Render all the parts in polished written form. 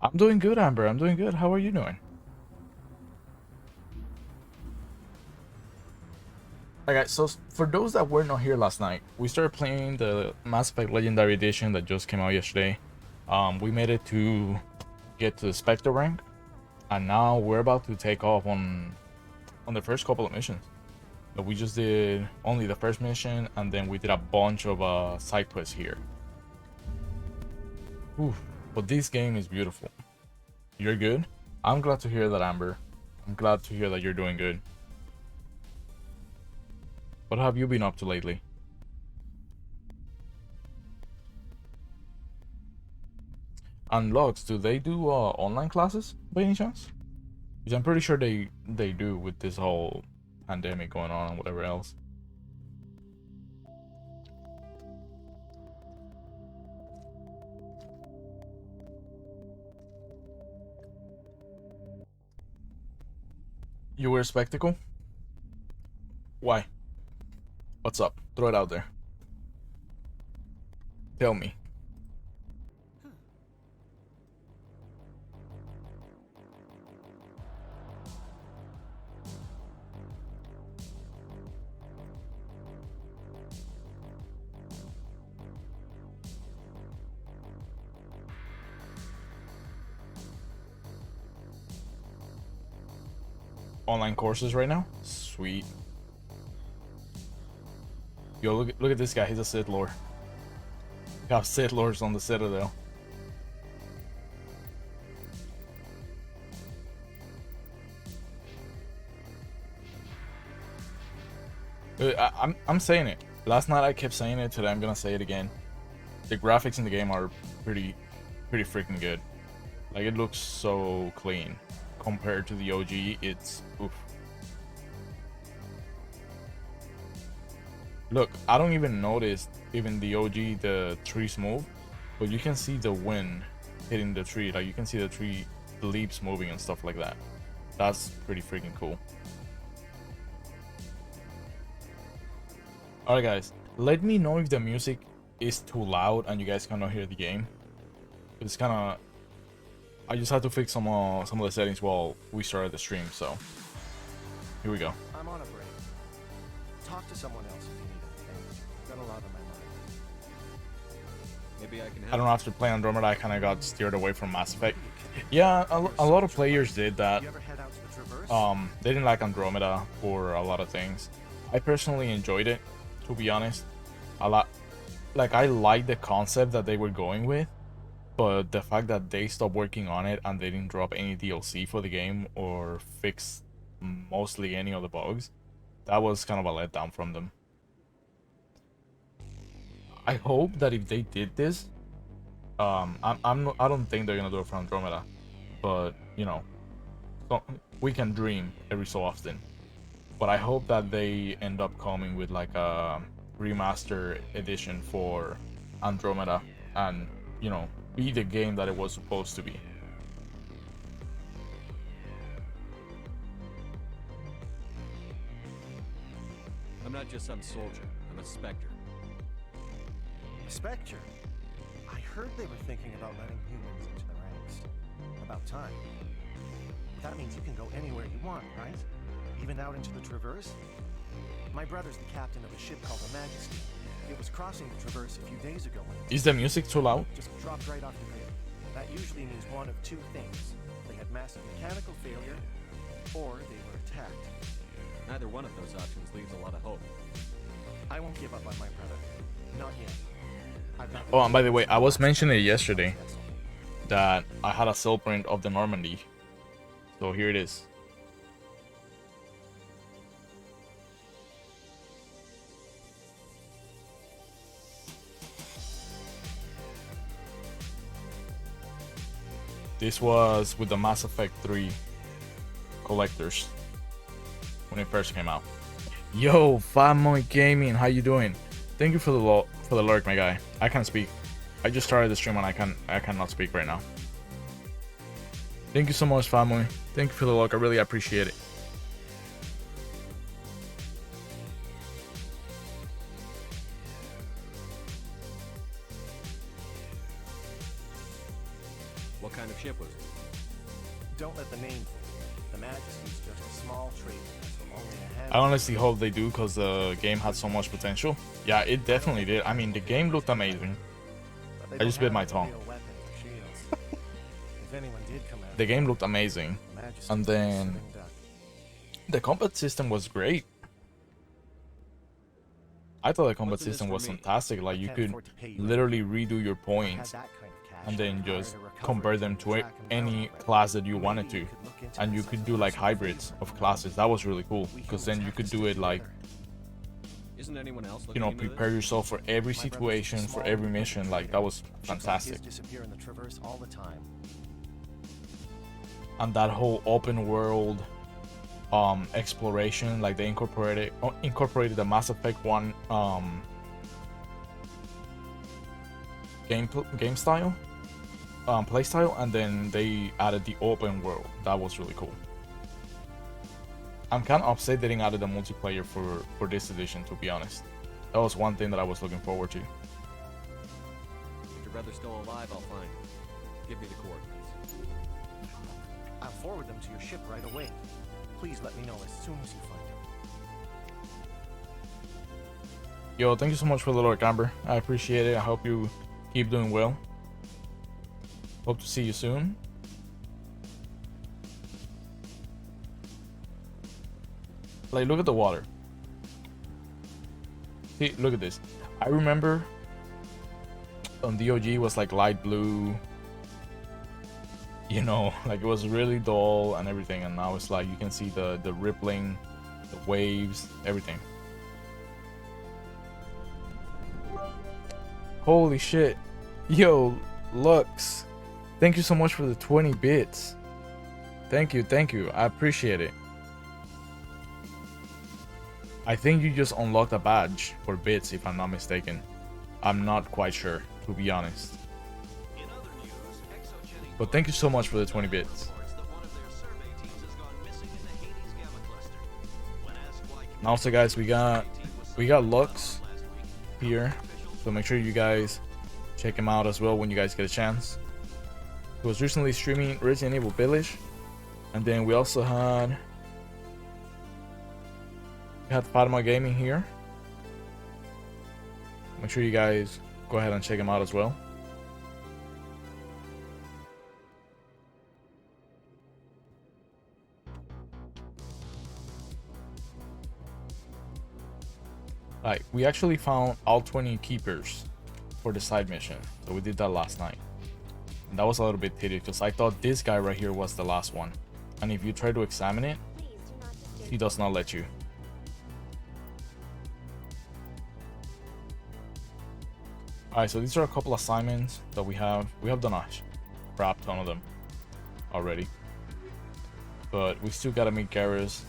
I'm doing good, Amber. I'm doing good. How are you doing? Okay, so for those that were not here last night, we started playing the Mass Effect Legendary Edition that just came out yesterday. We made it to get to the Spectre rank, and now we're about to take off on the first couple of missions. But we just did only the first mission, and then we did a bunch of side quests here. Oof. But this game is beautiful. You're good? I'm glad to hear that, Amber. I'm glad to hear that you're doing good. What have you been up to lately? And Lux, do they do online classes by any chance? Because I'm pretty sure they do with this whole pandemic going on and whatever else. You wear a spectacle? Why? What's up? Throw it out there. Tell me. Online courses right now? Sweet. Yo, look at this guy. He's a Sith Lord. Got Sith Lords on the Citadel. I'm saying it. Last night I kept saying it. Today I'm gonna say it again. The graphics in the game are pretty freaking good. Like, it looks so clean compared to the OG. It's oof. Look, I don't even notice even the OG the trees move, but you can see the wind hitting the tree. Like, you can see the tree, the leaves moving and stuff like that. That's pretty freaking cool. Alright guys, let me know if the music is too loud and you guys cannot hear the game. It's kinda, I just had to fix some of the settings while we started the stream, so here we go. I'm on a break. Talk to someone else if you need anything. Got a lot on my mind. Maybe I can help. I don't know, after playing Andromeda I kinda got steered away from Mass Effect. Yeah, a lot of players did that. You ever head out to the Traverse? They didn't like Andromeda for a lot of things. I personally enjoyed it, to be honest. A lot, like, I like the concept that they were going with, but the fact that they stopped working on it and they didn't drop any DLC for the game or fix mostly any of the bugs, that was kind of a letdown from them. I hope that if they did this, I don't think they're gonna do it for Andromeda, but you know, so we can dream every so often. But I hope that they end up coming with like a remaster edition for Andromeda and, you know, be the game that it was supposed to be. I'm not just some soldier. I'm a Spectre. Spectre. I heard they were thinking about letting humans into the ranks. About time. That means you can go anywhere you want, right? Even out into the Traverse? My brother's the captain of a ship called the Majesty. It was crossing the Traverse a few days ago when Is the music too loud? just dropped right off the grid. That usually means one of two things. They had massive mechanical failure, or they were attacked. Neither one of those options leaves a lot of hope. I won't give up on my brother. Not yet. I've got Oh, and by the way, I was mentioning it yesterday that I had a cell print of the Normandy. So here it is. This was with the Mass Effect 3 collectors when it first came out. Yo, Fatmoy Gaming, how you doing? Thank you for the lurk, my guy. I can't speak. I just started the stream and I cannot speak right now. Thank you so much, Fatmoy. Thank you for the lurk. I really appreciate it. What kind of ship was it? Don't let the name fool you. The Majesty's just a small trading vessel, only a I handful. honestly hope they do, because the game had so much potential. Yeah, it definitely did. I mean, the game looked amazing. But they I don't just bit have my any tongue. real weapons or shields. If anyone did come after The game them, looked amazing. the Majesty's And would be a then sitting duck. the combat system was great. I thought the combat What's in this system for was me? fantastic. Like, you Can't could afford to pay you literally anything. redo your If I had points that kind of cash, and then I'd hire just a recovery convert them team to track 'em down any already. class that you Maybe wanted to, you could look into and this you as could a do like personal hybrids favor. of classes. That was really cool, We because humans then you have could to do stick it like, together. Isn't anyone else you looking know, into prepare this? yourself for every My brother's just a situation, for small every independent mission. Like, trader. that was Ships like his fantastic. disappear in the Traverse all the time. And that whole open world exploration, like they incorporated the Mass Effect 1 game style, play style, and then they added the open world. That was really cool. I'm kind of upset they didn't add the multiplayer for this edition, to be honest. That was one thing that I was looking forward to. If your brother's still alive, I'll find him. Give me the coordinates. I'll forward them to your ship right away. Please let me know as soon as you find them. Yo, thank you so much for the Lord Camber. I appreciate it. I hope you keep doing well. Hope to see you soon. Like, look at the water. See, look at this. I remember on DOG was like light blue. You know, like it was really dull and everything, and now it's like you can see the rippling, the waves, everything. Holy shit. Yo, Lux, thank you so much for the 20 bits. Thank you, I appreciate it. I think you just unlocked a badge for bits, if I'm not mistaken. I'm not quite sure, to be honest. But thank you so much for the 20 bits. And also, guys, we got Lux here, so make sure you guys check him out as well when you guys get a chance. He was recently streaming Resident Evil Village, and then we also had Fatima Gaming here. Make sure you guys go ahead and check him out as well. Like, we actually found all 20 keepers for the side mission, so we did that last night, and that was a little bit tedious because I thought this guy right here was the last one, and if you try to examine it, he does not let you. Alright, so these are a couple assignments that we have done a crap ton of them already, but we still gotta meet Garrus.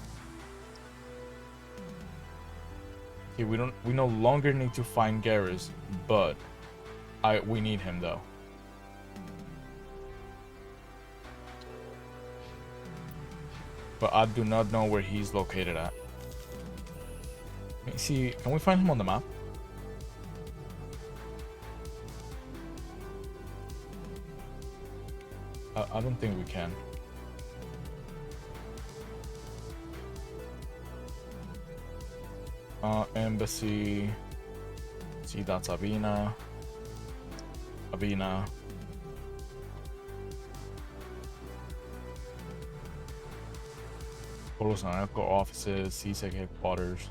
Okay, we no longer need to find Garrus, but we need him though. But I do not know where he's located at. Let me see, can we find him on the map? I don't think we can. Embassy. See, that's Avina. Polos and Echo offices, CSEC headquarters.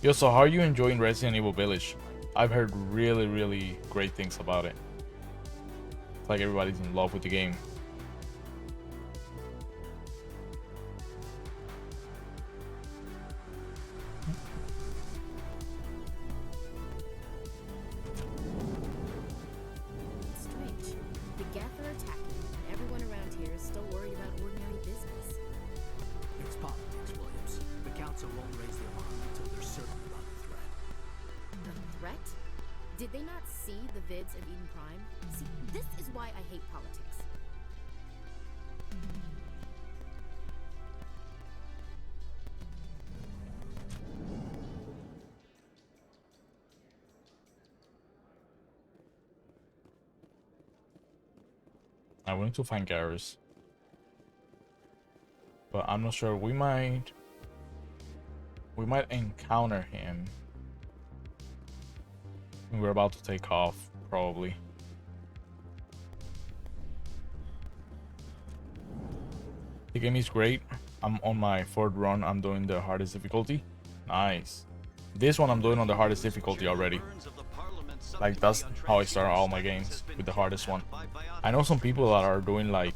Yo, so how are you enjoying Resident Evil Village? I've heard really, really great things about it. It's like everybody's in love with the game. It's strange. The Geth are attacking, and everyone around here is still worried about ordinary business. It's politics, Williams. The council won't raise the alarm until they're certain about the threat. The threat? Did they not see the vids of Eden Prime? See, this is why I hate politics. I want to find Garrus. But I'm not sure. We might encounter him. We're about to take off, probably. The game is great. I'm on my 4th run. I'm doing the hardest difficulty. Nice. This one I'm doing on the hardest difficulty already. Like, that's how I start all my games, with the hardest one. I know some people that are doing like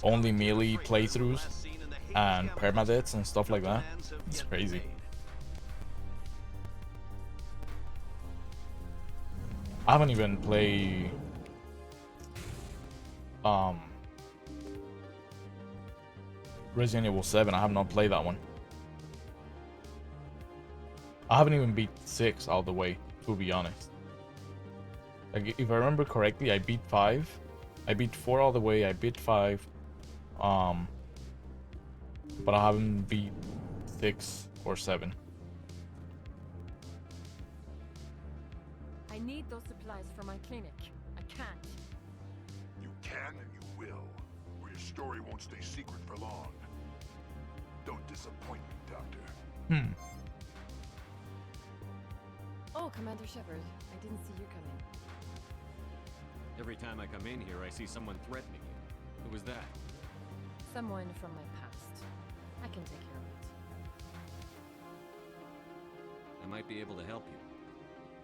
only melee playthroughs and permadeaths and stuff like that. It's crazy. I haven't even played Resident Evil 7. I have not played that one. I haven't even beat 6 all the way, to be honest. Like, if I remember correctly, I beat 5. I beat 4 all the way, I beat 5. But I haven't beat 6 or 7. I need those supplies for my clinic. I can't. You can and you will, or your story won't stay secret for long. Don't disappoint me, Doctor. Oh, Commander Shepard, I didn't see you coming. Every time I come in here, I see someone threatening you. Who was that? Someone from my past. I can take care of it. I might be able to help you.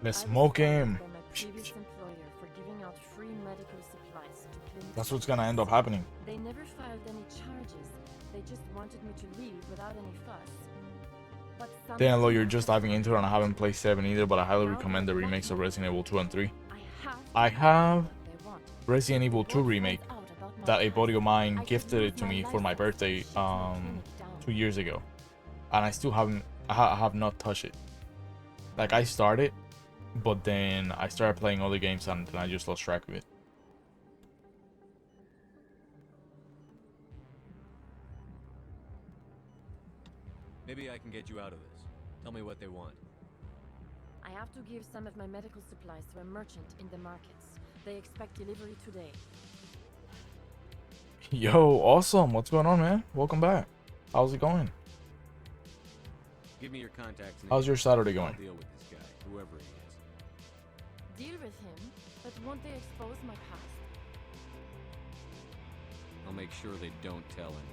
Let's I was smoke fired him. by my previous employer for giving out free medical supplies to clinics. That's what's gonna end up happening. They never filed any charges. They just wanted me to leave without any fuss. But Damn, something you're just diving into it, and I haven't played 7 either, but I highly Now recommend the they're remakes of Resident Evil 2 and 3. I I have what they want. Resident Evil 2 Won't remake find out about my that a past. buddy of mine I could gifted lose it to my me for my license birthday if she took the clinic down. 2 years ago, and I still haven't I have not touched it. Like, I started, but then I started playing other games and then I just lost track of it. Maybe I can get you out of this. Tell me what they want. I have to give some of my medical supplies to a merchant in the markets. They expect delivery today. Yo, awesome. What's going on, man? Welcome back. How's it going? Give me your contacts. and How's your Saturday I'll going? deal with this guy, whoever he is. Deal with him, but won't they expose my past? I'll make sure they don't tell anyone.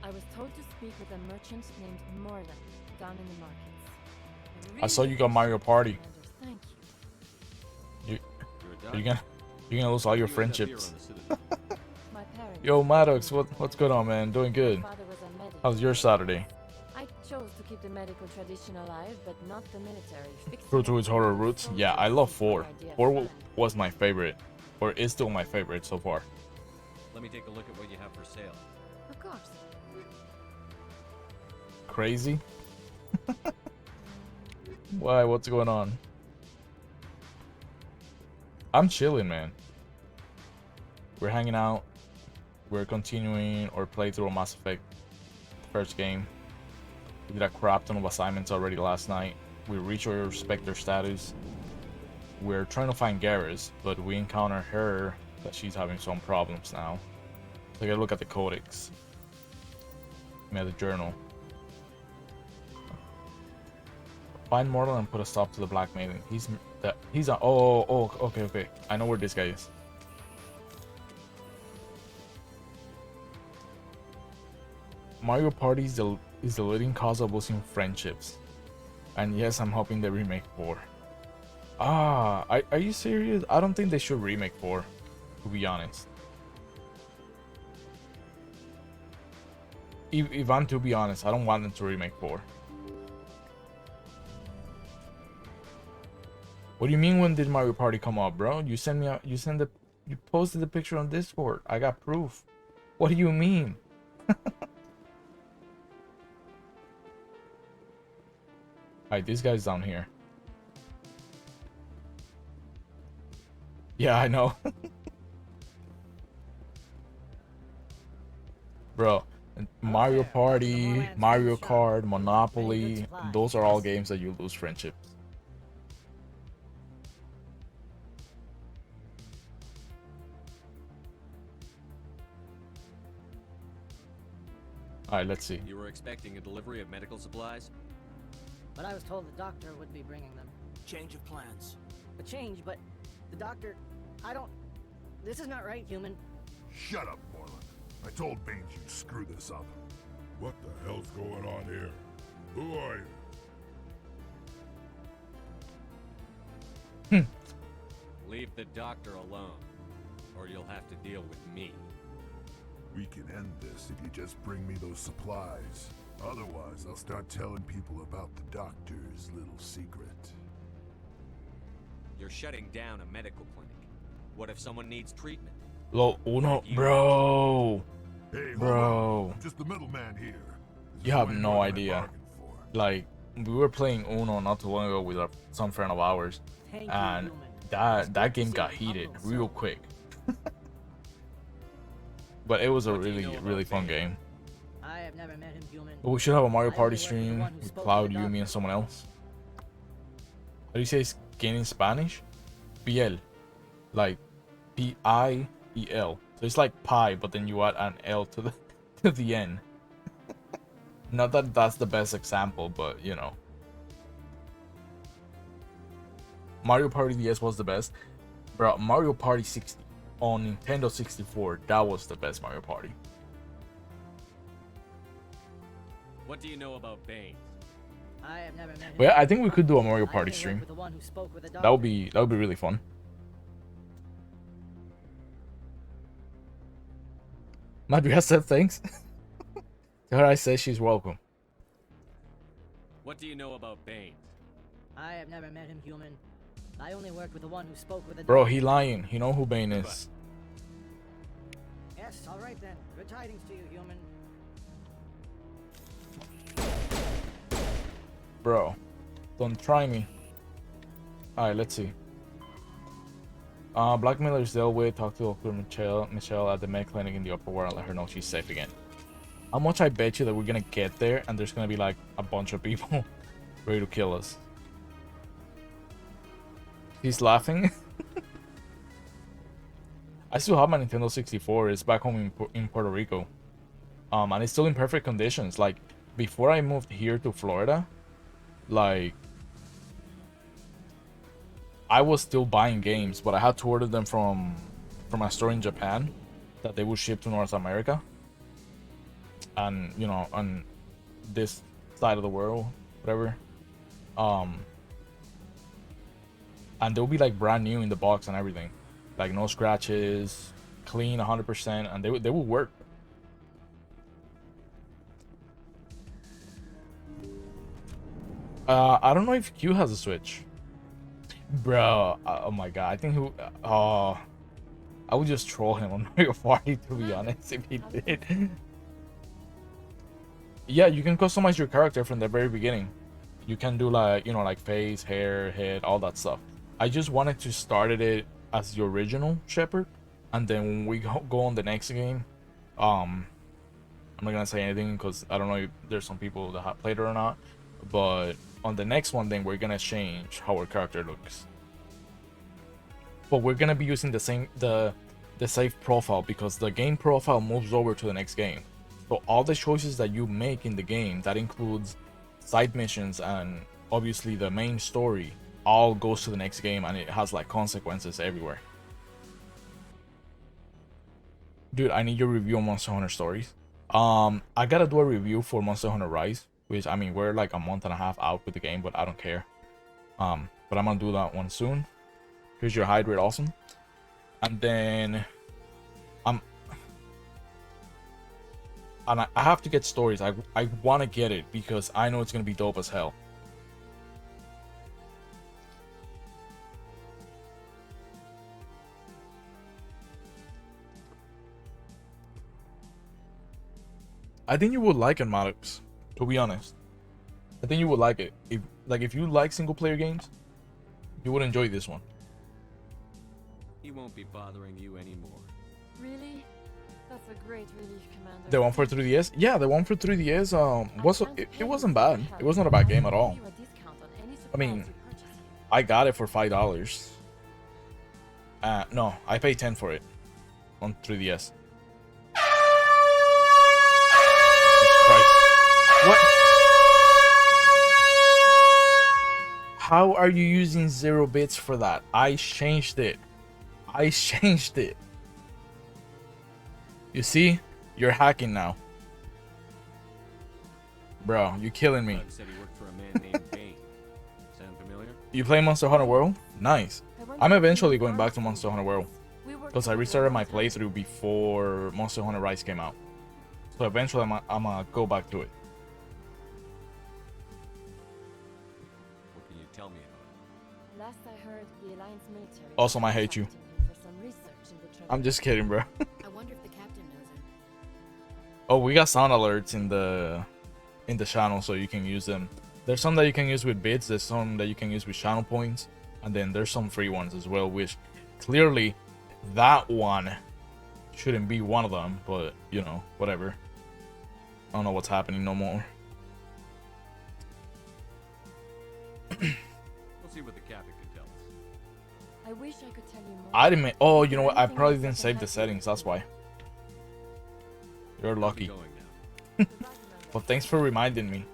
I was told to speak with a merchant named Morlan down in the markets. I saw you got Mario Party. Thank you. You're a doctor? You're gonna lose all your You end up here friendships. on the Citadel. My parents. Yo, Maddox, what's going on, man? Doing good. My father was a medic. How's your Saturday? I chose to keep the medical tradition alive, but not the military. Fixing True to its horror roots. Yeah, I love 4. soldiers is my idea 4 of fun. was my favorite, or is still my favorite so far. Let me take a look at what you have for sale. Of course. Crazy? Why? What's going on? I'm chilling, man. We're hanging out. We're continuing our playthrough of Mass Effect first game. We did a crap ton of assignments already last night. We reached our Spectre status. We're trying to find Garrus, but we encounter her that she's having some problems now. So I gotta look at the codex. Yeah, the journal. Find Mortal and put a stop to the blackmailing. He's a okay. I know where this guy is. Mario Party is the leading cause of losing friendships. And yes, I'm hoping they remake 4. Are you serious? I don't think they should remake 4, to be honest. If I'm to be honest, I don't want them to remake 4. What do you mean, when did Mario Party come up, bro? You posted the picture on Discord. I got proof. What do you mean? Alright, this guy's down here. Yeah, I know. Bro, Mario Party, Mario Kart, Monopoly, those are all games that you lose friendships. All right, let's see. You were expecting a delivery of medical supplies? But I was told the doctor would be bringing them. Change of plans. A change, but the doctor... I don't... This is not right, human. Shut up, Moreland. I told Baines you'd screw this up. What the hell's going on here? Who are you? Leave the doctor alone, or you'll have to deal with me. We can end this if you just bring me those supplies. Otherwise, I'll start telling people about the doctor's little secret. You're shutting down a medical clinic. What if someone needs treatment? Lo uno, bro. Hey, hold Bro. on. I'm just the middleman here. Is You this have what no I idea. bargained for? Like, we were playing Uno not too long ago with some friend of ours, Thank you, and human. that game got heated real quick. But it was a What do you really know really about fun Bane? game. I have never met him, human. But we should have a Mario I Party only work with the stream one who with spoke Cloud, to the Yumi, and doctor. someone else. How do you say skin in Spanish? Piel, like Piel. So it's like pie, but then you add an L to the to the end. Not that that's the best example, but you know. Mario Party DS was the best. Bro, Mario Party 60 on Nintendo 64, that was the best Mario Party. What do you know about Bane? I have never met him. But yeah, I think we could do a Mario I Party only work stream. with the one who spoke with the That would doctor. be really fun. Madria said thanks. Tell her I said she's welcome. What do you know about Bane? I have never met him, human. I only work with the one who spoke with the Bro, doctor. he lying. He know who Bane is. Yes, all right then. Good tidings to you, human. Bro, don't try me. Alright, let's see. Black Miller is dealt with. Talk to Dr. Michelle at the med clinic in the upper world. Let her know she's safe again. How much I bet you that we're gonna get there and there's gonna be like a bunch of people ready to kill us. He's laughing. I still have my Nintendo 64. It's back home in Puerto Rico. And it's still in perfect conditions. Like, before I moved here to Florida, like, I was still buying games, but I had to order them from a store in Japan that they would ship to North America. And, you know, on this side of the world, whatever. And they'll be like brand new in the box and everything. Like no scratches, clean 100%, and they will work. I don't know if Q has a Switch. Bro, oh my god, I think I would just troll him on Mario Party, to be honest, if he did. Yeah, you can customize your character from the very beginning. You can do like, you know, like face, hair, head, all that stuff. I just wanted to start it as the original Shepard, and then when we go on the next game, I'm not gonna say anything because I don't know if there's some people that have played it or not, but on the next one, then we're gonna change how our character looks. But we're gonna be using the save profile because the game profile moves over to the next game. So all the choices that you make in the game, that includes side missions and obviously the main story, all goes to the next game, and it has like consequences everywhere. Dude, I need your review on Monster Hunter Stories. I gotta do a review for Monster Hunter Rise, which, I mean, we're like a month and a half out with the game, but I don't care. But I'm gonna do that one soon. Here's your hydrate, awesome. And then and I have to get Stories. I want to get it because I know it's gonna be dope as hell. I think you would like it, Malux, to be honest. I think you would like it. If you like single player games, you would enjoy this one. He won't be bothering you anymore. Really? That's a great relief, Commander. The one for 3DS? Yeah, the one for 3DS it wasn't bad. It was not a bad game at all. I mean, I got it for $5. No, I paid 10 for it on 3DS. It's How are you using 0 bits for that? I changed it. I changed it. You see? You're hacking now. Bro, you're killing me. Bud said he worked for a man named Bane. Sound familiar? You play Monster Hunter World? Nice. I wonder I'm if eventually we going are back to Monster Hunter World. We worked Because I together restarted a my long time. playthrough before Monster Hunter Rise came out. So eventually I'm gonna go back to it. What can you tell me about it? Last I heard, the Alliance military. Awesome, I hate you. contacted him for some research in the I'm just kidding, bro. I wonder if the captain knows him. Oh, we got sound alerts in the channel, so you can use them. There's some that you can use with bits, there's some that you can use with channel points, and then there's some free ones as well, which clearly that one shouldn't be one of them, but you know, whatever. I don't know what's happening no more. We'll see what the captain can tell us. I wish I could tell you more. I didn't. Oh, you know what? I Anything probably else didn't can save help the you? settings. That's why. You're We'll be lucky. going now. But thanks for reminding me.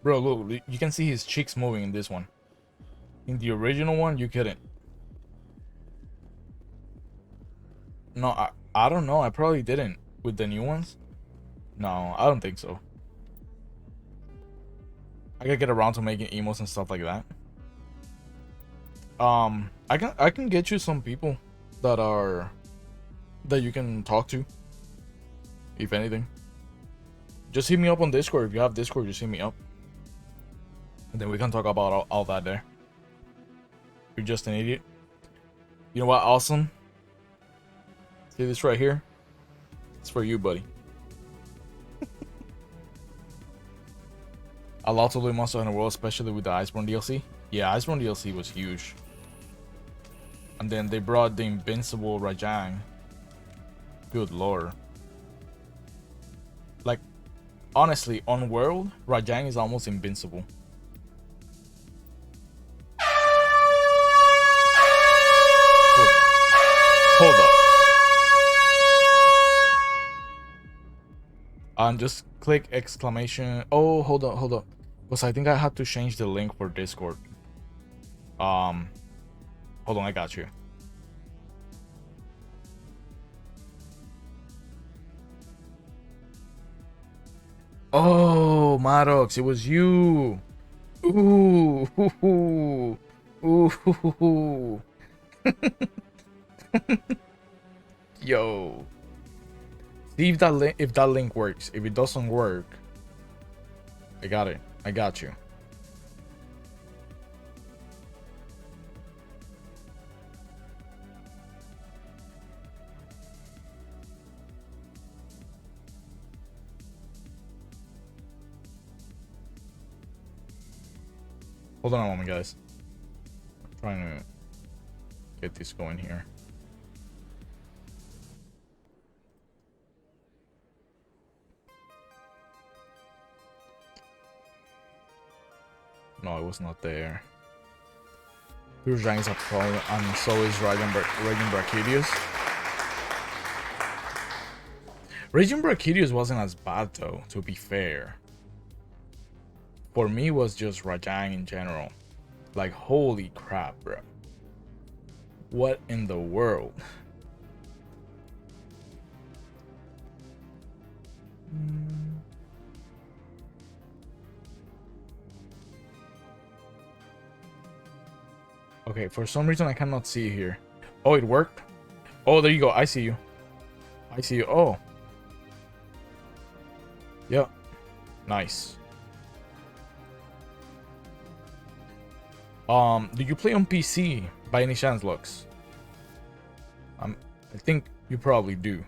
Bro, look, you can see his cheeks moving in this one. In the original one, you couldn't. No, I don't know. I probably didn't. With the new ones? No, I don't think so. I gotta get around to making emotes and stuff like that. I can get you some people that you can talk to. If anything. Just hit me up on Discord. If you have Discord, just hit me up. And then we can talk about all that there. You're just an idiot. You know what? Awesome. See this right here? It's for you, buddy. I love to play Monster Hunter World, especially with the Iceborne DLC. Yeah, Iceborne DLC was huge. And then they brought the invincible Rajang. Good lord. Like, honestly, on World, Rajang is almost invincible. Hold up. Just click exclamation. Oh, hold up. Because I think I had to change the link for Discord. Hold on, I got you. Oh, Maddox, it was you. Ooh, ooh, ooh, ooh. Yo. See if that link works. If it doesn't work, I got it. I got you. Hold on a moment, guys. I'm trying to get this going here. No, it was not there. Rajang is a pro, and so is Raging Brachydios. Raging Brachydios wasn't as bad though, to be fair. For me, it was just Rajang in general. Like, holy crap, bro. What in the world? Okay, for some reason I cannot see here. Oh, it worked? Oh, there you go. I see you. I see you. Oh. Yep. Nice. Do you play on PC by any chance, Lux? I think you probably do.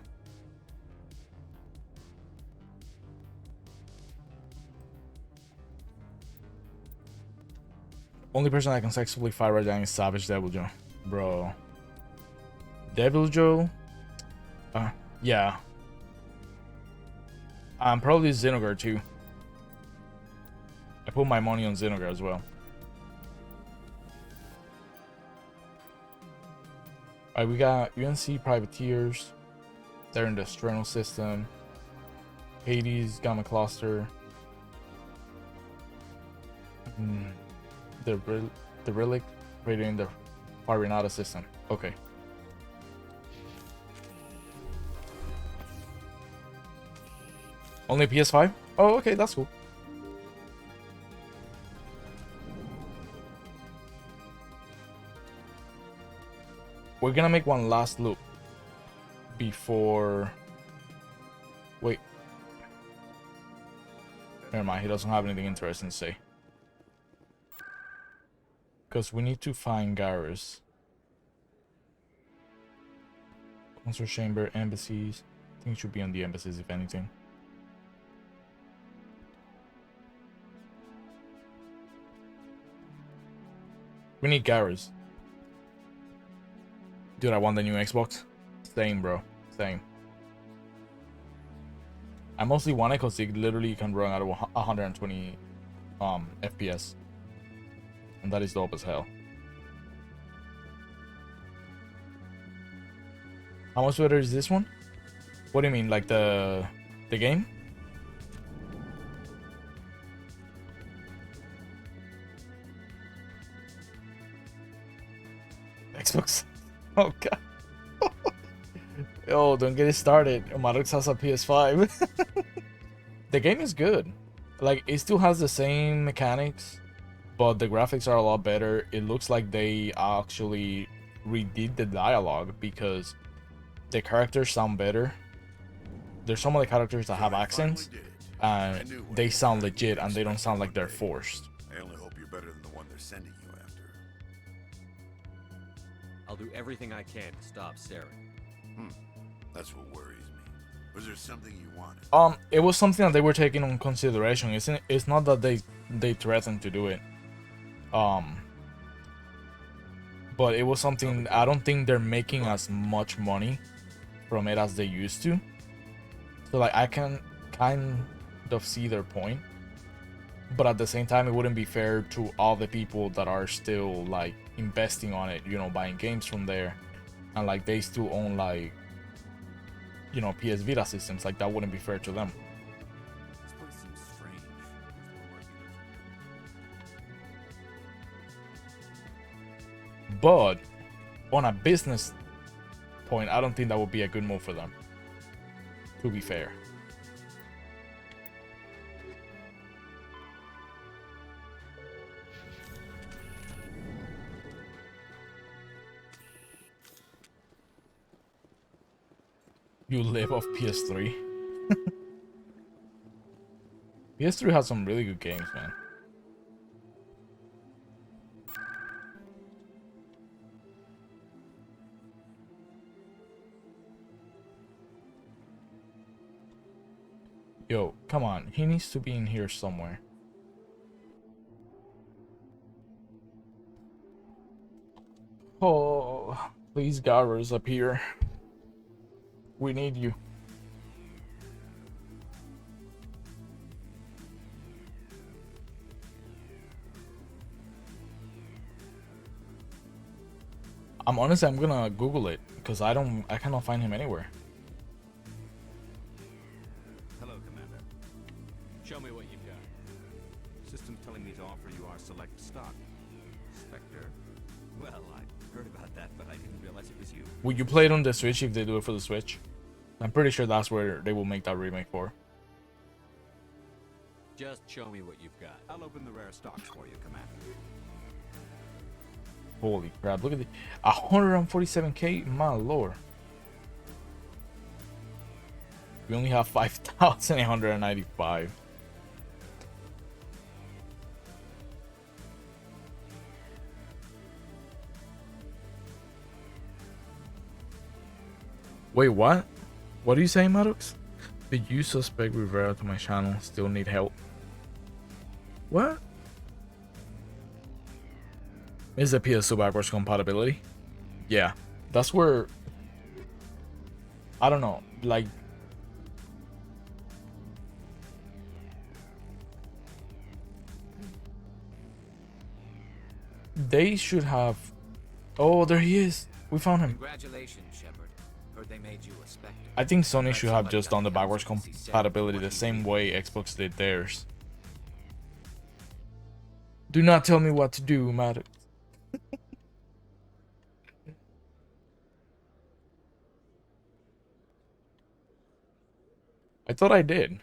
Only person I can successfully fight right now is Savage Deviljho. Bro. Deviljho? Yeah. Probably Xenogar too. I put my money on Xenogar as well. Alright, we got UNC Privateers. They're in the Strenal system. Hades, Gamma Cluster. The Relic, right in the Farinata system. Okay. Only PS5? Oh, okay, that's cool. We're gonna make one last loop before... Wait. Never mind, he doesn't have anything interesting to say. Because we need to find Garrus. Council Chamber, embassies. I think it should be on the embassies, if anything. We need Garrus. Dude, I want the new Xbox. Same, bro. Same. I mostly want it because it literally can run at 120 FPS. And that is dope as hell. How much better is this one? What do you mean, like the game? Xbox. Oh god. Oh, don't get it started. Maddox has a PS5. The game is good. Like, it still has the same mechanics, but the graphics are a lot better. It looks like they actually redid the dialogue because the characters sound better. There's some of the characters that have accents and they sound legit and they don't sound like they're forced. I only hope you're better than the one they're sending you after. I'll do everything I can to stop Saren. That's what worries me. Was there something you wanted? It was something that they were taking on consideration. It's not that they threatened to do it. But it was something. I don't think they're making as much money from it as they used to. So like I can kind of see their point, but at the same time it wouldn't be fair to all the people that are still like investing on it, you know, buying games from there, and like they still own like, you know, PS Vita systems. Like that wouldn't be fair to them. This place seems strange. But on a business point, I don't think that would be a good move for them, to be fair. You live off PS3. PS3 has some really good games, man. Yo, come on. He needs to be in here somewhere. Oh, please, Garrus, appear. We need you. I'm gonna Google it because I cannot find him anywhere. Hello, Commander. Show me what you've got. System's telling me to offer you our select stock. Spectre. Well, I heard about that, but I didn't realize it was you. Would you play it on the Switch if they do it for the Switch? I'm pretty sure that's where they will make that remake for. Just show me what you've got. I'll open the rare stocks for you, Commander. Holy crap, look at the 147k, my lord. We only have 5,895. Wait, what? What are you saying, Maddox? Did you suspect Rivera to my channel? Still need help? What? Is the PS2 backwards compatibility? Yeah, that's where, I don't know, like, they should have. Oh, there he is. We found him. Congratulations, Shepard. Heard they made you a Spectre. I think Sony Glad should have somebody just got done the the backwards council to see Sarah compatibility what the he same did. way Xbox did theirs. Do not tell me what to do, Maddox. I thought I did.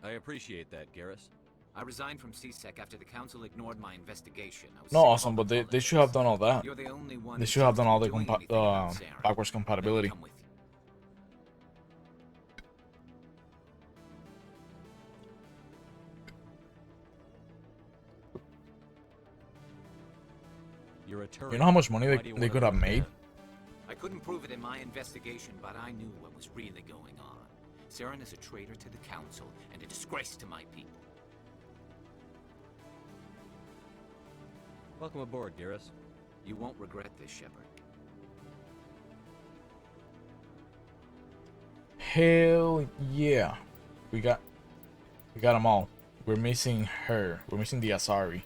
I appreciate that, Garrus. I resigned from CSEC after the council ignored my investigation. I was No, sick of awesome, all but the they should have done all that. You're the only one They who should have seems done to all be the doing anything about Sarah. backwards Let me compatibility. come with you. You're a turret. You know how much money Why do you they wanna could have move made? in? I couldn't prove it in my investigation, but I knew what was really going on. Saren is a traitor to the council and a disgrace to my people. Welcome aboard, Garrus. You won't regret this, Shepard. Hell yeah. We got them all. We're missing her. We're missing the Asari.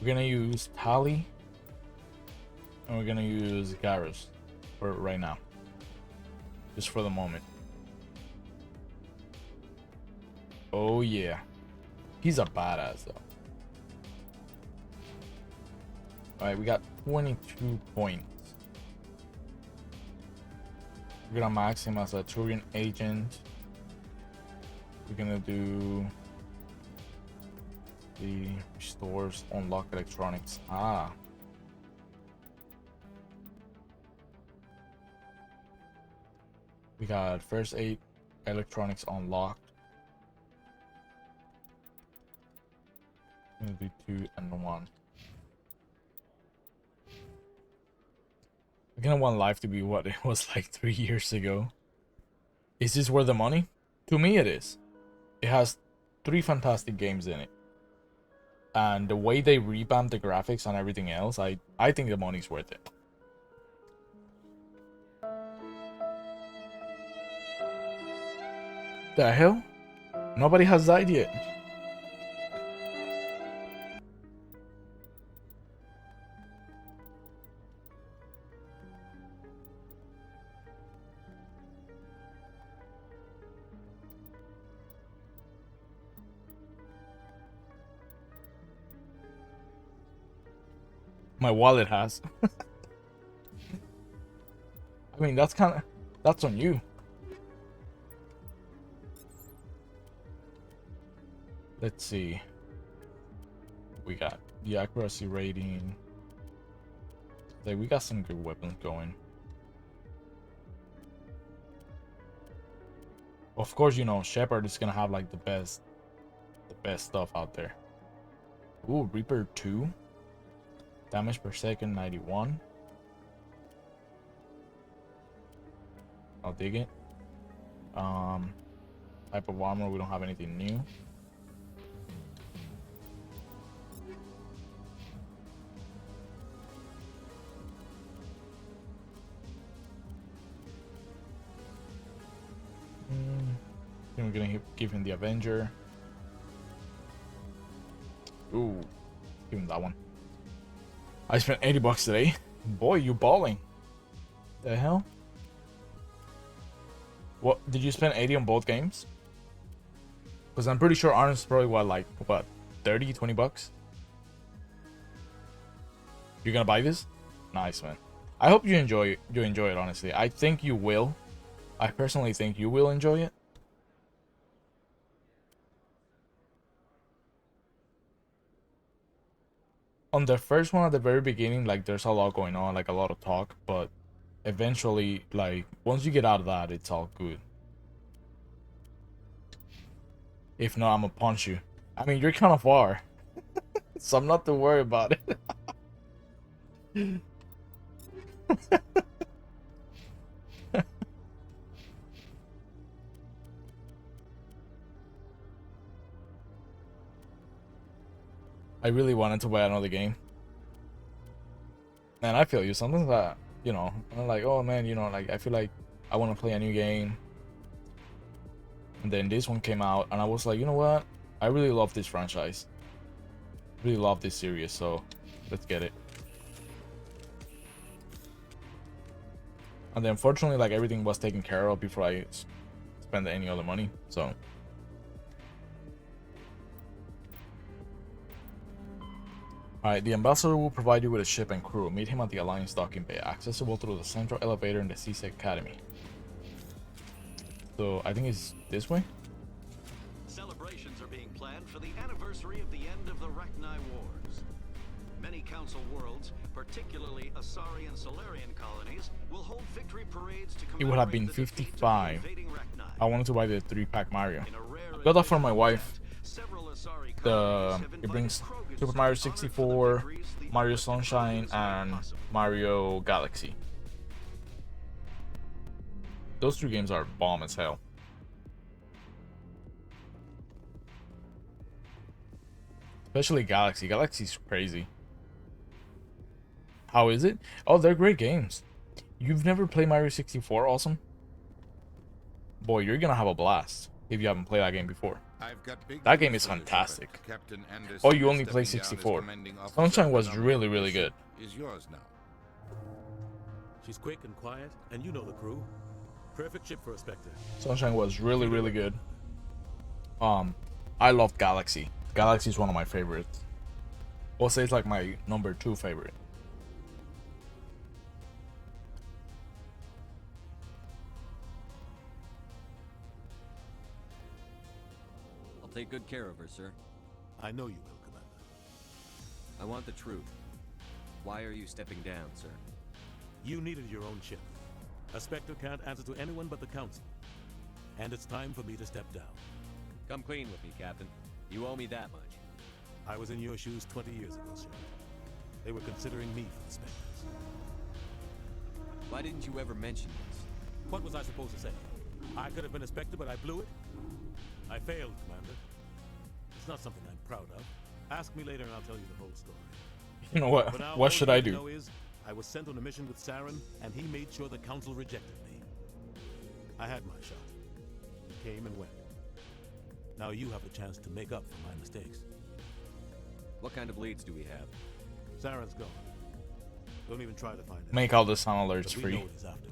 We're gonna use Tali. And we're gonna use Garrus for right now. Just for the moment. Oh yeah. He's a badass though. Alright, we got 22 points. We're gonna max him as a Turian agent. We're gonna do the restores unlock electronics. Ah. We got first aid electronics unlocked. I'm gonna do 2 and 1. I kind of want life to be what it was like 3 years ago. Is this worth the money? To me it is. It has 3 fantastic games in it. And the way they revamped the graphics and everything else, I think the money's worth it. The hell? Nobody has died yet. My wallet has. I mean, that's on you. Let's see. We got the accuracy rating. Like, we got some good weapons going. Of course, you know, Shepard is gonna have like the best stuff out there. Ooh, Reaper 2. Damage per second 91. I'll dig it. Type of armor, we don't have anything new. Then we're gonna give him the Avenger. Ooh, give him that one. I spent 80 bucks today. Boy, you balling. The hell? What, did you spend 80 on both games? Because I'm pretty sure Arnold's probably what, 30, 20 bucks? You're gonna buy this? Nice, man. I hope you enjoy it, honestly. I think you will. I personally think you will enjoy it. On the first one at the very beginning, like, there's a lot going on, like a lot of talk, but eventually, like, once you get out of that, it's all good. If not, I'm gonna punch you. I mean, you're kind of far, so I'm not too worried about it. I really wanted to buy another game. Man, I feel you. Sometimes you know, I'm like, oh man, you know, like I feel like I want to play a new game. And then this one came out, and I was like, you know what? I really love this franchise. Really love this series, so let's get it. And then unfortunately, like everything was taken care of before I spend any other money, so. Alright, the ambassador will provide you with a ship and crew. Meet him at the Alliance docking bay, accessible through the central elevator in the CSEC Academy. So I think it's this way. Celebrations are being planned for the anniversary of the end of the Rachni Wars. Many Council worlds, particularly Asari and Solarian colonies, will hold victory parades to It would have been commemorate the defeat of the 55. invading Rachni. I wanted to buy the 3-pack Mario. In a rare I got that for my wife. several Asari colonies have It invited brings Krogan Super to Mario be honored for the 64, victories the Mario Earth Sunshine, Asari and possible. Mario Galaxy. Those 3 games are bomb as hell. Especially Galaxy. Galaxy's crazy. How is it? Oh, they're great games. You've never played Mario 64? Awesome. Boy, you're gonna have a blast if you haven't played that game before. That game is fantastic. Oh, you only play 64. Sunshine was really, really good. Is yours now. She's quick and quiet, and you know the crew. Perfect ship for a Spectre. Sunshine was really, really good. I love Galaxy. Galaxy is one of my favorites. I'll say it's like my number 2 favorite. I'll take good care of her, sir. I know you will, Commander. I want the truth. Why are you stepping down, sir? You needed your own ship. A Spectre can't answer to anyone but the Council. And it's time for me to step down. Come clean with me, Captain. You owe me that much. I was in your shoes 20 years ago, sir. They were considering me for the Spectres. Why didn't you ever mention this? What was I supposed to say? I could have been a Spectre, but I blew it? I failed, Commander. It's not something I'm proud of. Ask me later and I'll tell you the whole story. You know what? For now, What all should you I need to do? know is, I was sent on a mission with Saren, and he made sure the Council rejected me. I had my shot. It came and went. Now you have a chance to make up for my mistakes. What kind of leads do we have? Saren's gone. Don't even try to find out. Make all the sound alerts But we free. know what he's after.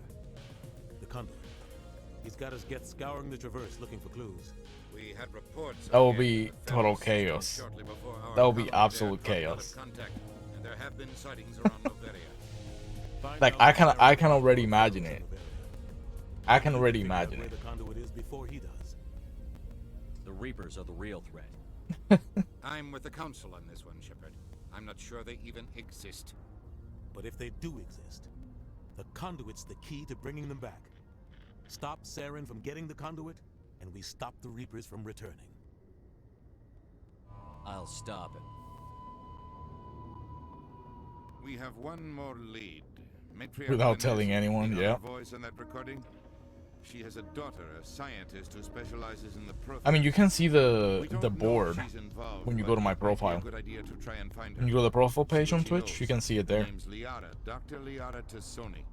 The Conduit. He's got us Geth scouring the Traverse looking for clues. We had reports That will of be the total Ferris chaos. shortly before our That will be colony there absolute dropped out of chaos. contact, and there have been sightings around Noveria. Find Like out I if can Saren already knows imagine where it. Noveria is. I can We already figure out imagine where it. the Conduit is before he does. The Reapers are the real threat. I'm with the Council on this one, Shepard. I'm not sure they even exist. But if they do exist, the Conduit's the key to bringing them back. Stop Saren from getting the Conduit, and we stop the Reapers from returning. I'll stop it. We have one more lead. Matriarch Without Inez, telling anyone, you know yeah. her voice on that recording? She has a daughter, a scientist who specializes in the process. I mean, you can see We the don't know board if she's involved, when you but go to my it might be a profile. good idea to try and find When you her. go to the profile See page what on she Twitch, you knows. can see it Her there. name's Liara, Dr. Liara Tassoni.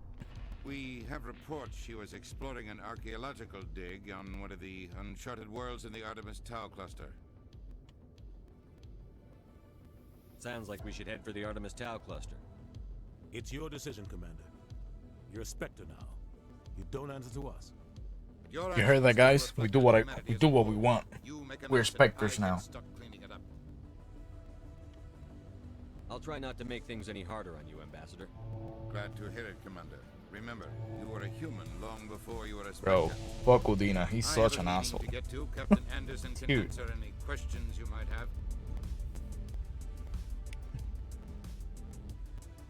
We have reports she was exploring an archaeological dig on one of the uncharted worlds in the Artemis Tau cluster. Sounds like we should head for the Artemis Tau cluster. It's your decision, Commander. You're a Spectre now. You don't answer to us. Your You heard that, actions guys? reflect We do what humanity we as do a what we whole. want. You make a We're mess and Spectres I get now. stuck cleaning it up. I'll try not to make things any harder on you, Ambassador. Glad to hear it, Commander. Remember, you were a human long before you were a Spectre. Bro, fuck Udina. He's I have such a an meeting asshole. to get to. Captain Anderson can Dude. answer any questions you might have.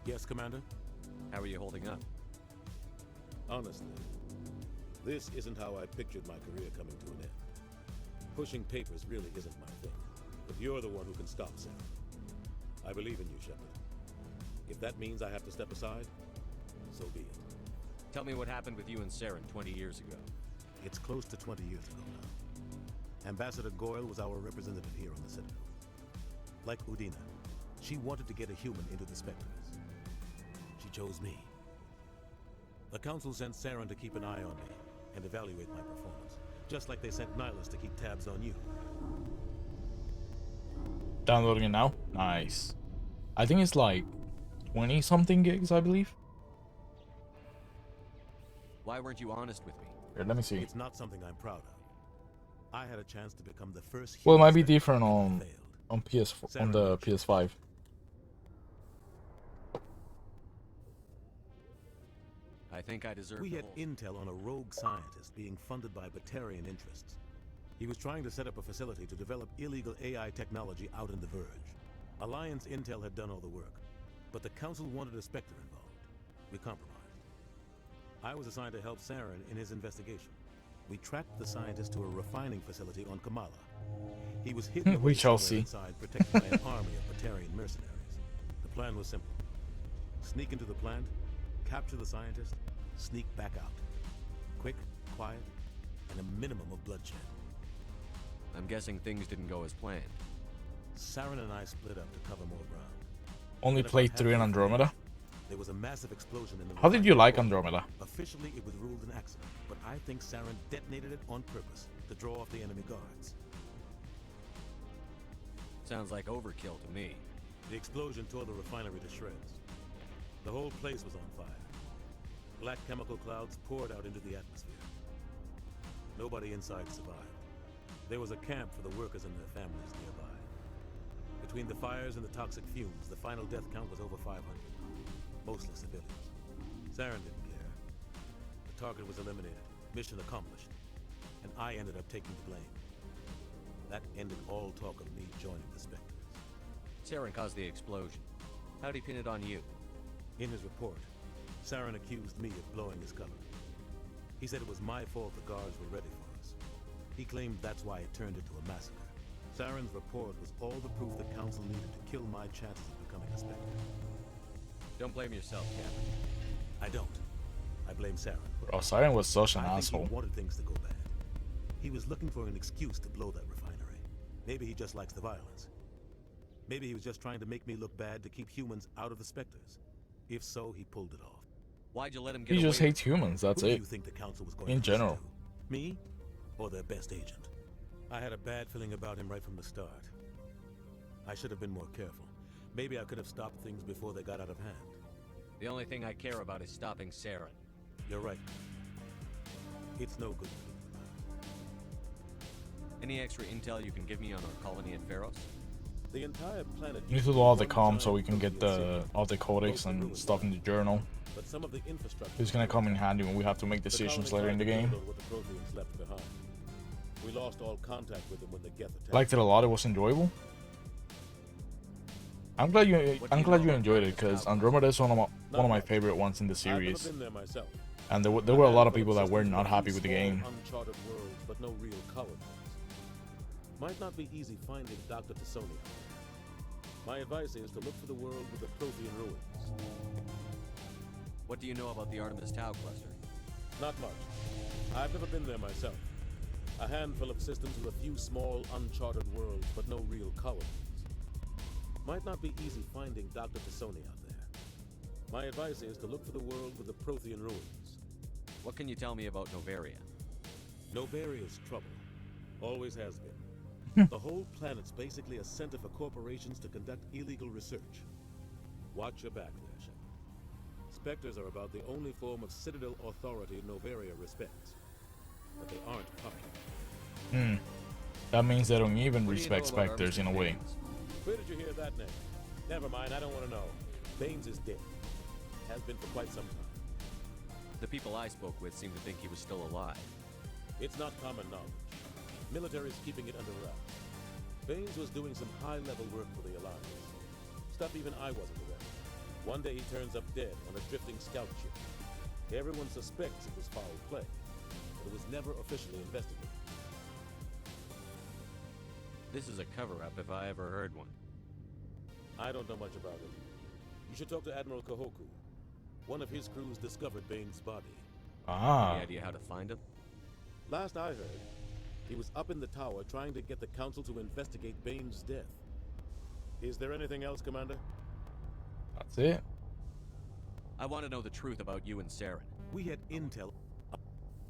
Yes, Commander? How are you holding up? Honestly, this isn't how I pictured my career coming to an end. Pushing papers really isn't my thing, but you're the one who can stop Sam. I believe in you, Shepard. If that means I have to step aside, so be it. Tell me what happened with you and Saren 20 years ago. It's close to 20 years ago now. Ambassador Goyle was our representative here on the Citadel. Like Udina, she wanted to get a human into the Spectres. She chose me. The Council sent Saren to keep an eye on me and evaluate my performance, just like they sent Nihilus to keep tabs on you. Downloading it now. Nice. I think it's like 20 something gigs, I believe. Why weren't you honest with me? Here, let me see. It's not something I'm proud of. I had a chance to become the first. Well, it might be human different spectre, on failed. PS4, on the PS5. I think I deserve. We the had whole... intel on a rogue scientist being funded by Batarian interests. He was trying to set up a facility to develop illegal AI technology out in the Verge. Alliance intel had done all the work, but the Council wanted a Spectre involved. We compromised. I was assigned to help Saren in his investigation. We tracked the scientist to a refining facility on Kamala. He was hidden We shall somewhere see. inside, protected by an army of Batarian mercenaries. The plan was simple. Sneak into the plant, capture the scientist, sneak back out. Quick, quiet, and a minimum of bloodshed. I'm guessing things didn't go as planned. Saren and I split up to cover more ground. Only Then played about 3 in halfway Andromeda. There was a massive explosion in the How did you like refinery. Andromeda? Officially, it was ruled an accident, but I think Saren detonated it on purpose to draw off the enemy guards. Sounds like overkill to me. The explosion tore the refinery to shreds. The whole place was on fire. Black chemical clouds poured out into the atmosphere. Nobody inside survived. There was a camp for the workers and their families nearby. Between the fires and the toxic fumes, the final death count was over 500. Mostly civilians. Saren didn't care. The target was eliminated. Mission accomplished. And I ended up taking the blame. That ended all talk of me joining the Spectres. Saren caused the explosion. How'd he pin it on you? In his report, Saren accused me of blowing his cover. He said it was my fault the guards were ready for us. He claimed that's why it turned into a massacre. Saren's report was all the proof the Council needed to kill my chances of becoming a Spectre. Don't blame yourself, Captain. I don't. I blame Saren. Bro, Siren was such an I think asshole. he wanted things to go bad. He was looking for an excuse to blow that refinery. Maybe he just likes the violence. Maybe he was just trying to make me look bad to keep humans out of the Spectres. If so, he pulled it off. Why'd you let him get He away? just hates humans, that's Who do it. you think the Council was going In to listen general. to? Me? Or their best agent? I had a bad feeling about him right from the start. I should have been more careful. Maybe I could have stopped things before they got out of hand. The only thing I care about is stopping Saren. You're right. It's no good. Any extra intel you can give me on our colony at Pharos? The entire planet. We need to do all the comms so we can get all the codex and stuff in the journal. But some of the infrastructure. It's gonna come in handy when we have to make decisions later in the game. What the Protheans left behind. We lost all contact with them when the Geth attacked. Liked it a lot. It was enjoyable. I'm glad you enjoyed it because Andromeda is one of my favorite ones in the I've never series. been there myself. And there were a lot of people that were not happy with the game. Uncharted worlds, but no real colonies. Might not be easy finding Dr. T'Soni. My advice is to look for the world with the Prothean ruins. What do you know about the Artemis Tau cluster? Not much. I've never been there myself. A handful of systems with a few small uncharted worlds, but no real colonies. Might not be easy finding Dr. T'Soni out there. My advice is to look for the world with the Prothean ruins. What can you tell me about Noveria? Novaria's trouble. Always has been. The whole planet's basically a center for corporations to conduct illegal research. Watch your back there, Shepard. Spectres are about the only form of Citadel authority Noveria respects. But they aren't popular. That means they don't even What do you respect know about Spectres in a way. Baines? Where did you hear that name? Never mind, I don't want to know. Baines is dead. Has been for quite some time. The people I spoke with seemed to think he was still alive. It's not common knowledge. Military's keeping it under wraps. Baines was doing some high-level work for the Alliance. Stuff even I wasn't aware of. One day he turns up dead on a drifting scout ship. Everyone suspects it was foul play, but it was never officially investigated. This is a cover-up if I ever heard one. I don't know much about it. You should talk to Admiral Kahoku. One of his crews discovered Baines' body. Any idea how to find him? Last I heard, he was up in the tower trying to get the Council to investigate Baines' death. Is there anything else, Commander? That's it. I want to know the truth about you and Saren. We had intel.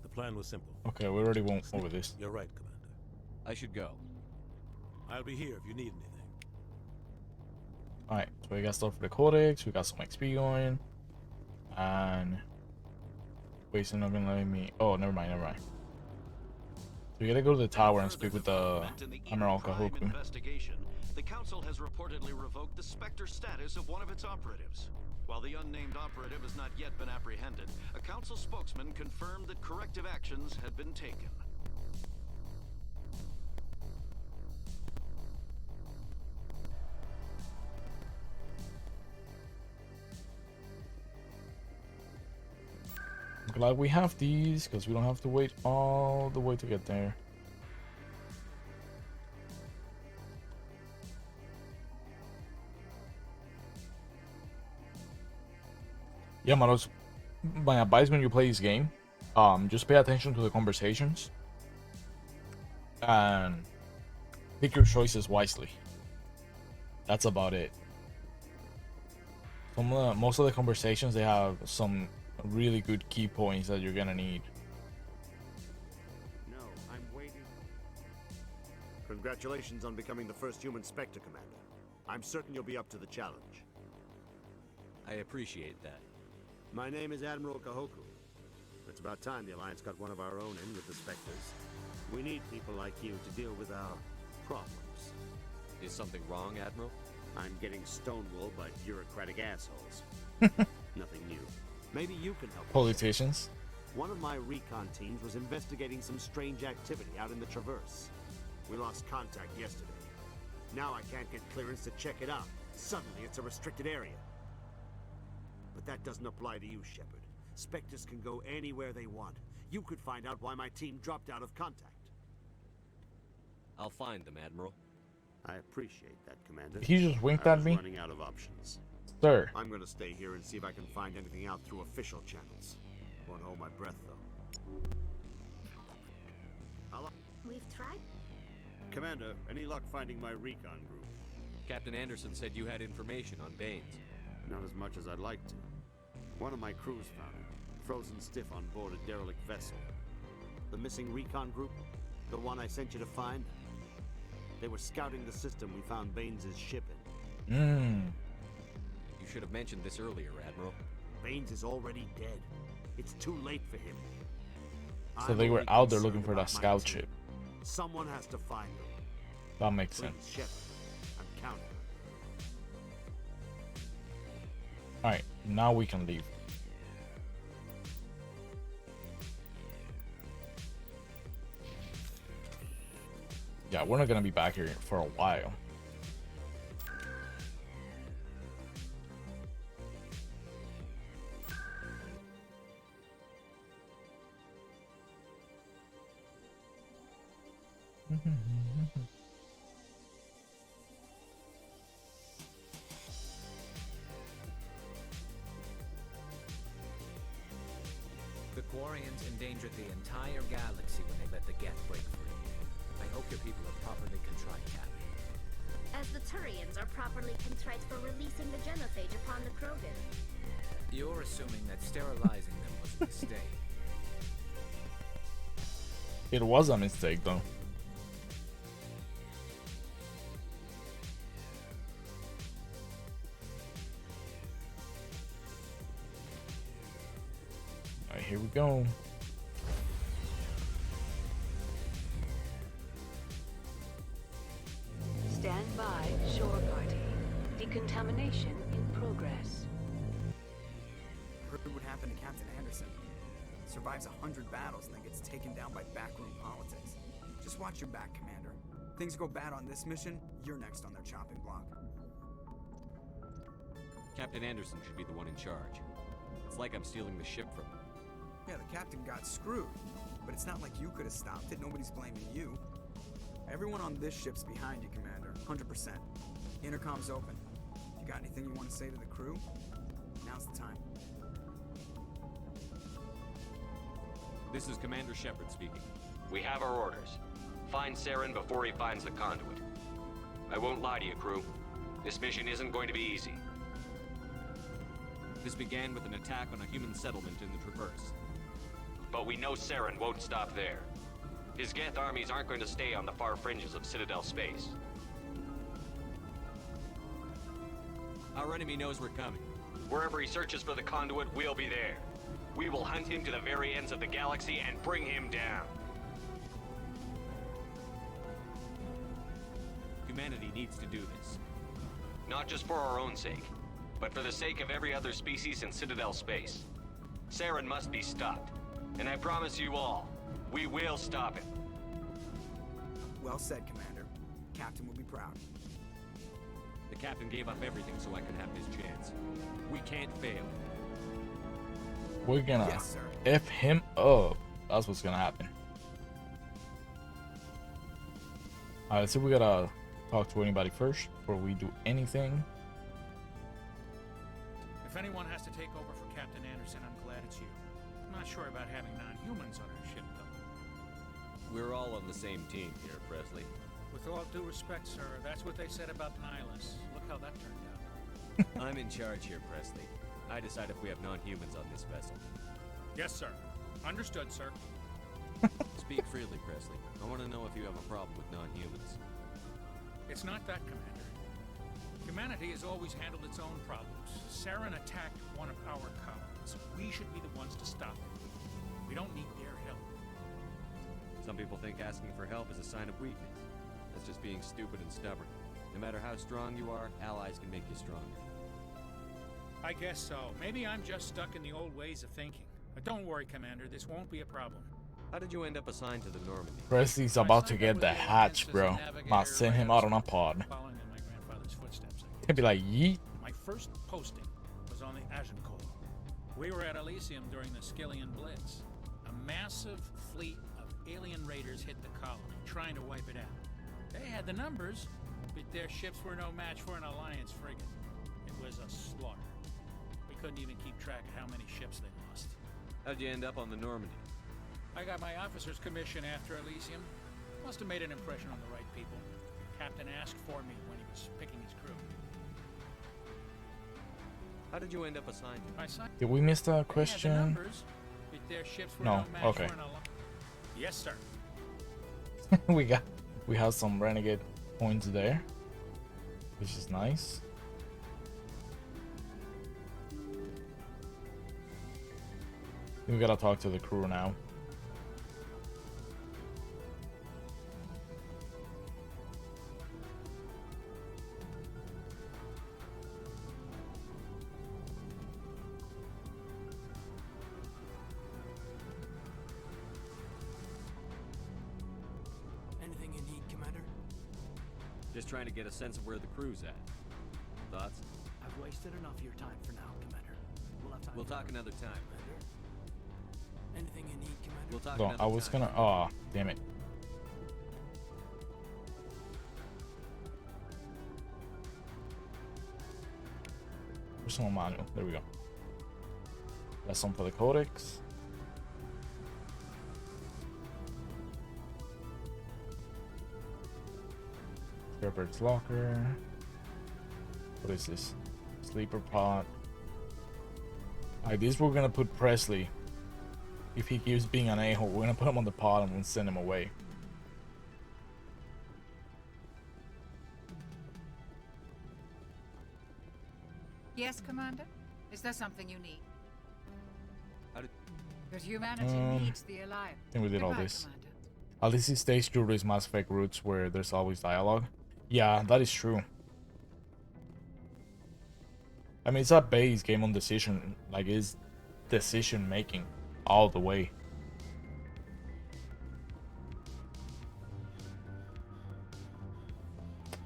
The plan was simple. Okay, we already went over this. You're right, Commander. I should go. I'll be here if you need anything. Alright, so we got stuff for the codex, we got some XP going. And wait, not gonna let me. Oh, never mind. So we gotta go to the tower and speak with the Admiral Kahoku. Investigation, the Council has reportedly revoked the Spectre status of one of its operatives. While the unnamed operative has not yet been apprehended, a Council spokesman confirmed that corrective actions had been taken. Glad we have these because we don't have to wait all the way to get there. Yeah, Manos, my advice when you play this game, just pay attention to the conversations and pick your choices wisely. That's about it. Most of the conversations, they have some really good key points that you're gonna need. No, I'm waiting. Congratulations on becoming the first human Spectre, Commander. I'm certain you'll be up to the challenge. I appreciate that. My name is Admiral Kahoku. It's about time the Alliance got one of our own in with the Spectres. We need people like you to deal with our problems. Is something wrong, Admiral? I'm getting stonewalled by bureaucratic assholes. Nothing new. Maybe you can help. Politicians. One of my recon teams was investigating some strange activity out in the Traverse. We lost contact yesterday. Now I can't get clearance to check it out. Suddenly it's a restricted area. But that doesn't apply to you, Shepard. Spectres can go anywhere they want. You could find out why my team dropped out of contact. I'll find them, Admiral. I appreciate that, Commander. He just winked at me. Running out of options. Sir. I'm gonna stay here and see if I can find anything out through official channels. Won't hold my breath, though. We've tried. Commander, any luck finding my recon group? Captain Anderson said you had information on Baines. Not as much as I'd like to. One of my crews found him, frozen stiff on board a derelict vessel. The missing recon group? The one I sent you to find? They were scouting the system we found Baines' ship in. You should have mentioned this earlier, Admiral. Baines is already dead. It's too late for him. So they were out there looking for that scout ship. Someone has to find them. That makes Please, sense. Shepard, I'm counting. Alright, now we can leave. Yeah, we're not gonna be back here for a while. The Quarians endangered the entire galaxy when they let the Geth break free. I hope your people are properly contrite, Captain. As the Turians are properly contrite for releasing the genophage upon the Krogan. You're assuming that sterilizing them was a mistake. It was a mistake, though. Alright, here we go. Stand by, shore party. Decontamination in progress. Heard what happened to Captain Anderson. Survives 100 battles and then gets taken down by backroom politics. Just watch your back, Commander. Things go bad on this mission, you're next on their chopping block. Captain Anderson should be the one in charge. It's like I'm stealing the ship from him. Yeah, the captain got screwed. But it's not like you could have stopped it. Nobody's blaming you. Everyone on this ship's behind you, Commander. 100%. Intercom's open. If you got anything you want to say to the crew, now's the time. This is Commander Shepard speaking. We have our orders. Find Saren before he finds the conduit. I won't lie to you, crew. This mission isn't going to be easy. This began with an attack on a human settlement in the Traverse. But we know Saren won't stop there. His Geth armies aren't going to stay on the far fringes of Citadel space. Our enemy knows we're coming. Wherever he searches for the conduit, we'll be there. We will hunt him to the very ends of the galaxy and bring him down. Humanity needs to do this. Not just for our own sake, but for the sake of every other species in Citadel space. Saren must be stopped. And I promise you all, we will stop him. Well said, Commander. Captain will be proud. The captain gave up everything so I could have his chance. We can't fail. We're gonna Yes, sir. F him up. That's what's gonna happen. Alright, so we gotta talk to anybody first before we do anything. If anyone has to take over for Captain Anderson, I'm glad it's you. I'm not sure about having non-humans on our ship, though. We're all on the same team here, Presley. With all due respect, sir, that's what they said about Nihilus. Look how that turned out. I'm in charge here, Presley. I decide if we have non-humans on this vessel. Yes, sir. Understood, sir. Speak freely, Presley. I want to know if you have a problem with non-humans. It's not that, Commander. Humanity has always handled its own problems. Saren attacked one of our colonies. We should be the ones to stop it. We don't need their help. Some people think asking for help is a sign of weakness. That's just being stupid and stubborn. No matter how strong you are, allies can make you stronger. I guess so. Maybe I'm just stuck in the old ways of thinking. But don't worry, Commander. This won't be a problem. How did you end up assigned to the Normandy? Presley's about to get the hatch, bro. Might send him out on a pod. Following in my grandfather's footsteps. He'd be like, yeet. My first posting was on the Agincourt. We were at Elysium during the Skillian Blitz. A massive fleet of alien raiders hit the colony, trying to wipe it out. They had the numbers, but their ships were no match for an Alliance frigate. It was a slaughter. We couldn't even keep track of how many ships they lost. How'd you end up on the Normandy? I got my officer's commission after Elysium. Must have made an impression on the right people. Captain asked for me when he was picking his crew. How did you end up assigned? Did we miss the They had the question? numbers, but their ships were No, match okay. for an Alliance. Yes, sir. we have some renegade points there, which is nice. We gotta talk to the crew now. Anything you need, Commander? Just trying to get a sense of where the crew's at. Thoughts? I've wasted enough of your time for now, Commander. We'll have time. We'll talk another time. Commander. Anything you need, Commander? We'll talk No, another I was time. gonna. Oh, damn it. Personal manual. There we go. That's some for the codex. Shepherd's locker. What is this? Sleeper pod. Alright, this we're gonna put Presley. If he keeps being an a-hole, we're gonna put him on the pod and we'll send him away. Yes, Commander? Is there something you need? How did... Because humanity needs the Alliance. I think we did all Goodbye, this. Commander. At least it stays true to his Mass Effect roots where there's always dialogue. Yeah, that is true. I mean, it's a base game on decision, like it's decision making all the way.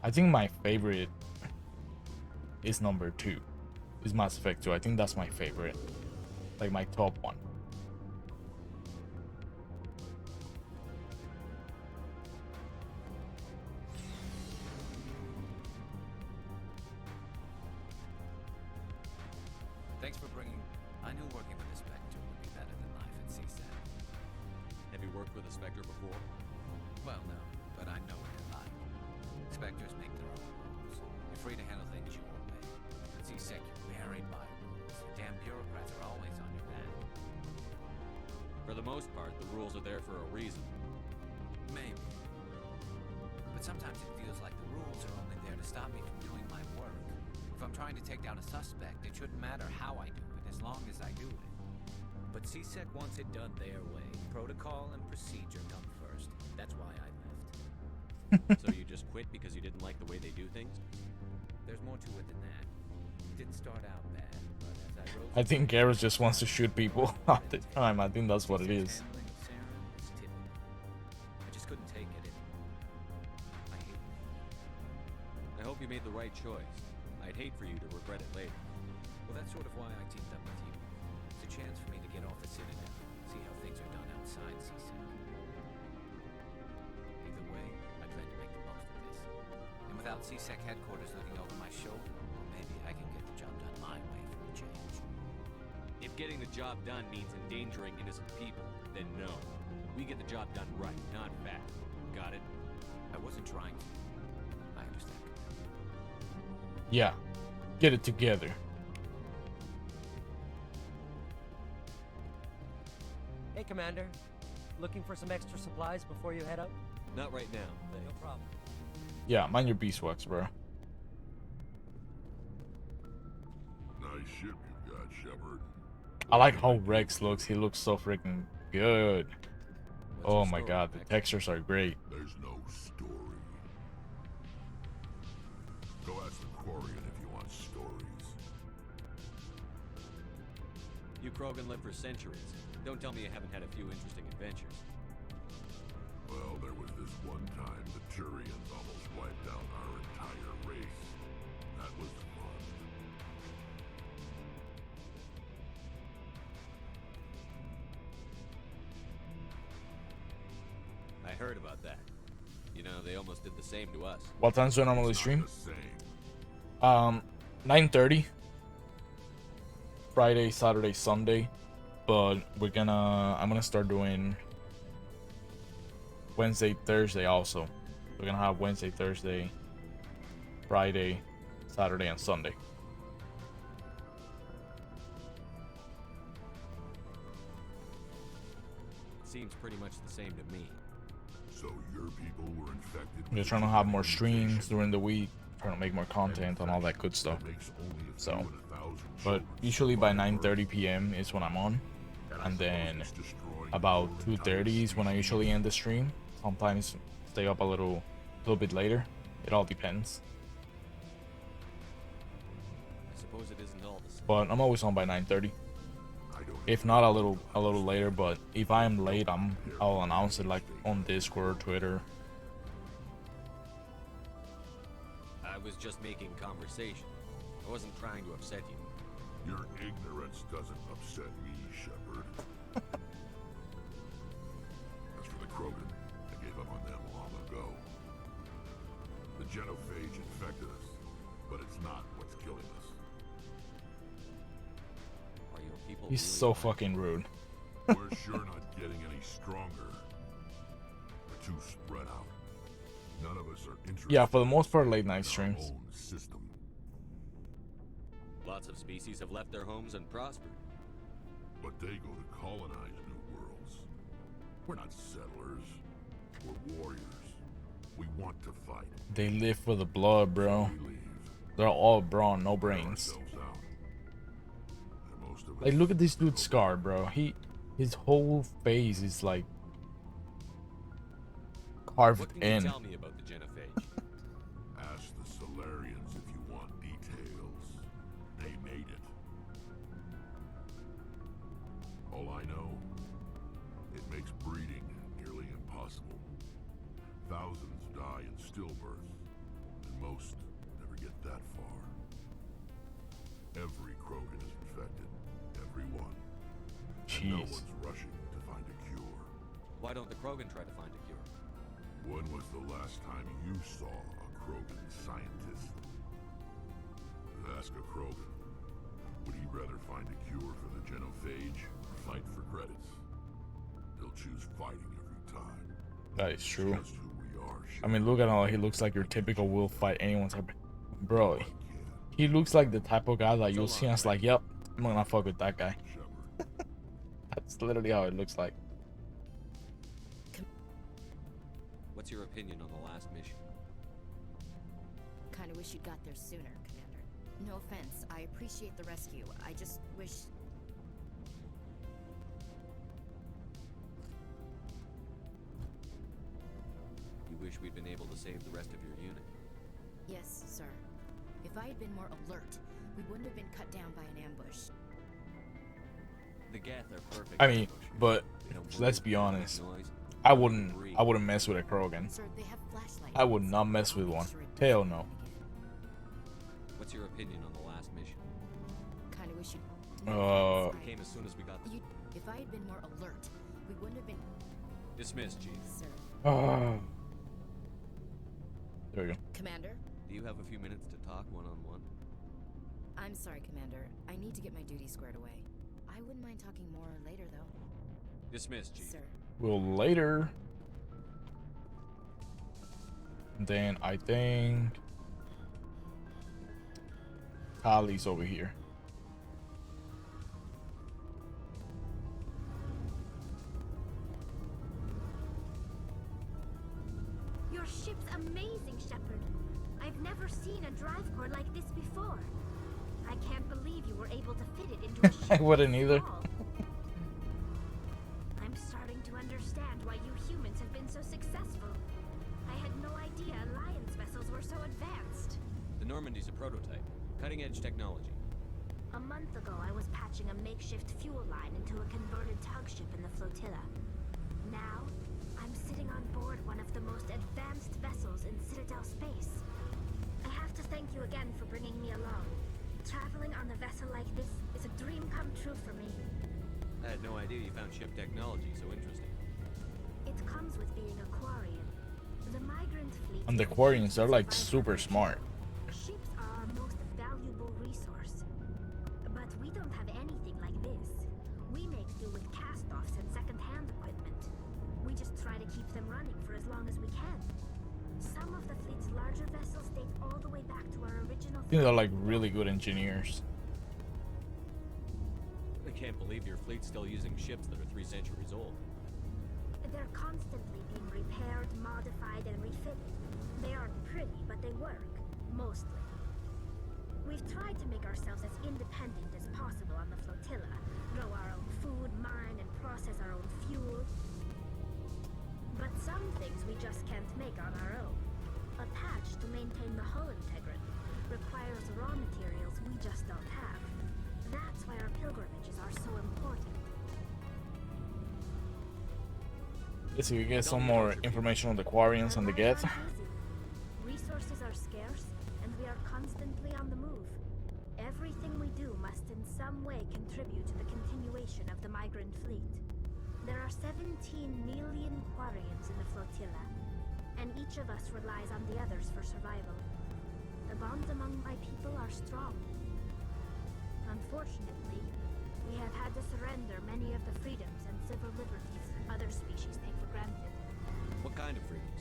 I think my favorite is number 2. Is Mass Effect 2. I think that's my favorite. Like my top one. Thanks for bringing... I knew working with the Spectre would be better than life at CSAT. Have you worked with a Spectre before? Well, no, but I know what they're like. Spectres make their own rules. You're free to handle things your own way. At CSEC, you're buried by rules. You're damn the most part, the rules are there for a reason. Maybe. But sometimes it feels like the rules are only there to stop me from doing my work. If I'm trying to take down a suspect, it shouldn't matter how I do it, as long as I do it. But CSEC wants it done their way. Protocol and procedure come first. That's why I left. So you just quit because you didn't like the way they do things? There's more to it than that. It didn't start out bad, but as I rose... I think Garrus just wants to shoot people all the time. I think that's what it is. I just couldn't take it. I hate it. I hope you made the right choice. I'd hate for you to regret it later. Well, that's sort of why I teamed up with you. It's a chance for me to get off the Citadel, see how things are done outside CSEC. Either way, I plan to make the most of this. And without CSEC headquarters looking over my shoulder, well, maybe I can get the job done my way for a change. If getting the job done means endangering innocent people, then no. We get the job done right, not bad. Got it? I wasn't trying to. I understand. Yeah, get it together. Hey, Commander. Looking for some extra supplies before you head out? Not right now, thanks. No problem. Yeah, mind your beeswax, bro. Nice ship you got, Shepard. I like how Rex looks. He looks so freaking good. Oh my god, the textures are great. There's no story. Go ask the Quarian if you want stories. You Krogan lived for centuries. Don't tell me you haven't had a few interesting adventures. Well, there was this one time the Turians almost wiped out our entire race. That was fun. I heard about that. You know, they almost did the same to us. What times do I normally stream? 9:30. Friday, Saturday, Sunday. But I'm gonna start doing Wednesday, Thursday also. We're gonna have Wednesday, Thursday, Friday, Saturday, and Sunday. Seems pretty much the same to me. So your people were infected. I'm just trying to have more streams during the week, trying to make more content and all that good stuff. So, but usually by 9:30 p.m. is when I'm on, and then about 2:30 is when I usually end the stream. Sometimes stay up a little bit later. It all depends. I suppose it isn't all the same. But I'm always on by 9:30. If not a little later, but if I am late, I'll announce it like on Discord, Twitter. I was just making conversation. I wasn't trying to upset you. Your ignorance doesn't upset me, Shepard. As for the Krogan, I gave up on them long ago. The genophage infected us, but it's not what's killing us. Are your people He's so fucking rude. We're sure not getting any stronger. We're too spread out. None of us are interested. Yeah, for the most part, late night in our streams. own system. Lots of species have left their homes and prospered. But they go to colonize new worlds. We're not settlers. We're warriors. We want to fight. They live for the blood, bro. They're all brawn, no brains. Like, look at this dude's scar, bro. His whole face is like carved What can you in. tell me about the genophage? Ask the Solarians if you want details. They made it. All I know, it makes breeding nearly impossible. Thousands die in stillbirth, and most never get that far. Every Krogan is infected. Everyone. And no Jeez. one's rushing to find a cure. Why don't the Krogan try to find a cure? When was the last time you saw a Krogan scientist? Ask a Krogan. Would he rather find a cure for the genophage or fight for credits? He'll choose fighting every time. That is true. Just who we are, I mean, look at how he looks like your typical will fight anyone type. Bro, he looks like the type of guy that you'll see us like, yep, I'm gonna fuck with that guy. That's literally how it looks like. What's your opinion on the last mission? Kinda wish you'd got there sooner, Commander. No offense, I appreciate the rescue. I just wish... You wish we'd been able to save the rest of your unit? Yes, sir. If I had been more alert, we wouldn't have been cut down by an ambush. The Geth are perfect. I mean, but let's be honest. I wouldn't mess with a Krogan. Sir, they have flashlights. I would not mess with one. Hell no. What's your opinion on the last mission? Kinda wish you... We came as soon as we got the... If I had been more alert, we wouldn't have been... Dismissed, Chief. Sir. There we go. Commander? Do you have a few minutes to talk one-on-one? I'm sorry, Commander. I need to get my duties squared away. I wouldn't mind talking more later, though. Dismissed, Chief. Sir. Well, later. Then I think Tali's over here. Your ship's amazing, Shepard. I've never seen a drive core like this before. I can't believe you were able to fit it into a ship. I wouldn't either. I'm starting to understand why you humans have been so successful. I had no idea Alliance vessels were so advanced. The Normandy's a prototype. Cutting-edge technology. A month ago, I was patching a makeshift fuel line into a converted tug ship in the flotilla. Now, I'm sitting on board one of the most advanced vessels in Citadel space. I have to thank you again for bringing me along. Traveling on a vessel like this is a dream come true for me. I had no idea you found ship technology so interesting. It comes with being a Quarian. The migrant fleet... And the Quarians, they're like super smart. Ships are our most valuable resource. But we don't have anything like this. We make do with cast-offs and second-hand equipment. We just try to keep them running for as long as we can. Some of the fleet's larger vessels date all the way back to our original... I think they're like really good engineers. I can't believe your fleet's still using ships that are 3 centuries old. They're constantly being repaired, modified, and refitted. They aren't pretty, but they work. Mostly. We've tried to make ourselves as independent as possible on the flotilla. Grow our own food, mine, and process our own fuel. But some things we just can't make on our own. A patch to maintain the hull integrity requires raw materials we just don't have. That's why our pilgrimages are so important. Let's see, we get some more information on the Quarians and the Geth. Resources are scarce, and we are constantly on the move. Everything we do must in some way contribute to the continuation of the migrant fleet. There are 17 million Quarians in the flotilla, and each of us relies on the others for survival. The bonds among my people are strong. Unfortunately, we have had to surrender many of the freedoms and civil liberties other species take for granted. What kind of freedoms?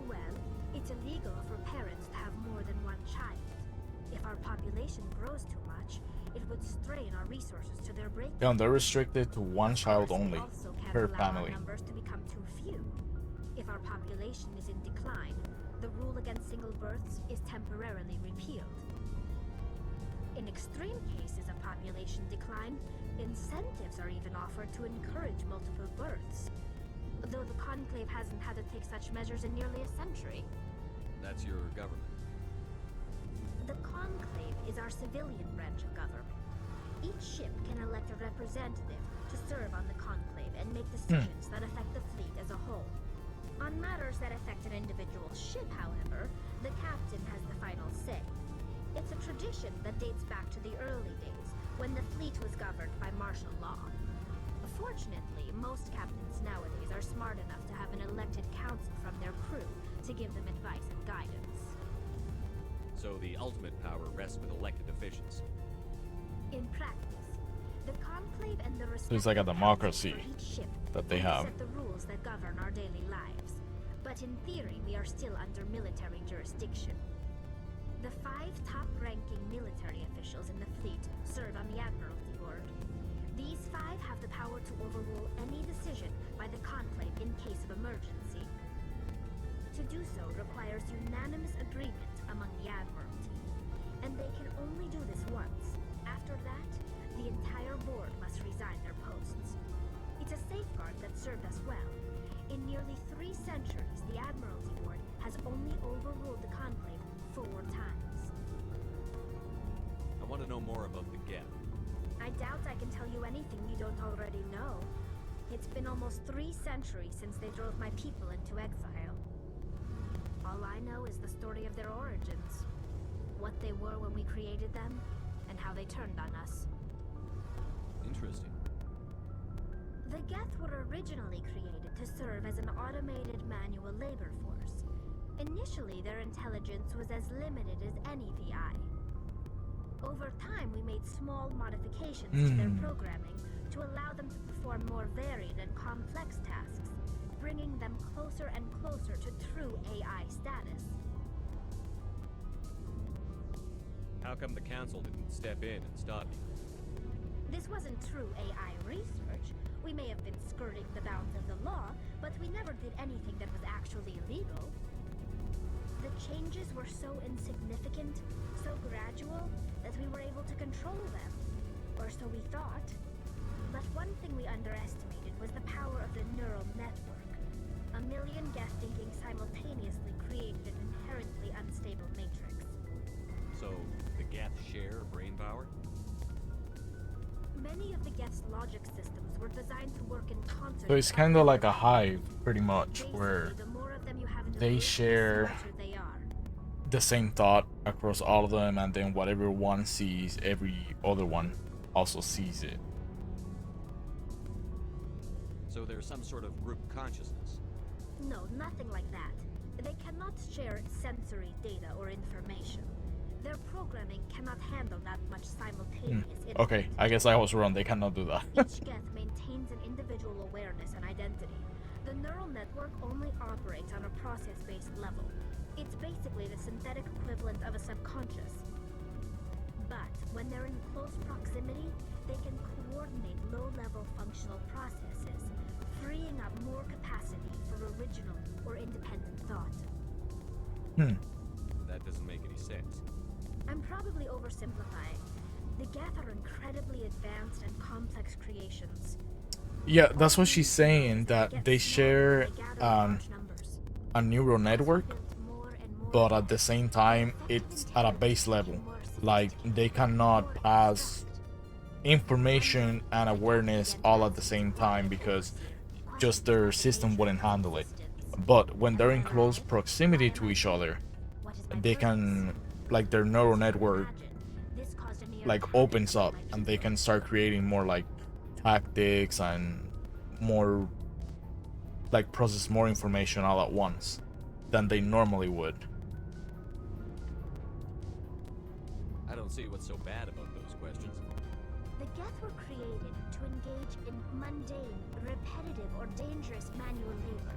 Well, it's illegal for parents to have more than one child. If our population grows too much, it would strain our resources to their breaking. Yeah, they're restricted to one child only per family. Numbers to become too few. If our population is in decline, the rule against single births is temporarily repealed. In extreme cases of population decline, incentives are even offered to encourage multiple births. Though the Conclave hasn't had to take such measures in nearly a century. That's your government. The Conclave is our civilian branch of government. Each ship can elect a representative to serve on the Conclave and make decisions that affect the fleet as a whole. On matters that affect an individual ship, however, the captain has the final say. It's a tradition that dates back to the early days, when the fleet was governed by martial law. Fortunately, most captains nowadays are smart enough to have an elected council from their crew to give them advice and guidance. So the ultimate power rests with elected officials. In practice, the Conclave and the So it's like a democracy that they have. set the rules that govern our daily lives. But in theory, we are still under military jurisdiction. The 5 top-ranking military officials in the fleet serve on the Admiralty Board. These 5 have the power to overrule any decision by the Conclave in case of emergency. To do so requires unanimous agreement among the Admiralty, and they can only do this once. After that, the entire board must resign their posts. It's a safeguard that served us well. In nearly 3 centuries, the Admiralty Board has only overruled the Conclave 4 times. I want to know more about the Geth. I doubt I can tell you anything you don't already know. It's been almost 3 centuries since they drove my people into exile. All I know is the story of their origins. What they were when we created them, and how they turned on us. Interesting. The Geth were originally created to serve as an automated manual labor force. Initially, their intelligence was as limited as any VI. Over time, we made small modifications to their programming to allow them to perform more varied and complex tasks, bringing them closer and closer to true AI status. How come the Council didn't step in and stop you? This wasn't true AI research. We may have been skirting the bounds of the law, but we never did anything that was actually illegal. The changes were so insignificant, so gradual, that we were able to control them. Or so we thought. But one thing we underestimated was the power of the neural network. A million Geth thinking simultaneously created an inherently unstable matrix. So, the Geth share brain power? Many of the Geth's logic systems were designed to work in concert. So it's kind of like a hive, pretty much, where they share the same thought across all of them, and then whatever one sees, every other one also sees it. So there's some sort of group consciousness? No, nothing like that. They cannot share sensory data or information. Their programming cannot handle that much simultaneous input. Okay, I guess I was wrong. They cannot do that. Each Geth maintains an individual awareness and identity. The neural network only operates on a process-based level. It's basically the synthetic equivalent of a subconscious. But when they're in close proximity, they can coordinate low-level functional processes, freeing up more capacity for original or independent thought. That doesn't make any sense. I'm probably oversimplifying. The Geth are incredibly advanced and complex creations. Yeah, that's what she's saying, that they share a neural network, but at the same time, it's at a base level. Like, they cannot pass information and awareness all at the same time because just their system wouldn't handle it. But when they're in close proximity to each other, they can, like, their neural network like opens up and they can start creating more like tactics and more like process more information all at once than they normally would. I don't see what's so bad about those questions. The Geth were created to engage in mundane, repetitive, or dangerous manual labor.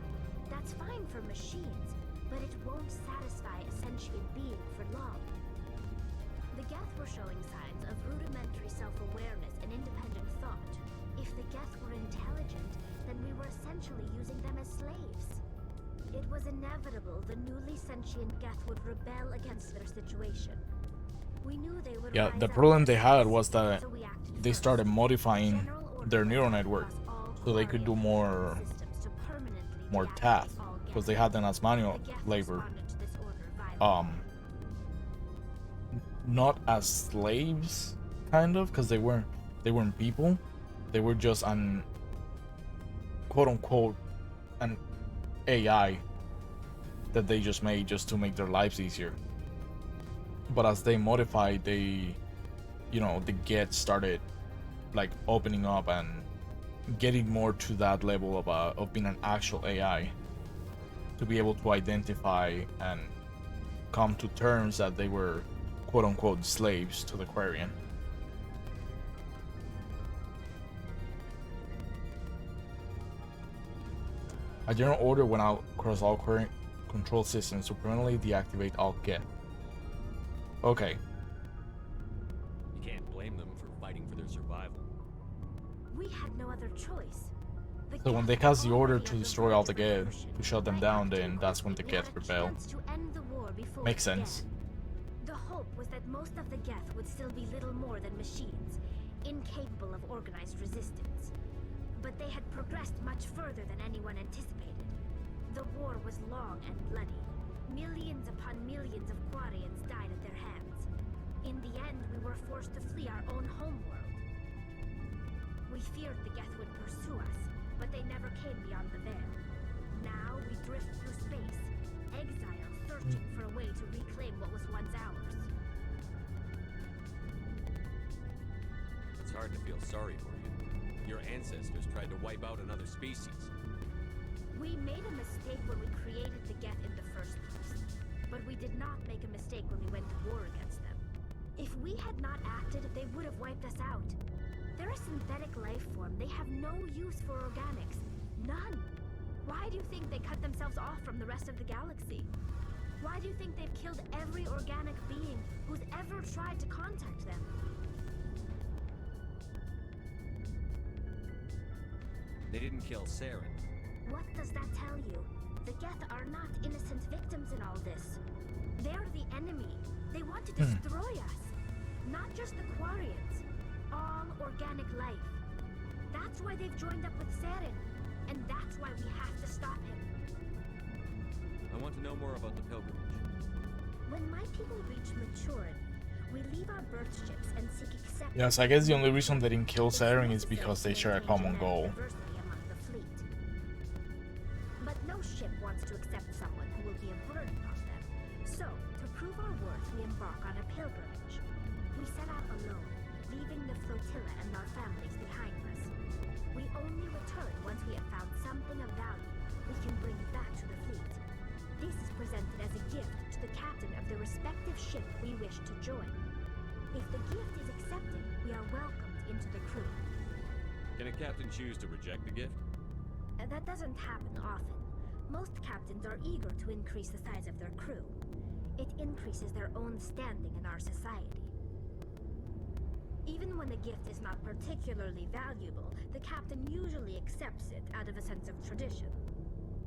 That's fine for machines, but it won't satisfy a sentient being for long. The Geth were showing signs of rudimentary self-awareness and independent thought. If the Geth were intelligent, then we were essentially using them as slaves. It was inevitable the newly sentient Geth would rebel against their situation. We knew they would. Yeah, the problem they had was that they started modifying their neural network so they could do more tasks, because they had them as manual labor. Not as slaves, kind of, because they weren't people. They were just an quote unquote an AI that they just made just to make their lives easier. But as they modified, the Geth started like opening up and getting more to that level of being an actual AI, to be able to identify and come to terms that they were quote unquote slaves to the Quarian. A general order went out across all current control systems to permanently deactivate all Geth. Okay. You can't blame them for fighting for their survival. We had no other choice. So when they cast the order to destroy all the Geth, to shut them down, then that's when the Geth rebel. Makes sense. The hope was that most of the Geth would still be little more than machines, incapable of organized resistance. But they had progressed much further than anyone anticipated. The war was long and bloody. Millions upon millions of Quarians died at their hands. In the end, we were forced to flee our own homeworld. We feared the Geth would pursue us, but they never came beyond the veil. Now we drift through space, exiles searching for a way to reclaim what was once ours. It's hard to feel sorry for you. Your ancestors tried to wipe out another species. We made a mistake when we created the Geth in the first place, but we did not make a mistake when we went to war against them. If we had not acted, they would have wiped us out. They're a synthetic life form. They have no use for organics. None. Why do you think they cut themselves off from the rest of the galaxy? Why do you think they've killed every organic being who's ever tried to contact them? They didn't kill Saren. What does that tell you? The Geth are not innocent victims in all this. They're the enemy. They want to destroy us. Not just the Quarians. All organic life. That's why they've joined up with Saren. And that's why we have to stop him. I want to know more about the pilgrimage. When my people reach maturity, we leave our birth ships and seek acceptance. Yes, I guess the only reason they didn't kill Saren is because they share a common goal. But no ship wants to accept someone who will be a burden on them. So, to prove our worth, we embark on a pilgrimage. We set out alone, leaving the flotilla and our families behind us. We only return once we have found something of value we can bring back to the fleet. This is presented as a gift to the captain of the respective ship we wish to join. If the gift is accepted, we are welcomed into the crew. Can a captain choose to reject the gift? That doesn't happen often. Most captains are eager to increase the size of their crew. It increases their own standing in our society. Even when the gift is not particularly valuable, the captain usually accepts it out of a sense of tradition.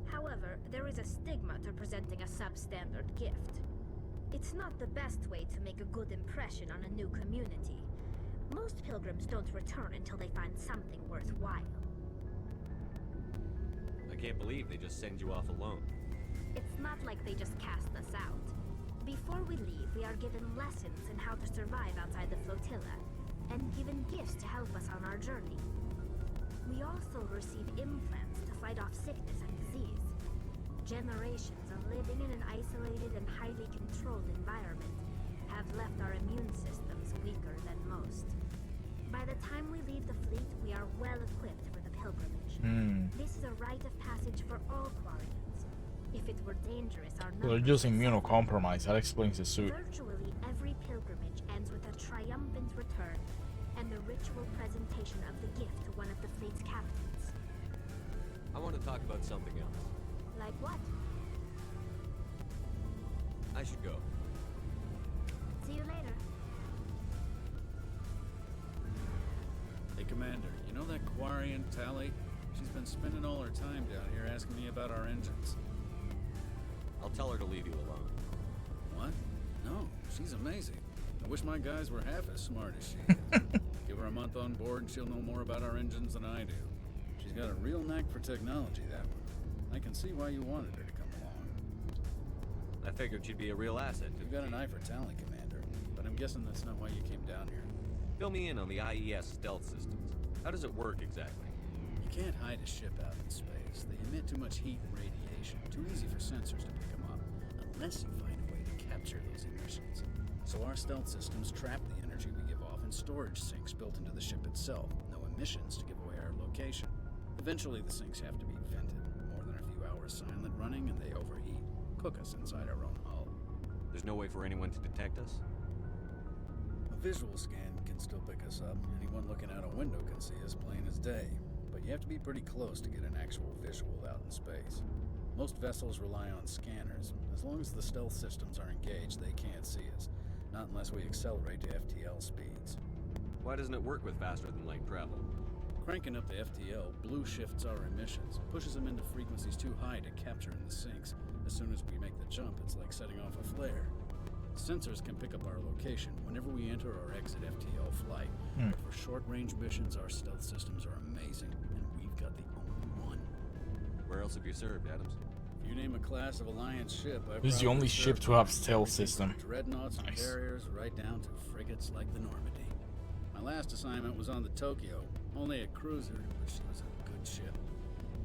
However, there is a stigma to presenting a substandard gift. It's not the best way to make a good impression on a new community. Most pilgrims don't return until they find something worthwhile. I can't believe they just send you off alone. It's not like they just cast us out. Before we leave, we are given lessons in how to survive outside the flotilla, and given gifts to help us on our journey. We also receive implants to fight off sickness and disease. Generations of living in an isolated and highly controlled environment have left our immune systems weaker than most. By the time we leave the fleet, we are well equipped for the pilgrimage. This is a rite of passage for all Quarians. If it were dangerous, our They're just immunocompromised. That explains the suit. Virtually every pilgrimage ends with a triumphant return and the ritual presentation of the gift to one of the fleet's captains. I want to talk about something else. Like what? I should go. See you later. Hey, Commander, you know that Quarian Tally? She's been spending all her time down here asking me about our engines. I'll tell her to leave you alone. What? No, she's amazing. I wish my guys were half as smart as she is. Give her a month on board and she'll know more about our engines than I do. She's got a real knack for technology, that one. I can see why you wanted her to come along. I figured she'd be a real asset. You've got an eye for talent, Commander, but I'm guessing that's not why you came down here. Fill me in on the IES stealth systems. How does it work exactly? You can't hide a ship out in space. They emit too much heat and radiation. Too easy for sensors to pick them up, unless you find a way to capture those emissions. So our stealth systems trap the energy we give off in storage sinks built into the ship itself. No emissions to give away our location. Eventually the sinks have to be vented. More than a few hours silent running and they overheat. Cook us inside our own hull. There's no way for anyone to detect us? A visual scan can still pick us up. Anyone looking out a window can see us plain as day. But you have to be pretty close to get an actual visual out in space. Most vessels rely on scanners. As long as the stealth systems are engaged, they can't see us. Not unless we accelerate to FTL speeds. Why doesn't it work with faster than light travel? Cranking up the FTL blue shifts our emissions, pushes them into frequencies too high to capture in the sinks. As soon as we make the jump, it's like setting off a flare. Sensors can pick up our location whenever we enter or exit FTL flight. But for short-range missions, our stealth systems are amazing, and we've got the only one. Where else have you served, Adams? If you name a class of Alliance ship, I've This is the probably only ship served to have on stealth everything system. from dreadnoughts and carriers, right down to frigates like the Normandy. My last assignment was on the Tokyo, only a cruiser, but she was a good ship.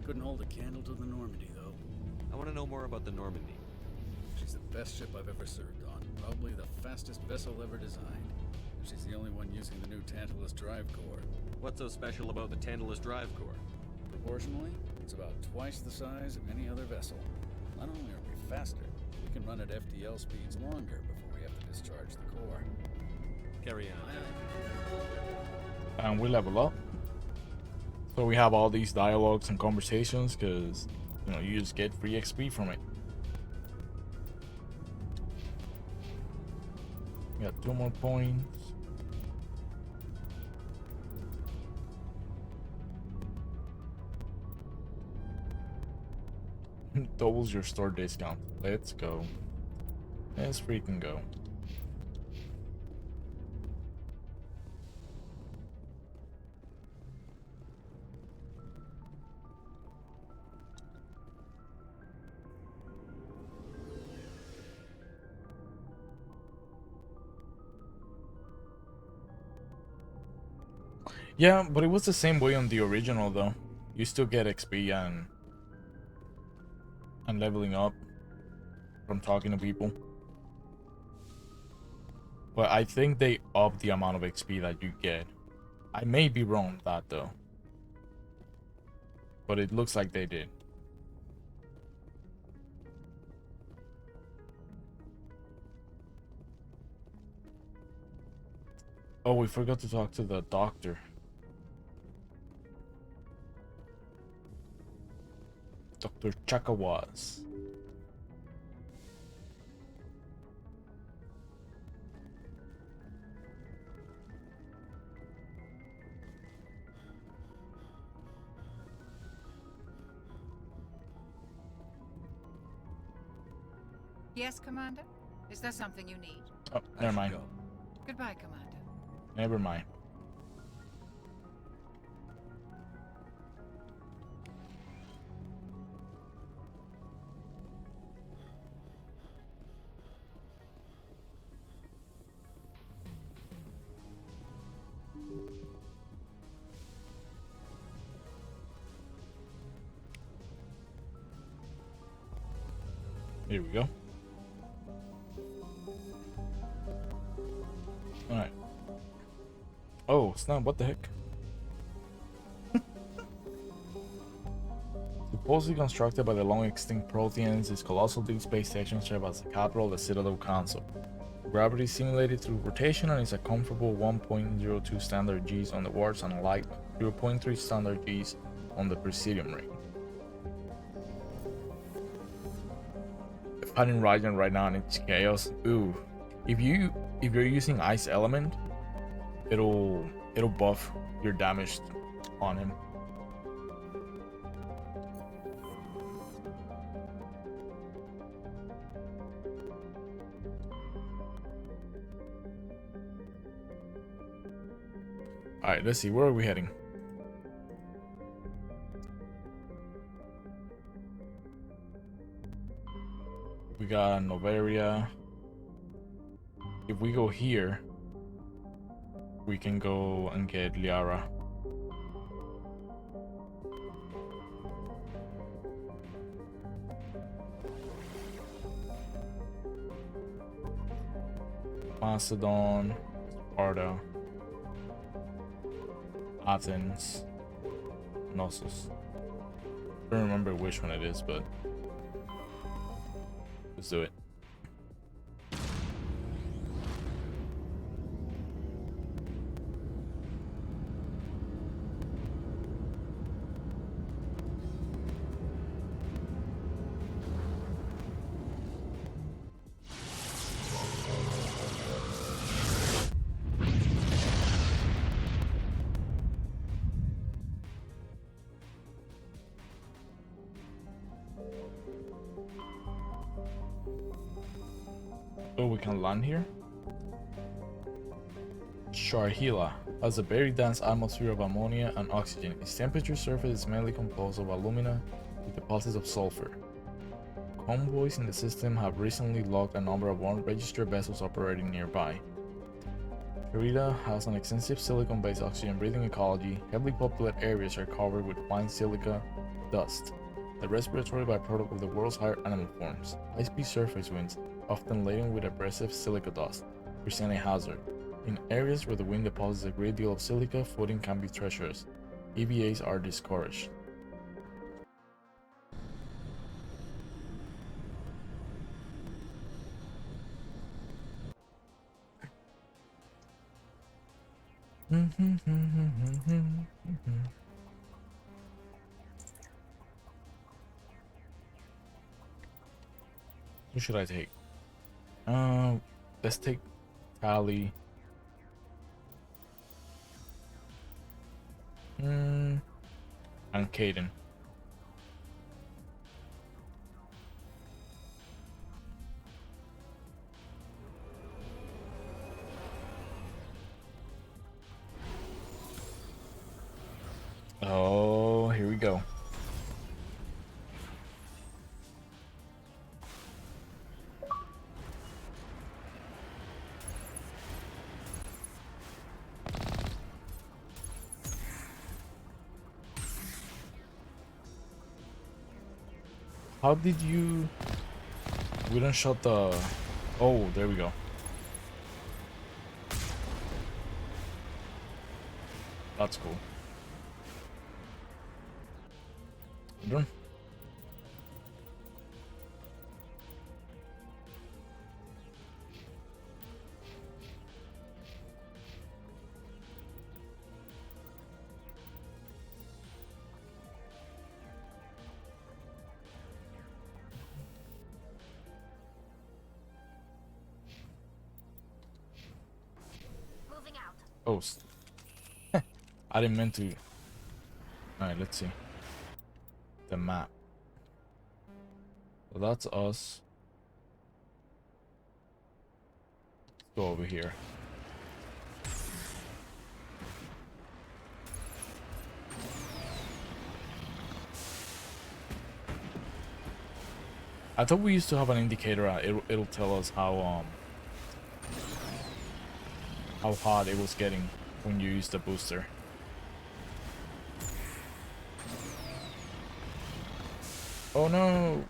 Couldn't hold a candle to the Normandy, though. I want to know more about the Normandy. She's the best ship I've ever served on, probably the fastest vessel ever designed. She's the only one using the new Tantalus drive core. What's so special about the Tantalus drive core? Proportionally, it's about twice the size of any other vessel. Not only are we faster, we can run at FTL speeds longer before we have to discharge the core. Carry on. And we level up. So we have all these dialogues and conversations because, you know, you just get free XP from it. We got 2 more points. Doubles your store discount. Let's go. Let's freaking go. Yeah, but it was the same way on the original though. You still get XP and leveling up from talking to people. But I think they upped the amount of XP that you get. I may be wrong with that though. But it looks like they did. Oh, we forgot to talk to the doctor. Dr. Chakawas. Yes, Commander? Is there something you need? Oh, never mind. Goodbye, Commander. Never mind. Here we go. Alright. Oh, snap, what the heck? Supposedly constructed by the long extinct Protheans, this colossal deep space station serves as the capital of the Citadel Council. Gravity is simulated through rotation and is a comfortable 1.02 standard Gs on the warps and a light 0.3 standard Gs on the Presidium ring. Fighting Rajan right now and it's chaos. Ooh, if you're using Ice Element, it'll buff your damage on him. All right, let's see, where are we heading? We got Noveria. If we go here, we can go and get Liara. Macedon, Sparta, Athens, Knossos. I don't remember which one it is, but let's do it. Oh, we can land here. Sharhila has a very dense atmosphere of ammonia and oxygen. Its temperature surface is mainly composed of alumina with deposits of sulfur. Convoys in the system have recently logged a number of unregistered vessels operating nearby. Sharhila has an extensive silicon-based oxygen-breathing ecology. Heavily populated areas are covered with fine silica dust, the respiratory byproduct of the world's higher animal forms. High-speed surface winds, often laden with abrasive silica dust, present a hazard. In areas where the wind deposits a great deal of silica, footing can be treacherous. EVAs are discouraged. Who should I take? Let's take Tally. And Caden. Oh, here we go. How did you... We don't shut the... Oh, there we go. That's cool. Done. Moving out. Oh, I didn't mean to. All right, let's see the map. So that's us. Let's go over here. I thought we used to have an indicator. It'll tell us how hot it was getting when you use the booster. Oh no!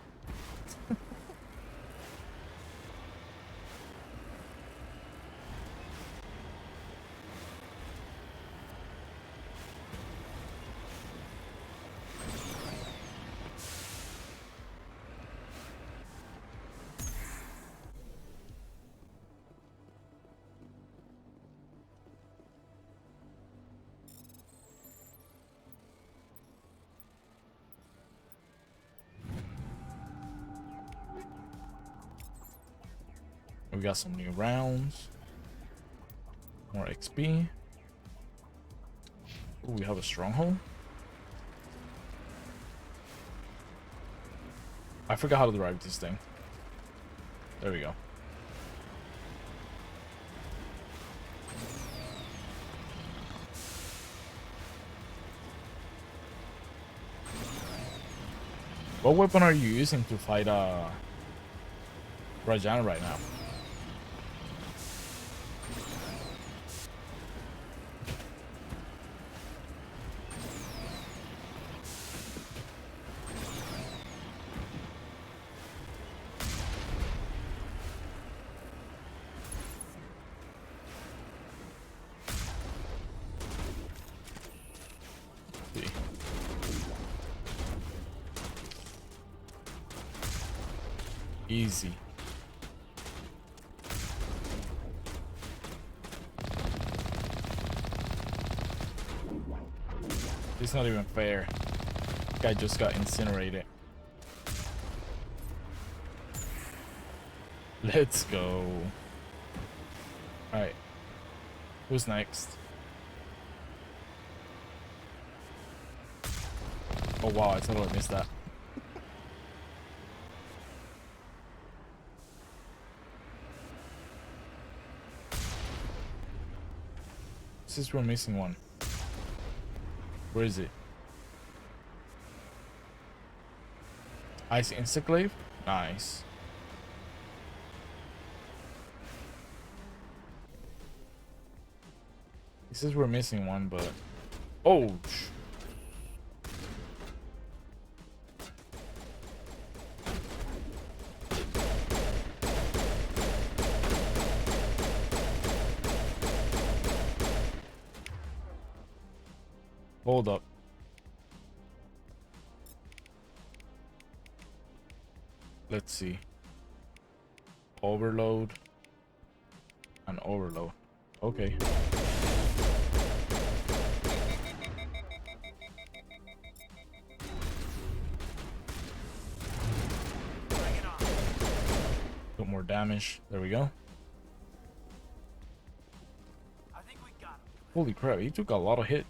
We got some new rounds. More XP. Ooh, we have a stronghold. I forgot how to drive this thing. There we go. What weapon are you using to fight Rajana right now? Easy. It's not even fair. Guy just got incinerated. Let's go. Alright. Who's next? Oh wow, I totally missed that. Since we're missing one. Where is it? Ice Instaclave? Nice. He says we're missing one, but... Oh! Hold up. Let's see. Overload and overload. Okay. Got more damage. There we go. Holy crap, he took a lot of hits.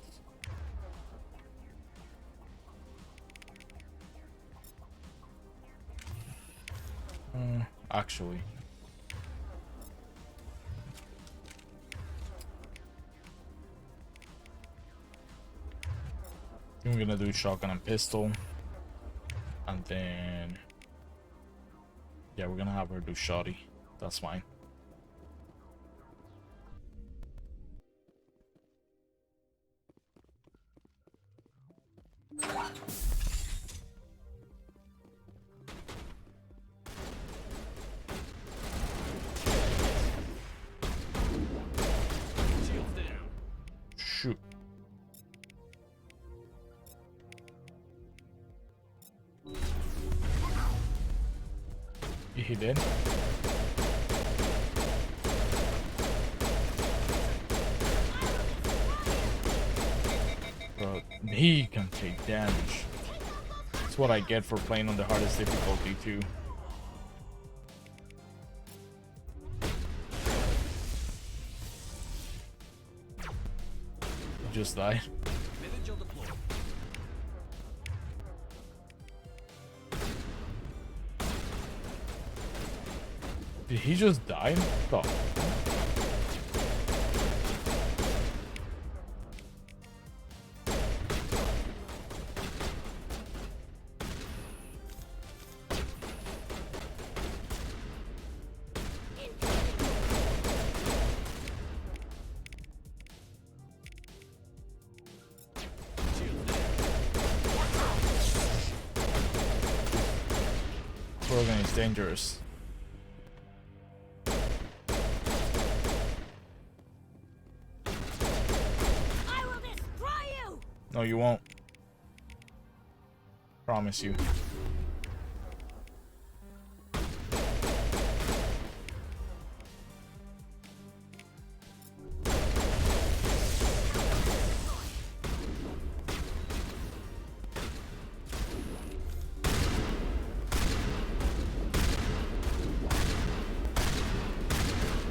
Actually. I'm gonna do shotgun and pistol. And then... yeah, we're gonna have her do shotty. That's fine. Shoot. He did. Bro, he can take damage. That's what I get for playing on the hardest difficulty too. Just died. Did he just die? Oh. Krogan is dangerous. I will destroy you! No, you won't. Promise you.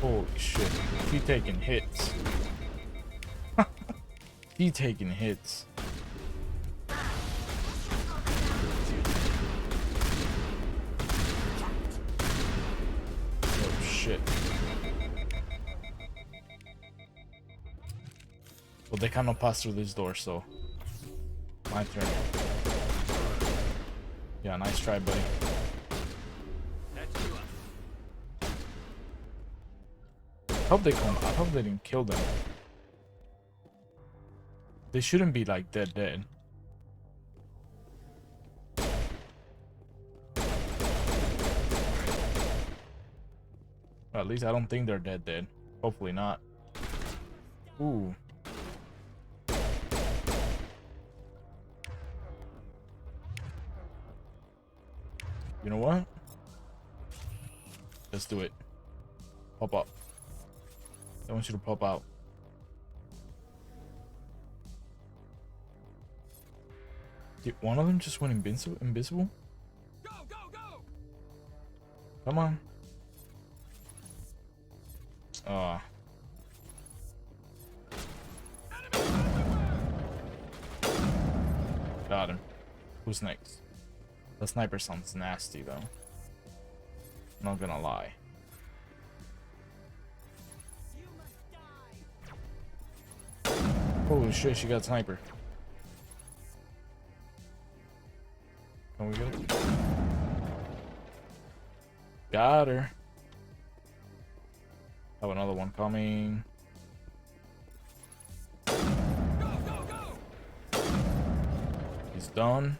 Holy shit. He taking hits. He taking hits. Oh shit. Well, they cannot pass through this door, so my turn. Yeah, nice try, buddy. I hope they come. I hope they didn't kill them. They shouldn't be like dead. Or at least I don't think they're dead. Hopefully not. Ooh. You know what? Let's do it. Pop up. I want you to pop out. Did one of them just went invisible? Go, go, go! Come on. Got him. Who's next? The sniper sounds nasty though. Not gonna lie. Holy shit, she got sniper. Can we get it? Got her. Have another one coming. He's done.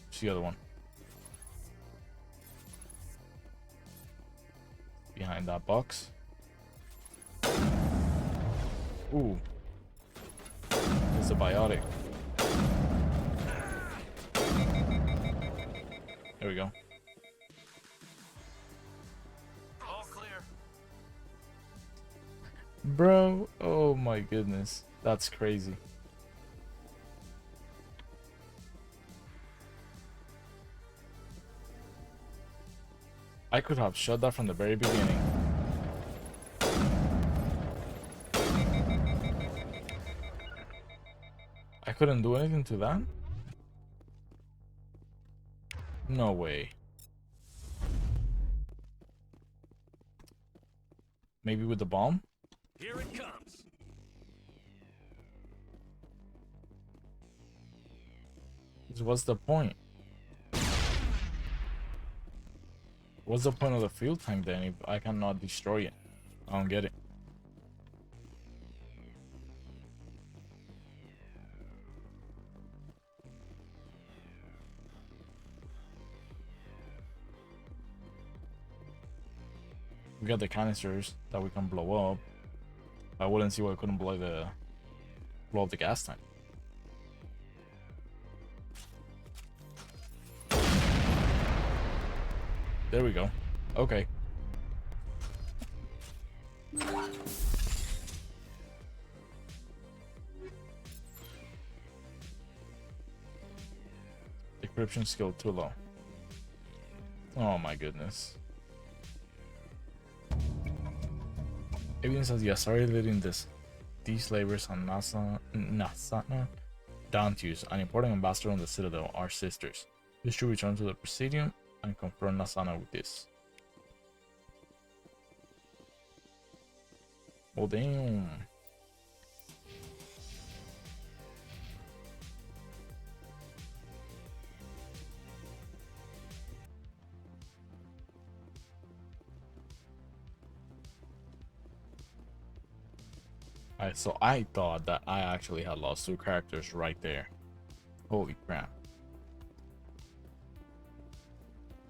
Where's the other one? Behind that box. Ooh. It's a biotic. There we go. All clear. Bro, oh my goodness. That's crazy. I could have shot that from the very beginning. I couldn't do anything to that? No way. Maybe with the bomb? Here it comes. What's the point? What's the point of the fuel tank then if I cannot destroy it? I don't get it. We got the canisters that we can blow up. I wouldn't see why I couldn't blow up the gas tank. There we go. Okay. Decryption skill too low. Oh my goodness. Evidence of the Asari leading these labors on Nasana Dantius, an important ambassador on the Citadel, are sisters. We should return to the Presidium and confront Nasana with this. Oh damn. Alright, so I thought that I actually had lost 2 characters right there. Holy crap.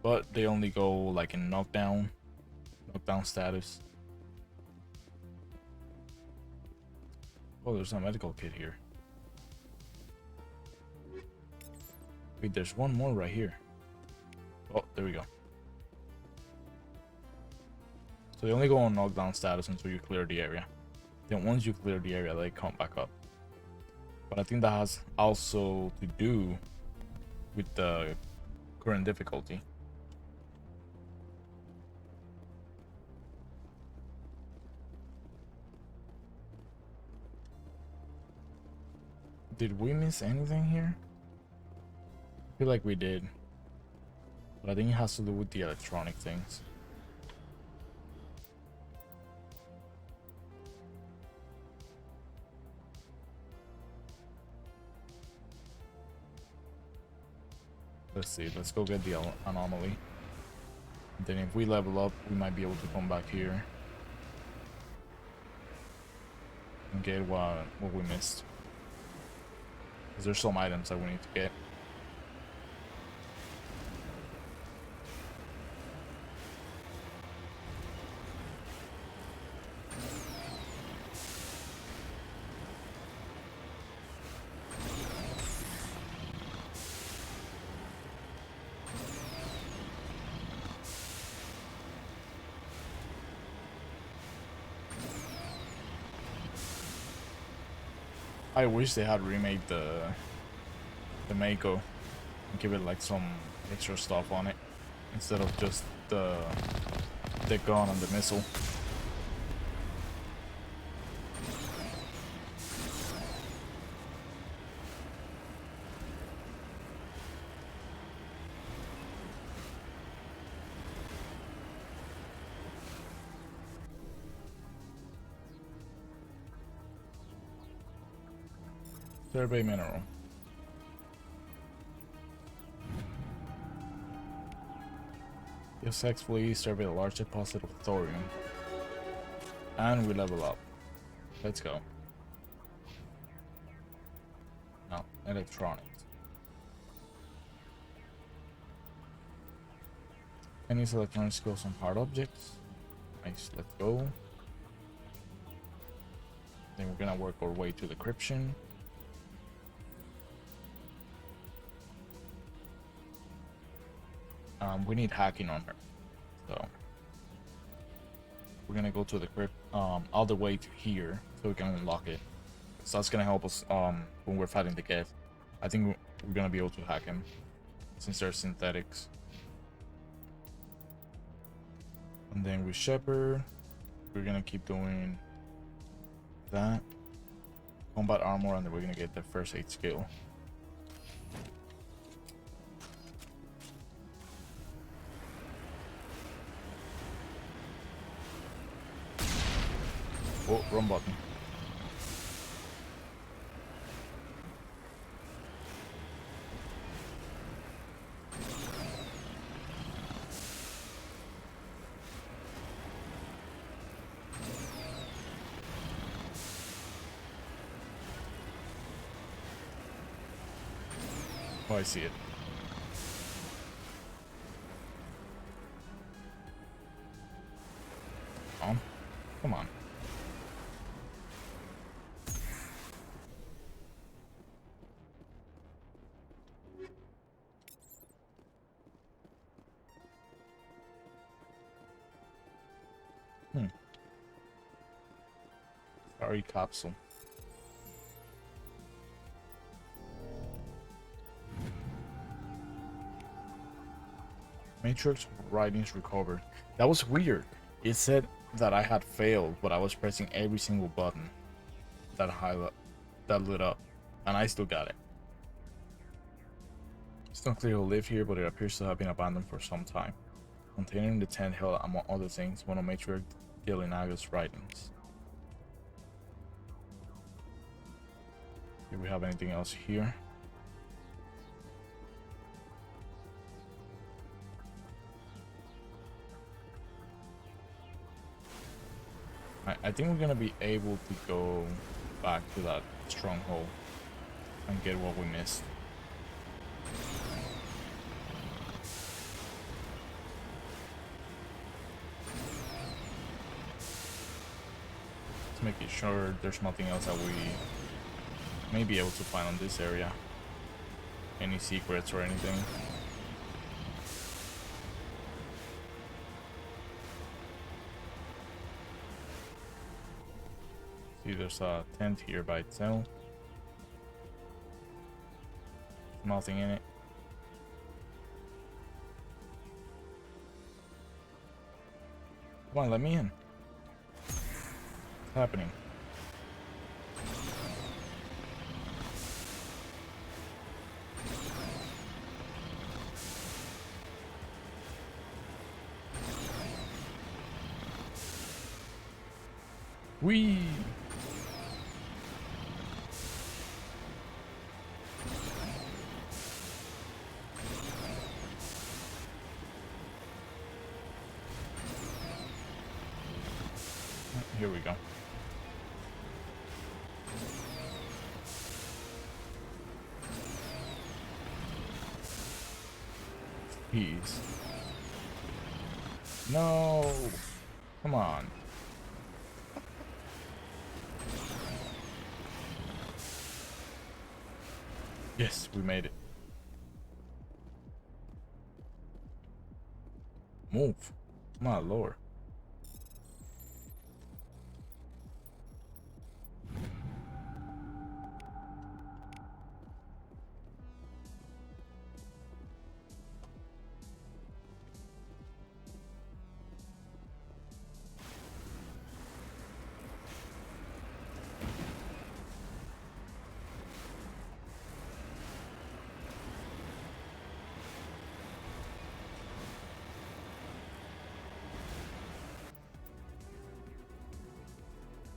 But they only go like in knockdown status. Oh, there's a medical kit here. Wait, there's one more right here. Oh, there we go. So they only go on knockdown status until you clear the area. Then once you clear the area, they come back up. But I think that has also to do with the current difficulty. Did we miss anything here? I feel like we did. But I think it has to do with the electronic things. Let's see, let's go get the anomaly. Then if we level up, we might be able to come back here and get what we missed. Because there's some items that we need to get. I wish they had remade the Mako and give it like some extra stuff on it instead of just the gun and the missile. Survey mineral. You successfully survey a large deposit of thorium. And we level up. Let's go. Now, electronics. Any electronic skills on hard objects. Nice, let's go. Then we're gonna work our way to decryption. We need hacking on her, so we're gonna go to the crypt all the way to here so we can unlock it. So that's gonna help us when we're fighting the Geth. I think we're gonna be able to hack him since they're synthetics. And then with Shepard, we're gonna keep doing that. Combat armor, and then we're gonna get the first aid skill. Oh, wrong button. Oh, I see it. Come on. Sorry, capsule. Matrix writings recovered. That was weird. It said that I had failed, but I was pressing every single button that lit up, and I still got it. It's not clear who lived here, but it appears to have been abandoned for some time. Containing the tent held, among other things, one of Matriarch Delinaga's writings. Do we have anything else here? I think we're gonna be able to go back to that stronghold and get what we missed. Let's make sure there's nothing else that we may be able to find on this area. Any secrets or anything. See, there's a tent here by itself. Nothing in it. Come on, let me in. What's happening? Whee! Here we go. Jeez. No! Come on. Yes, we made it. Move. My lord.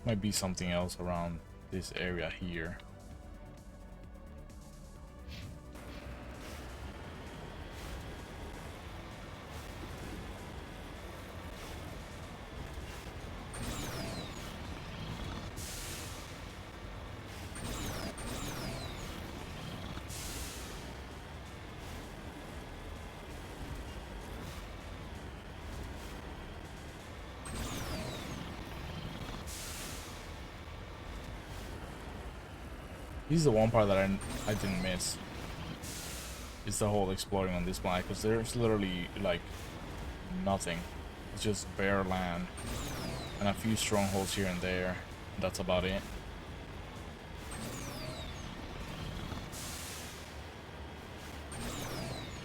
Might be something else around this area here. This is the one part that I didn't miss. It's the whole exploring on this planet, because there's literally like nothing. It's just bare land and a few strongholds here and there. That's about it.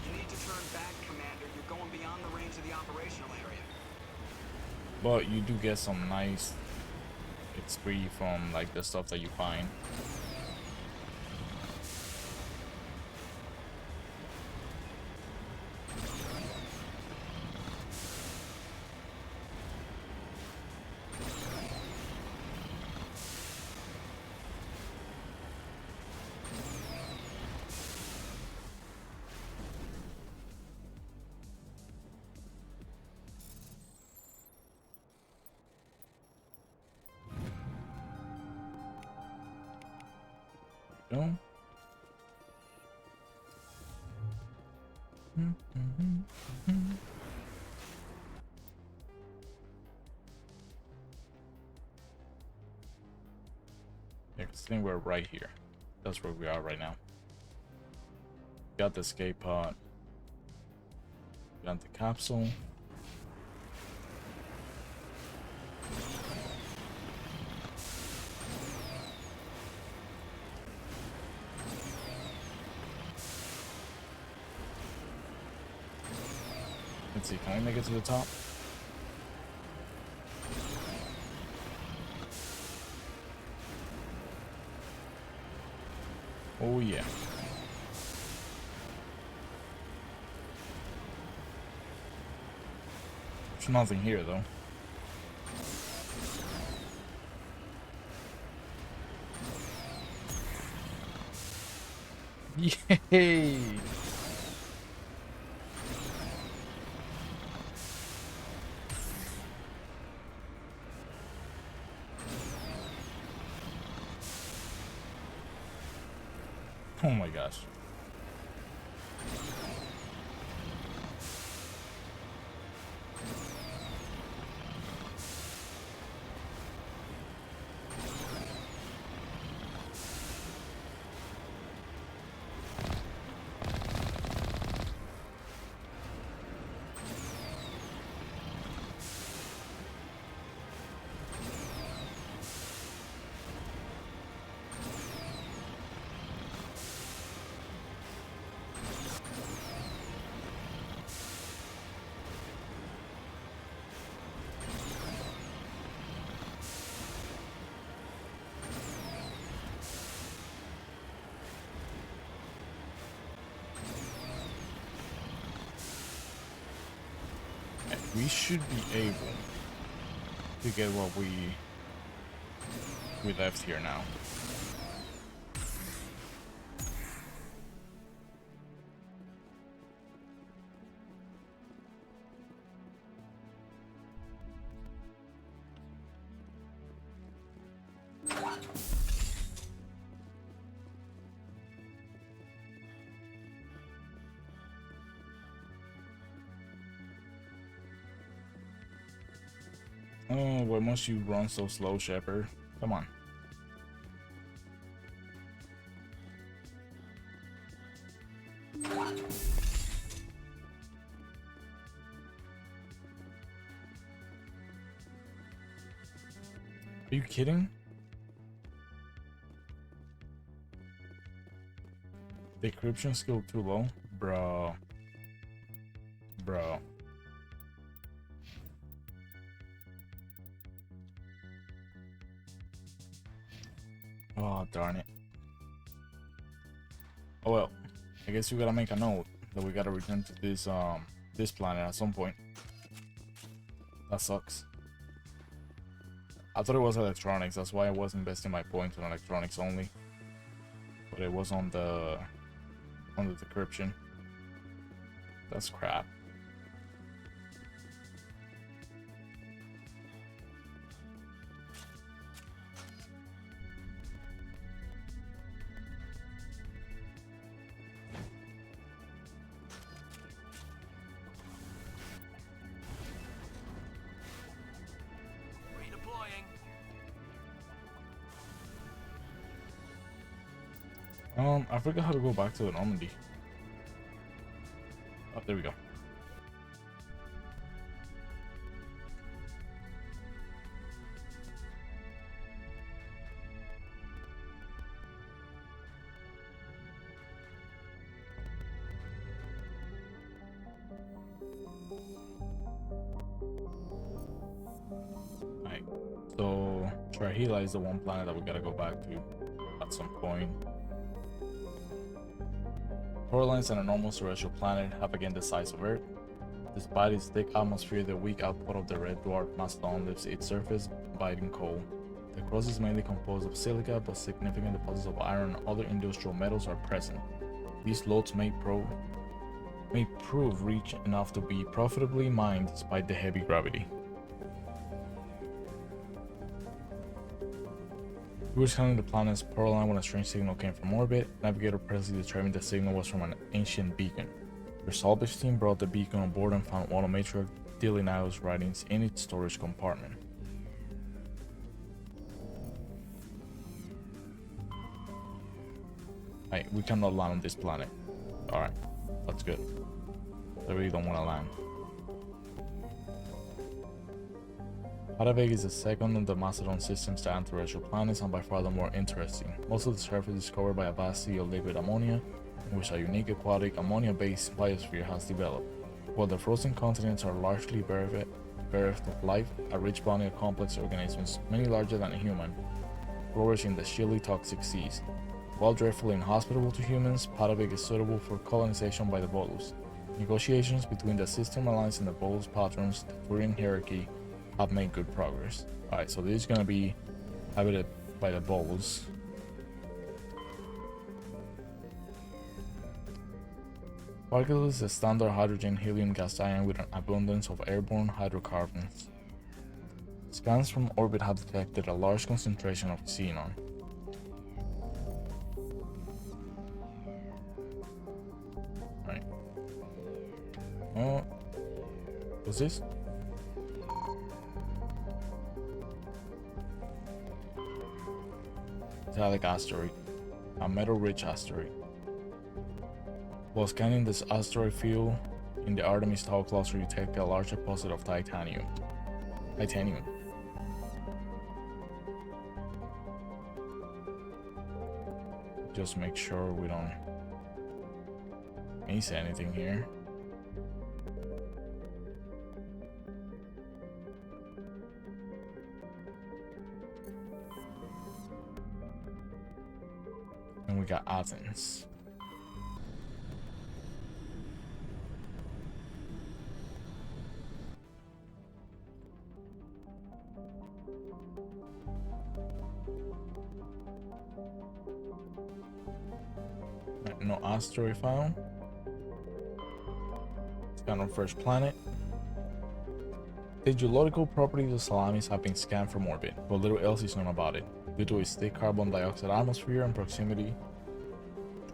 You need to turn back, Commander. You're going beyond the range of the operational area. But you do get some nice XP from like the stuff that you find. No. Yeah, 'cause I think we're right here. That's where we are right now. Got the escape pod. Got the capsule. Let's see, can I make it to the top? Oh yeah. There's nothing here though. Yay! Oh my gosh. We should be able to get what we left here now. Oh, why must you run so slow, Shepard? Come on. Are you kidding? Decryption skill too low? Bro. Bro. Oh, darn it. Oh well, I guess we gotta make a note that we gotta return to this planet at some point. That sucks. I thought it was electronics, that's why I was investing my points on electronics only. But it was on the decryption. That's crap. I forgot how to go back to the Normandy. Oh, there we go. Alright, so Trahila is the one planet that we gotta go back to at some point. Coraline is an enormous terrestrial planet, half again the size of Earth. Despite its thick atmosphere, the weak output of the red dwarf Mastodon leaves its surface biting cold. The crust is mainly composed of silica, but significant deposits of iron and other industrial metals are present. These lodes may prove rich enough to be profitably mined despite the heavy gravity. We were scanning the planet's Coraline when a strange signal came from orbit. Navigator presently determined the signal was from an ancient beacon. Your salvage team brought the beacon on board and found one of Matriarch Dilinao's writings in its storage compartment. Hey, we cannot land on this planet. Alright, that's good. I really don't want to land. Paraveg is the second of the Mastodon system's terrestrial planets and by far the more interesting. Most of the surface is covered by a vast sea of liquid ammonia, in which a unique aquatic ammonia-based biosphere has developed. While the frozen continents are largely bereft of life, a rich bounty of complex organisms, many larger than a human, flourish in the chilly toxic seas. While dreadfully inhospitable to humans, Paraveg is suitable for colonization by the Volus. Negotiations between the System Alliance and the Volus patrons, the Turian hierarchy, have made good progress. Alright, so this is gonna be habited by the Volus. Sparkle is a standard hydrogen helium gas giant with an abundance of airborne hydrocarbons. Scans from orbit have detected a large concentration of xenon. Right. Oh, what's this? Metallic asteroid, a metal-rich asteroid. While scanning this asteroid field in the Artemis Tau cluster, you detect a large deposit of titanium. Just make sure we don't miss anything here. And we got Athens. No asteroid found. Scan on first planet. The geological properties of Salamis have been scanned from orbit, but little else is known about it, due to its thick carbon dioxide atmosphere and proximity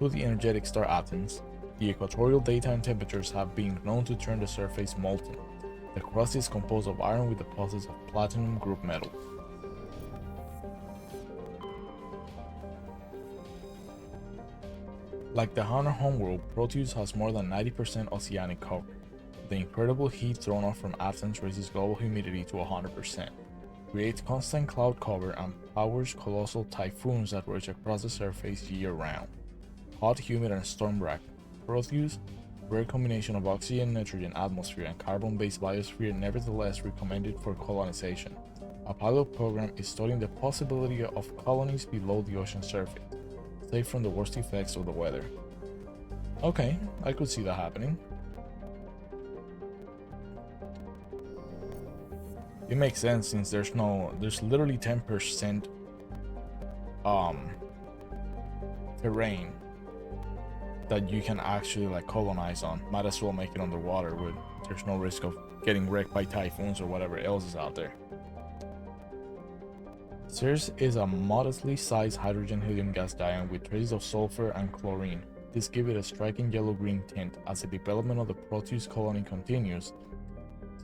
to the energetic star Athens. The equatorial daytime temperatures have been known to turn the surface molten. The crust is composed of iron with deposits of platinum group metals. Like the Hunter homeworld, Proteus has more than 90% oceanic cover. The incredible heat thrown off from Athens raises global humidity to 100%, creates constant cloud cover, and powers colossal typhoons that rage across the surface year-round. Hot, humid, and storm-racked, Proteus, rare combination of oxygen, nitrogen atmosphere, and carbon-based biosphere, nevertheless recommended for colonization. A pilot program is studying the possibility of colonies below the ocean surface, safe from the worst effects of the weather. Okay, I could see that happening. It makes sense since there's literally 10% terrain that you can actually like colonize on. Might as well make it underwater where there's no risk of getting wrecked by typhoons or whatever else is out there. Ceres is a modestly sized hydrogen helium gas giant with traces of sulfur and chlorine. This gives it a striking yellow-green tint. As the development of the Proteus colony continues,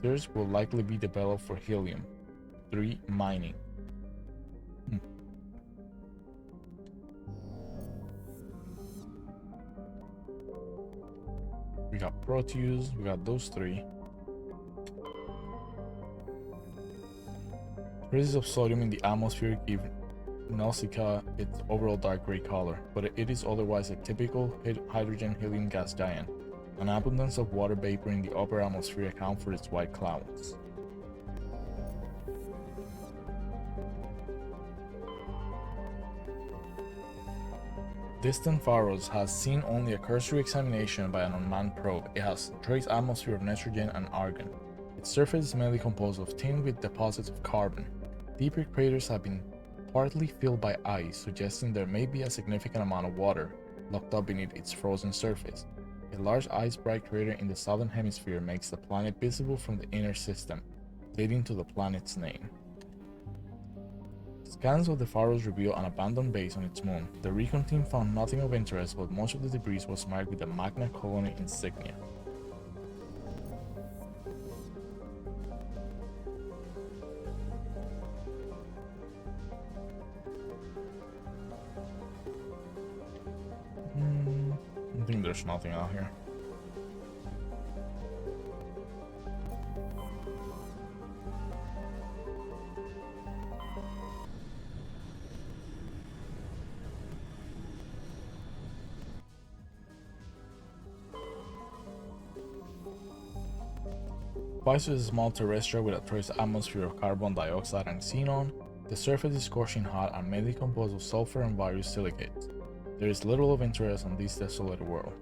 Ceres will likely be developed for helium-3 mining. We got Proteus, we got those three. Traces of sodium in the atmosphere give Nausicaa its overall dark gray color, but it is otherwise a typical hydrogen-helium gas giant. An abundance of water vapor in the upper atmosphere account for its white clouds. Distant Pharos has seen only a cursory examination by an unmanned probe. It has trace atmosphere of nitrogen and argon. Its surface is mainly composed of tin with deposits of carbon. Deeper craters have been partly filled by ice, suggesting there may be a significant amount of water locked up beneath its frozen surface. A large ice-bright crater in the southern hemisphere makes the planet visible from the inner system, leading to the planet's name. Scans of the Pharos reveal an abandoned base on its moon. The recon team found nothing of interest, but most of the debris was marked with the Magna Colony insignia. I think there's nothing out here. Physis is a small terrestrial with a trace atmosphere of carbon dioxide and xenon. The surface is scorching hot and mainly composed of sulfur and various silicates. There is little of interest on this desolated world.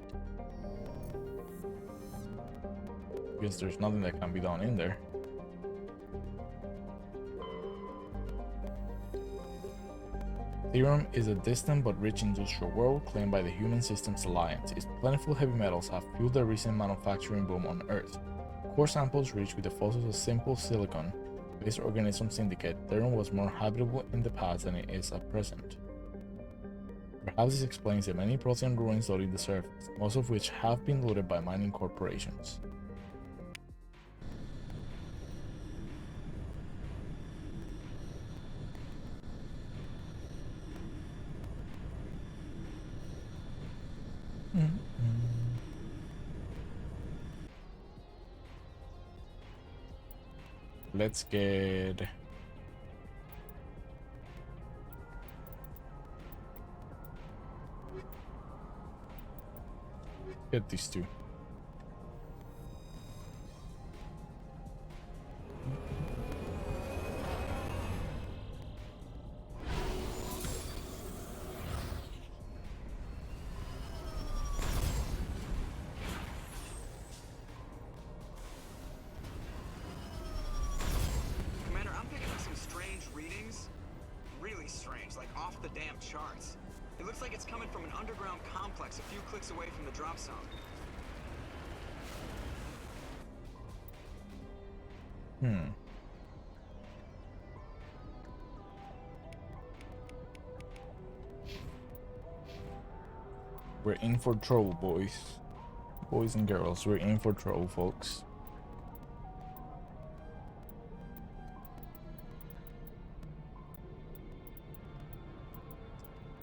Guess there's nothing that can be done in there. Therum is a distant but rich industrial world claimed by the Human Systems Alliance. Its plentiful heavy metals have fueled the recent manufacturing boom on Earth. Core samples rich with the fossils of simple silicon-based organisms indicate Therum was more habitable in the past than it is at present. Perhaps this explains the many Protean ruins dotting the surface, most of which have been looted by mining corporations. Let's get these two. Commander, I'm picking up some strange readings. Really strange, like off the damn charts. It looks like it's coming from an underground complex a few clicks away from the drop zone. We're in for trouble, boys. Boys and girls, we're in for trouble, folks.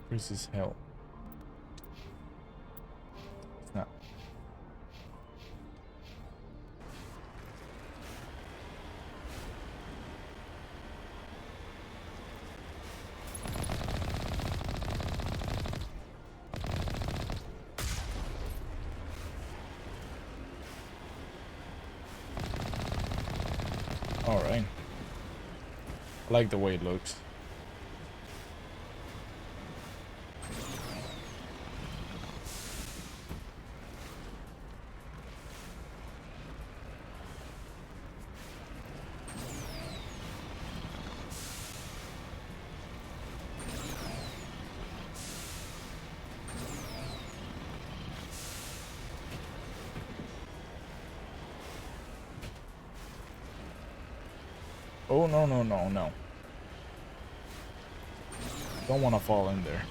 This is hell. It's not. All right. I like the way it looks. Oh, no, no, no, no. Don't want to fall in there.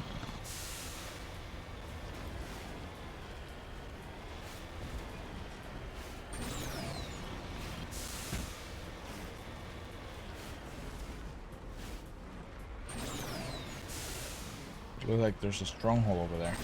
Looks like there's a stronghold over there.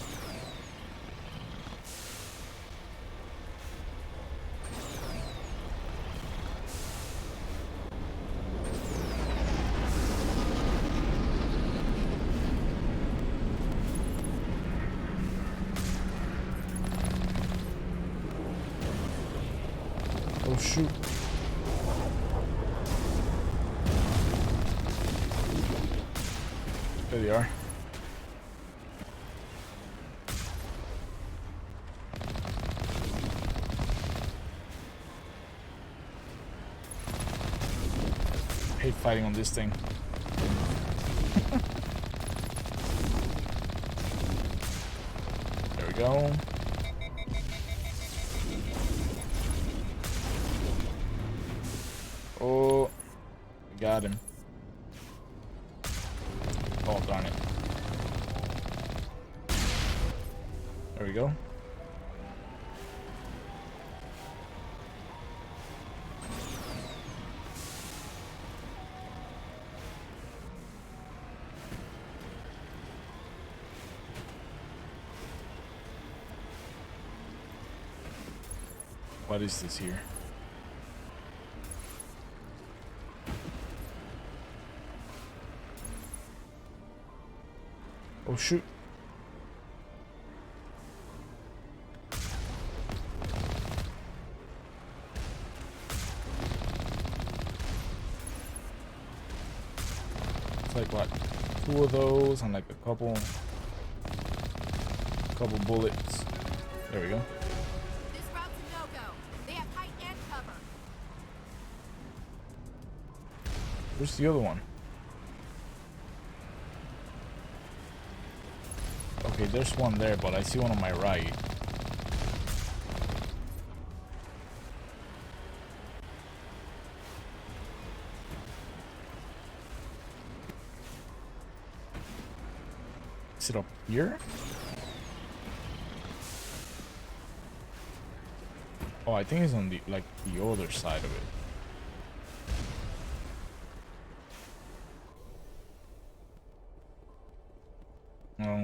Oh shoot. There they are. Hate fighting on this thing. There we go. Oh, got him. Oh, darn it. There we go. What is this here? Oh shoot. It's like what? 2 of those and like a couple bullets. There we go. This route's a no-go. They have height and cover. Where's the other one? Okay, there's one there, but I see one on my right. Is it up here? Oh, I think it's on the the other side of it.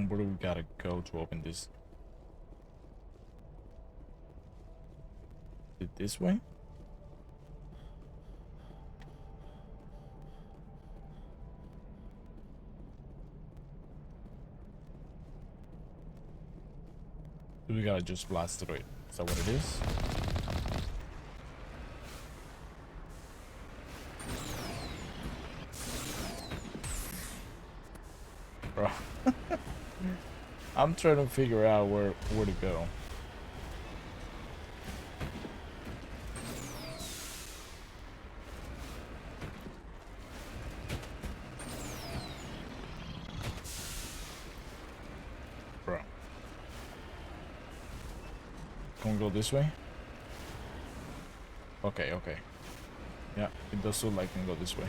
Where do we gotta go to open this? Is it this way? We gotta just blast through it. Is that what it is? Bro. I'm trying to figure out where to go. Bro. Can we go this way? Okay, okay. Yeah, it does look like we can go this way.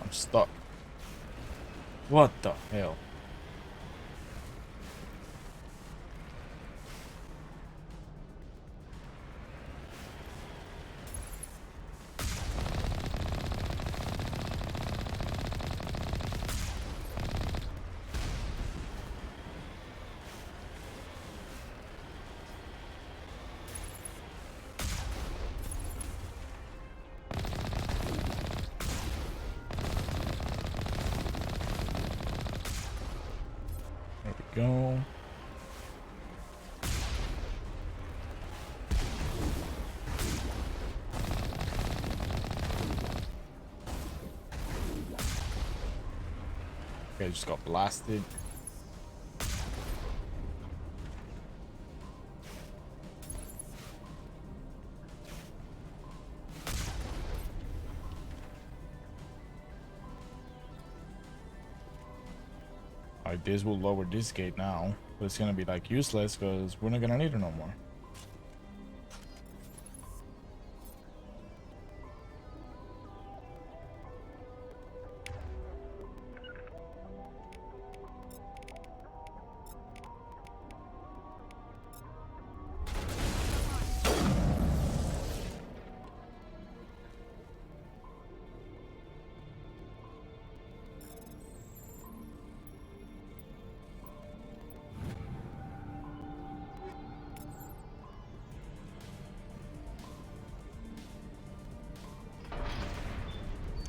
I'm stuck. What the hell? Go. Okay, just got blasted. Alright, this will lower this gate now, but it's gonna be like useless because we're not gonna need it no more.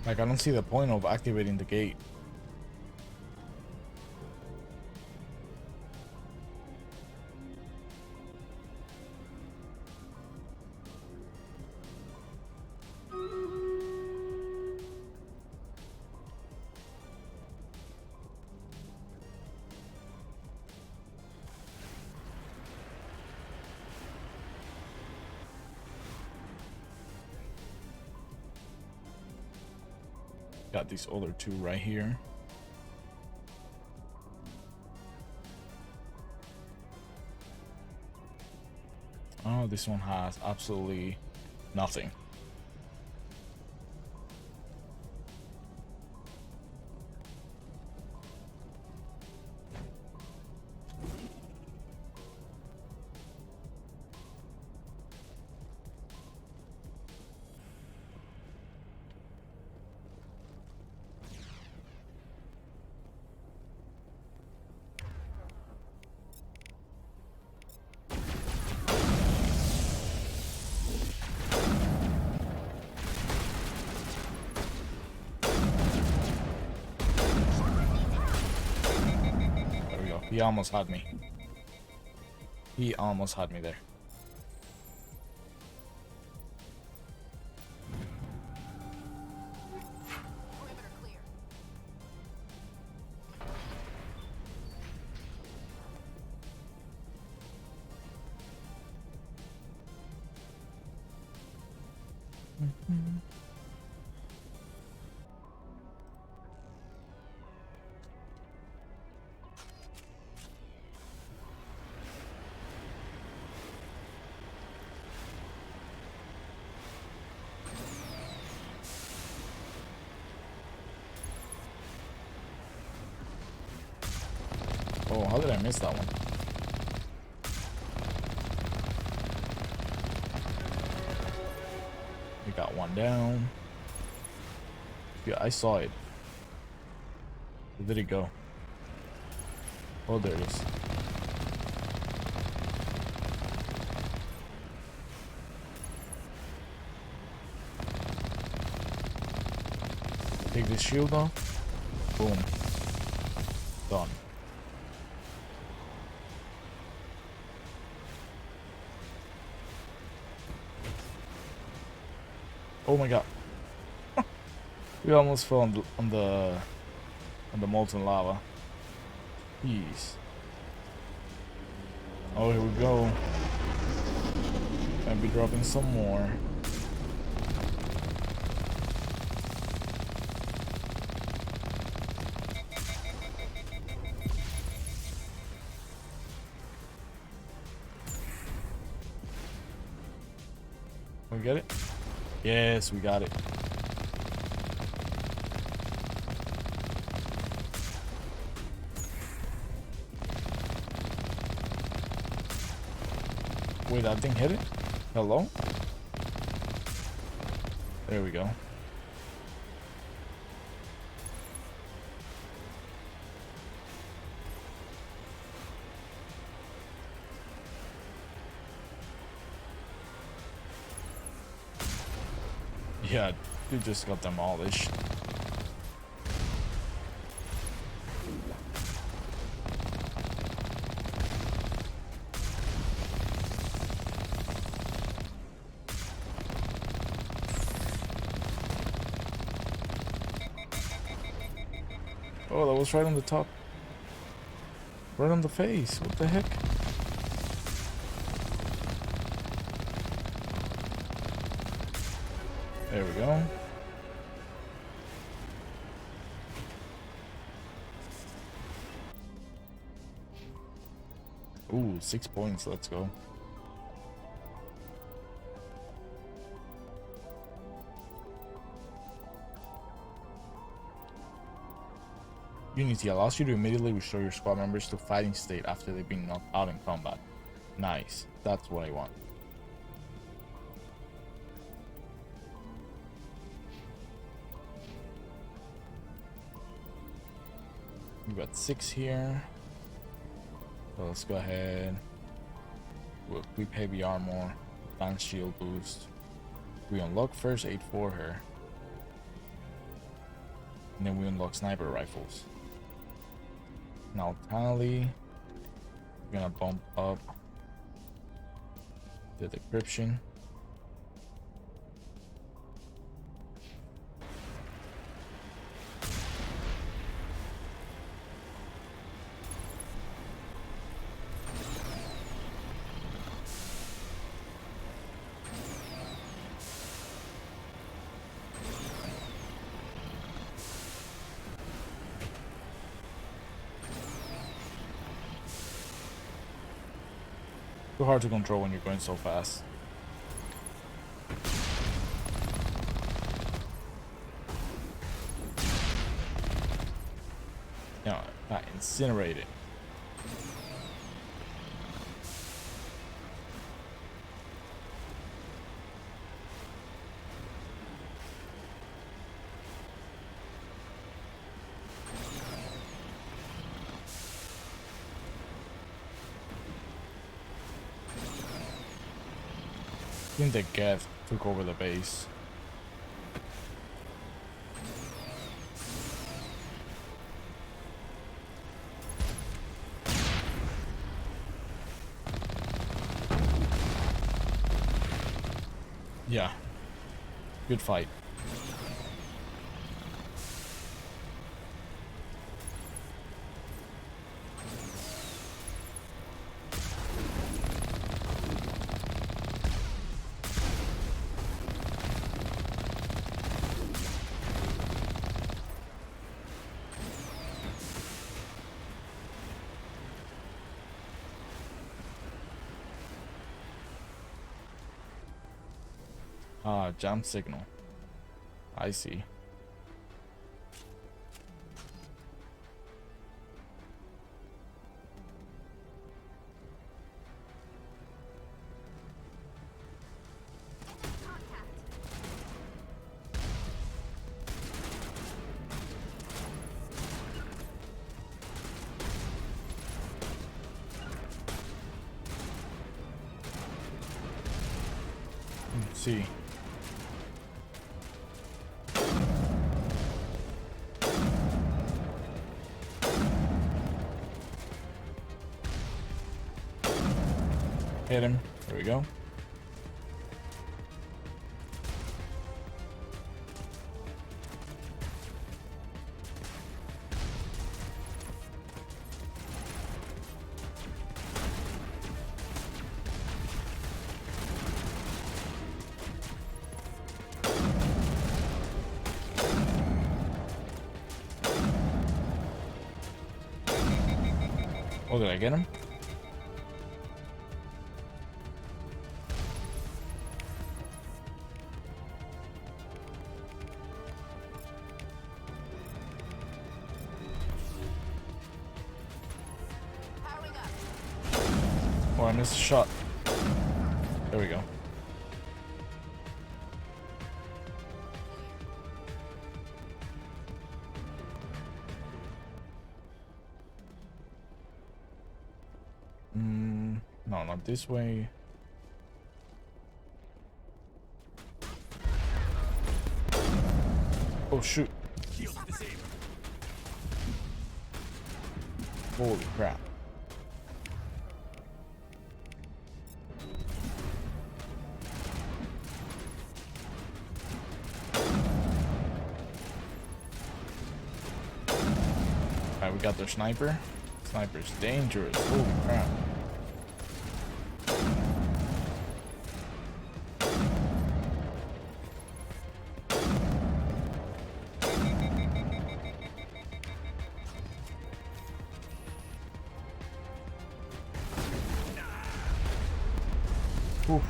Like, I don't see the point of activating the gate. Got these other two right here. Oh, this one has absolutely nothing. He almost had me. He almost had me there. Oh, how did I miss that one? We got one down. Yeah, I saw it. Where did it go? Oh, there it is. Take this shield off. Boom. Done. Oh my god. We almost fell on the molten lava. Jeez. Oh, here we go. Gonna be dropping some more. We get it? Yes, we got it. Wait, that thing hit it? Hello? There we go. Yeah, you just got demolished. Oh, that was right on the top. Right on the face. What the heck? There we go. Ooh, 6 points. Let's go. Unity allows you to immediately restore your squad members to fighting state after they've been knocked out in combat. Nice. That's what I want. We've got 6 here. So let's go ahead. We'll equip heavy armor, advanced shield boost. We unlock first aid for her. And then we unlock sniper rifles. Now tally. We're gonna bump up the decryption. Too hard to control when you're going so fast. Yeah, incinerate it. I think the Geth took over the base. Yeah. Good fight. Ah, jump signal. I see. Let's see. Hit him. There we go. Oh, did I get him? Oh, I missed a shot. There we go. No, not this way. Oh shoot. Holy crap. Alright, we got their sniper. Sniper's dangerous. Holy crap. Oof.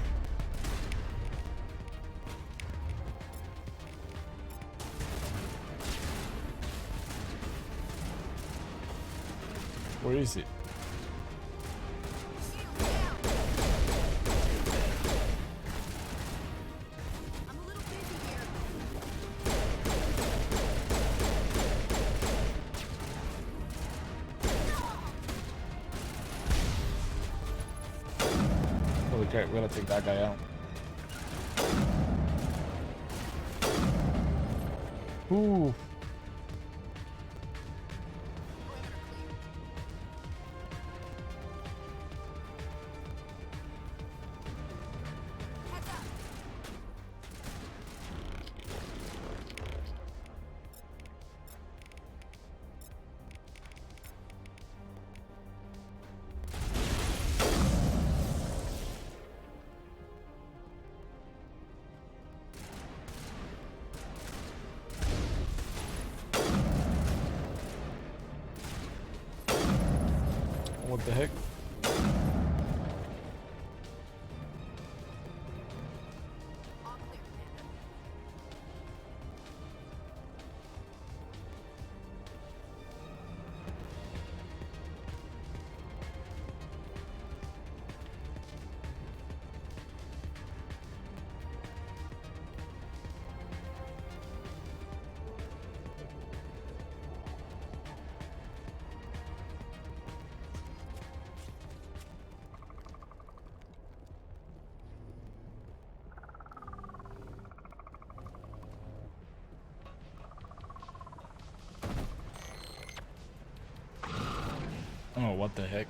Where is it? Holy crap, we gotta take that guy out. Ooh. What the heck? what the heck.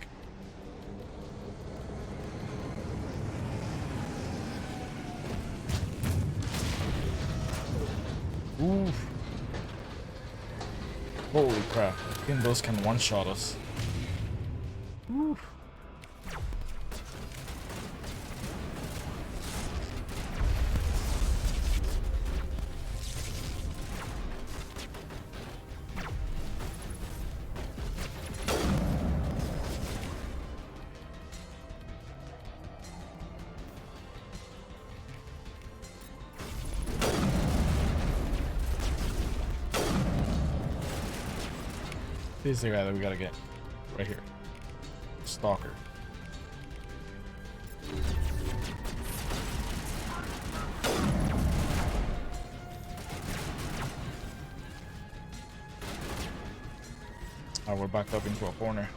Oof. Holy crap. I think those can one-shot us. Oof. This is the guy that we gotta get. Right here. Stalker. We're backed up into a corner.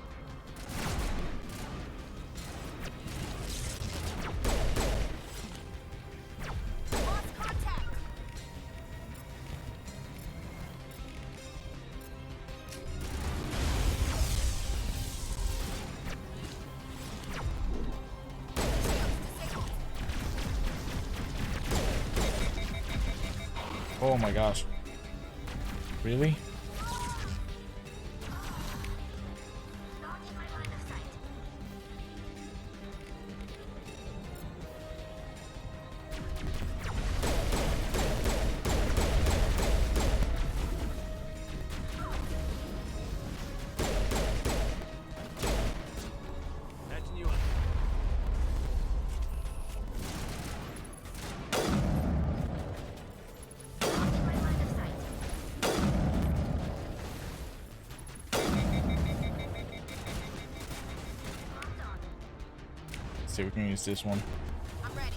Oh my gosh. Really? Patching you up. Let's see if we can use this one. I'm ready.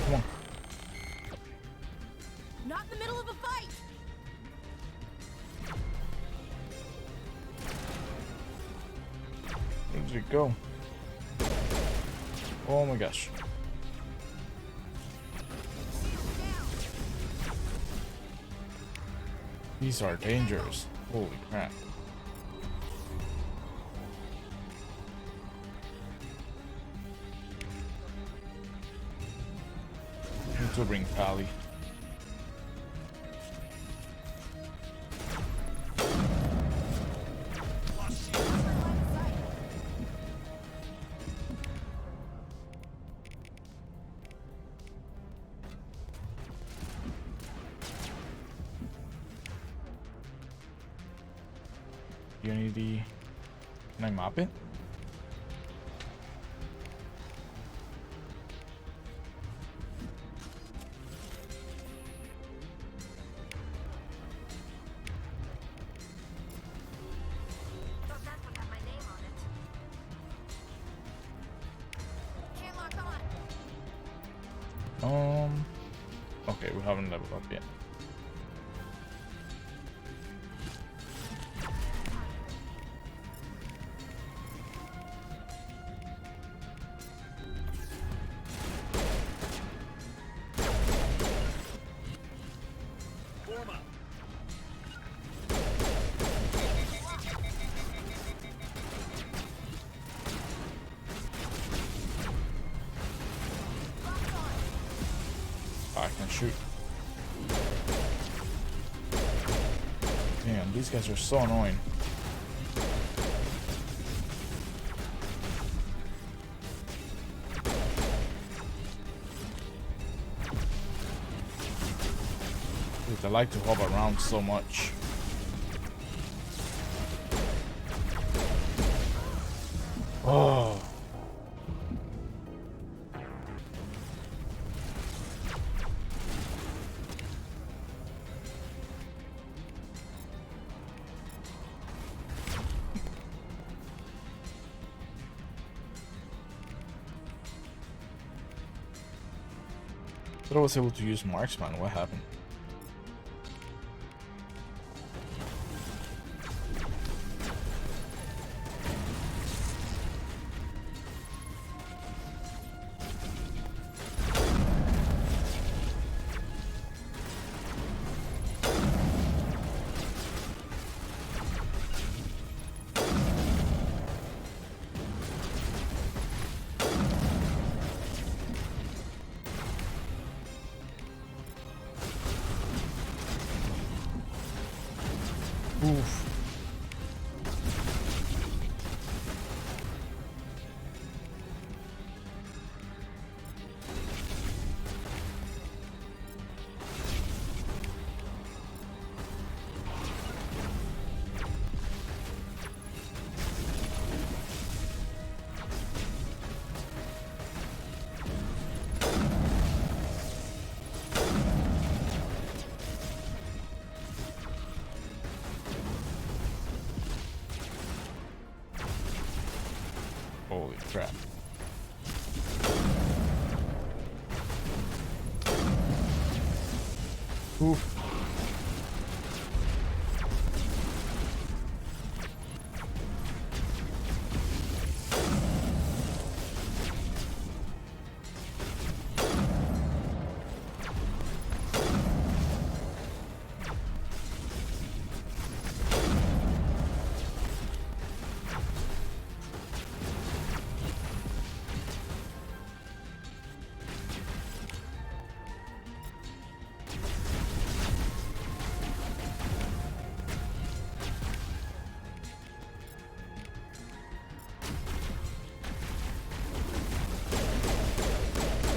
Come on. Not in the middle of a fight. Where did it go? Oh my gosh. These are dangerous. Holy crap. Need to bring Pally. Unity. Can I mop it? Can't lock on. Okay, we haven't leveled up yet. Form up. I can shoot. Damn, these guys are so annoying. Dude, they like to hop around so much. Oh. thought I was able to use marksman. What happened? Oof. Holy crap. Oof.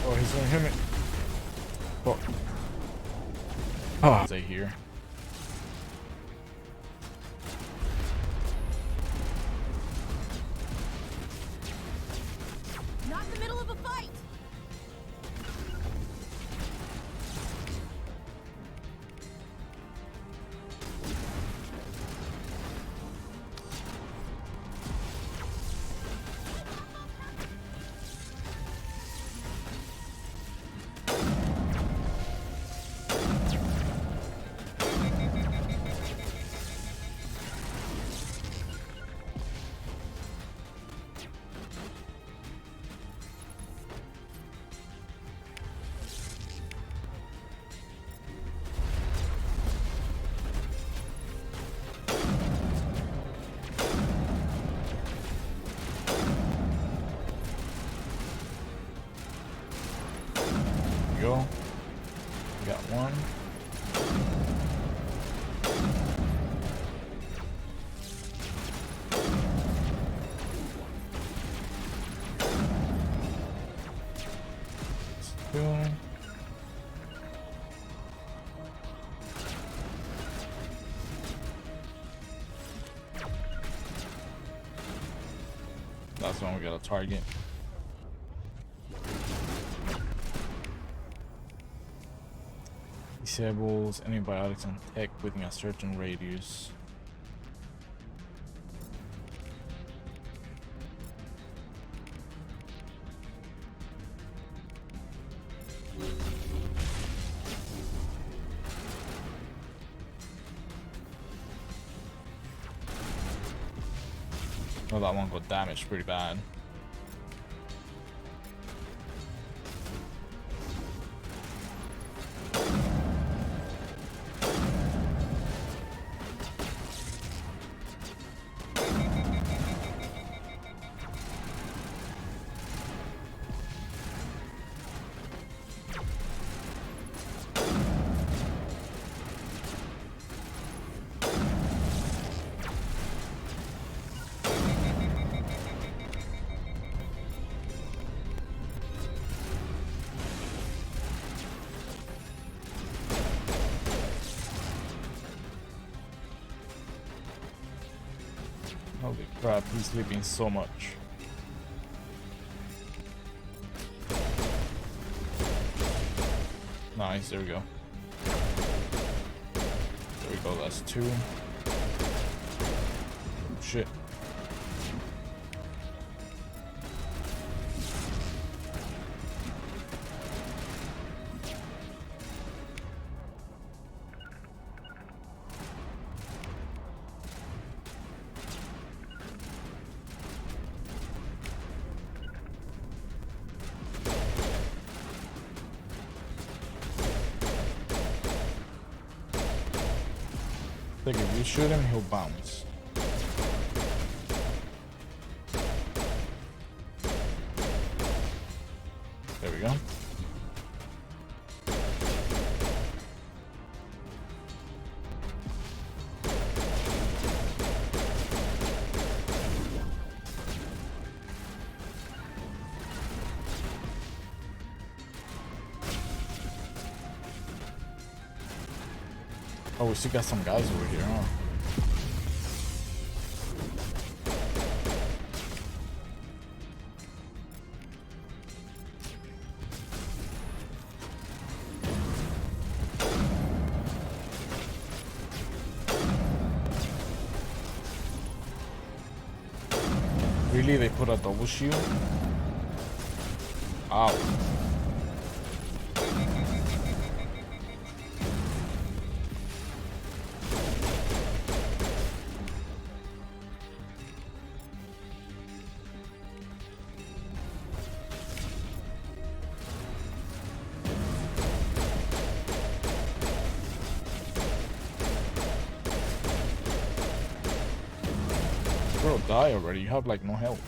Oh, he's gonna hit me. Oh. Oh, stay here. Not in the middle of a fight! Go. Got one. Two. That's when we got a target. Disables antibiotics and tech within a certain radius. Oh, that one got damaged pretty bad. Holy crap, he's sleeping so much. Nice, there we go. There we go, that's two. Oh, shit. Like if you shoot him, he'll bounce. There we go. Oh, we still got some guys over here, huh? Really, they put a double shield? Ow. Bro, die already. You have like no health.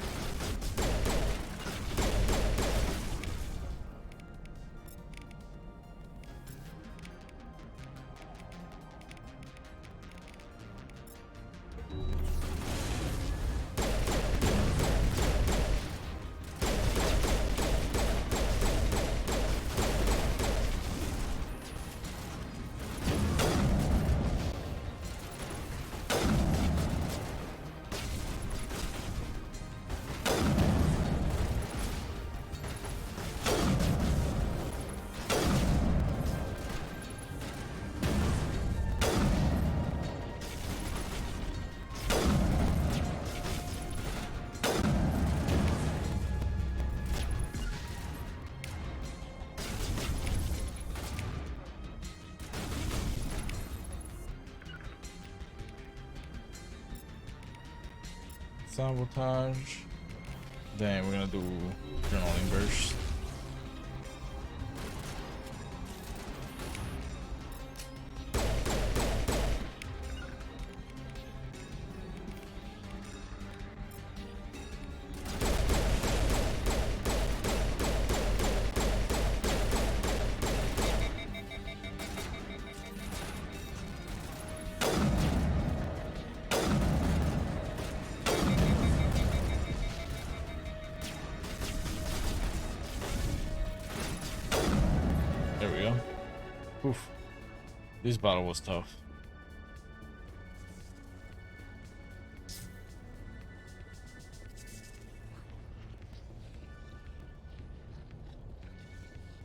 Sabotage. Then we're gonna do adrenaline burst. There we go. Oof. This battle was tough.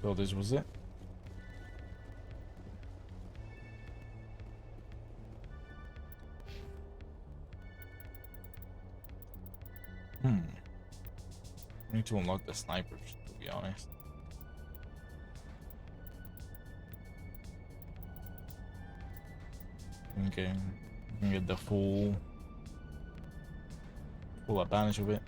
So this was it. I need to unlock the snipers, to be honest. Okay, you can get the full advantage of it.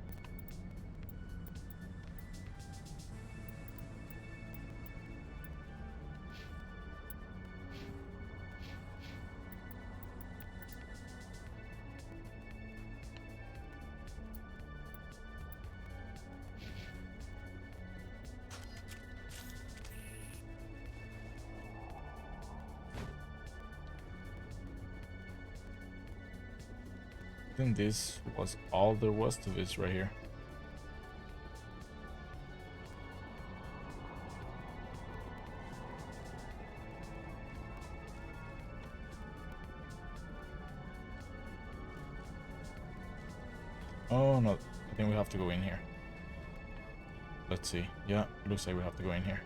I think this was all there was to this right here. Oh no, I think we have to go in here. Let's see. Yeah, looks like we have to go in here.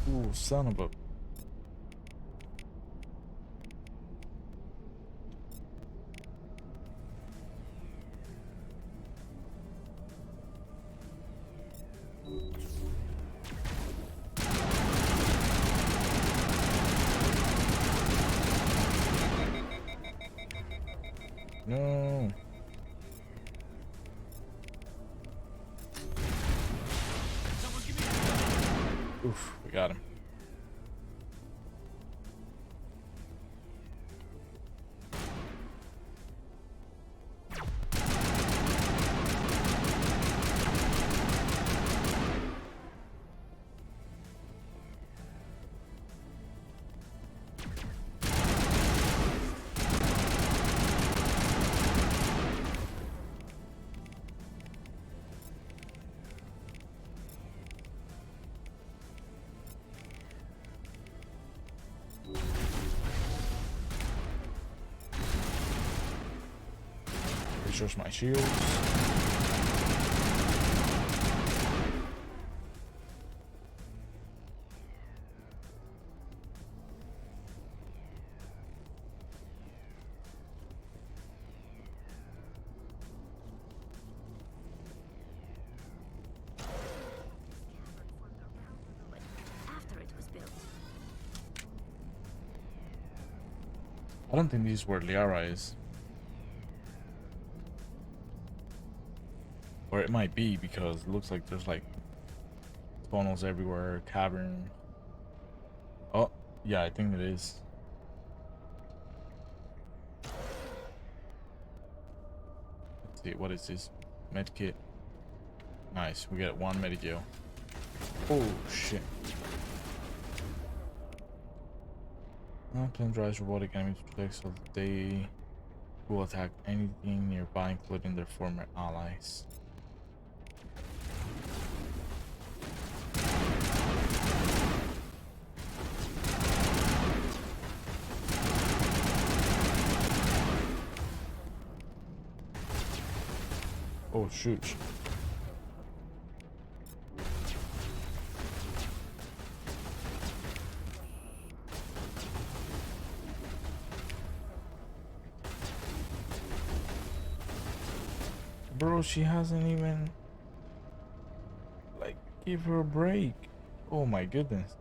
Ooh, son of a... No. Oof, we got him. Recharge my shields. After it was built. I don't think this is where Liara is. Or it might be, because it looks like there's like funnels everywhere, cavern. Oh, yeah, I think it is. Let's see, what is this? Medkit. Nice, we get 1 medikit. Oh shit. Plan drives robotic enemies to protect so they will attack anything nearby, including their former allies. Oh shoot. Bro, she hasn't even like give her a break. Oh my goodness.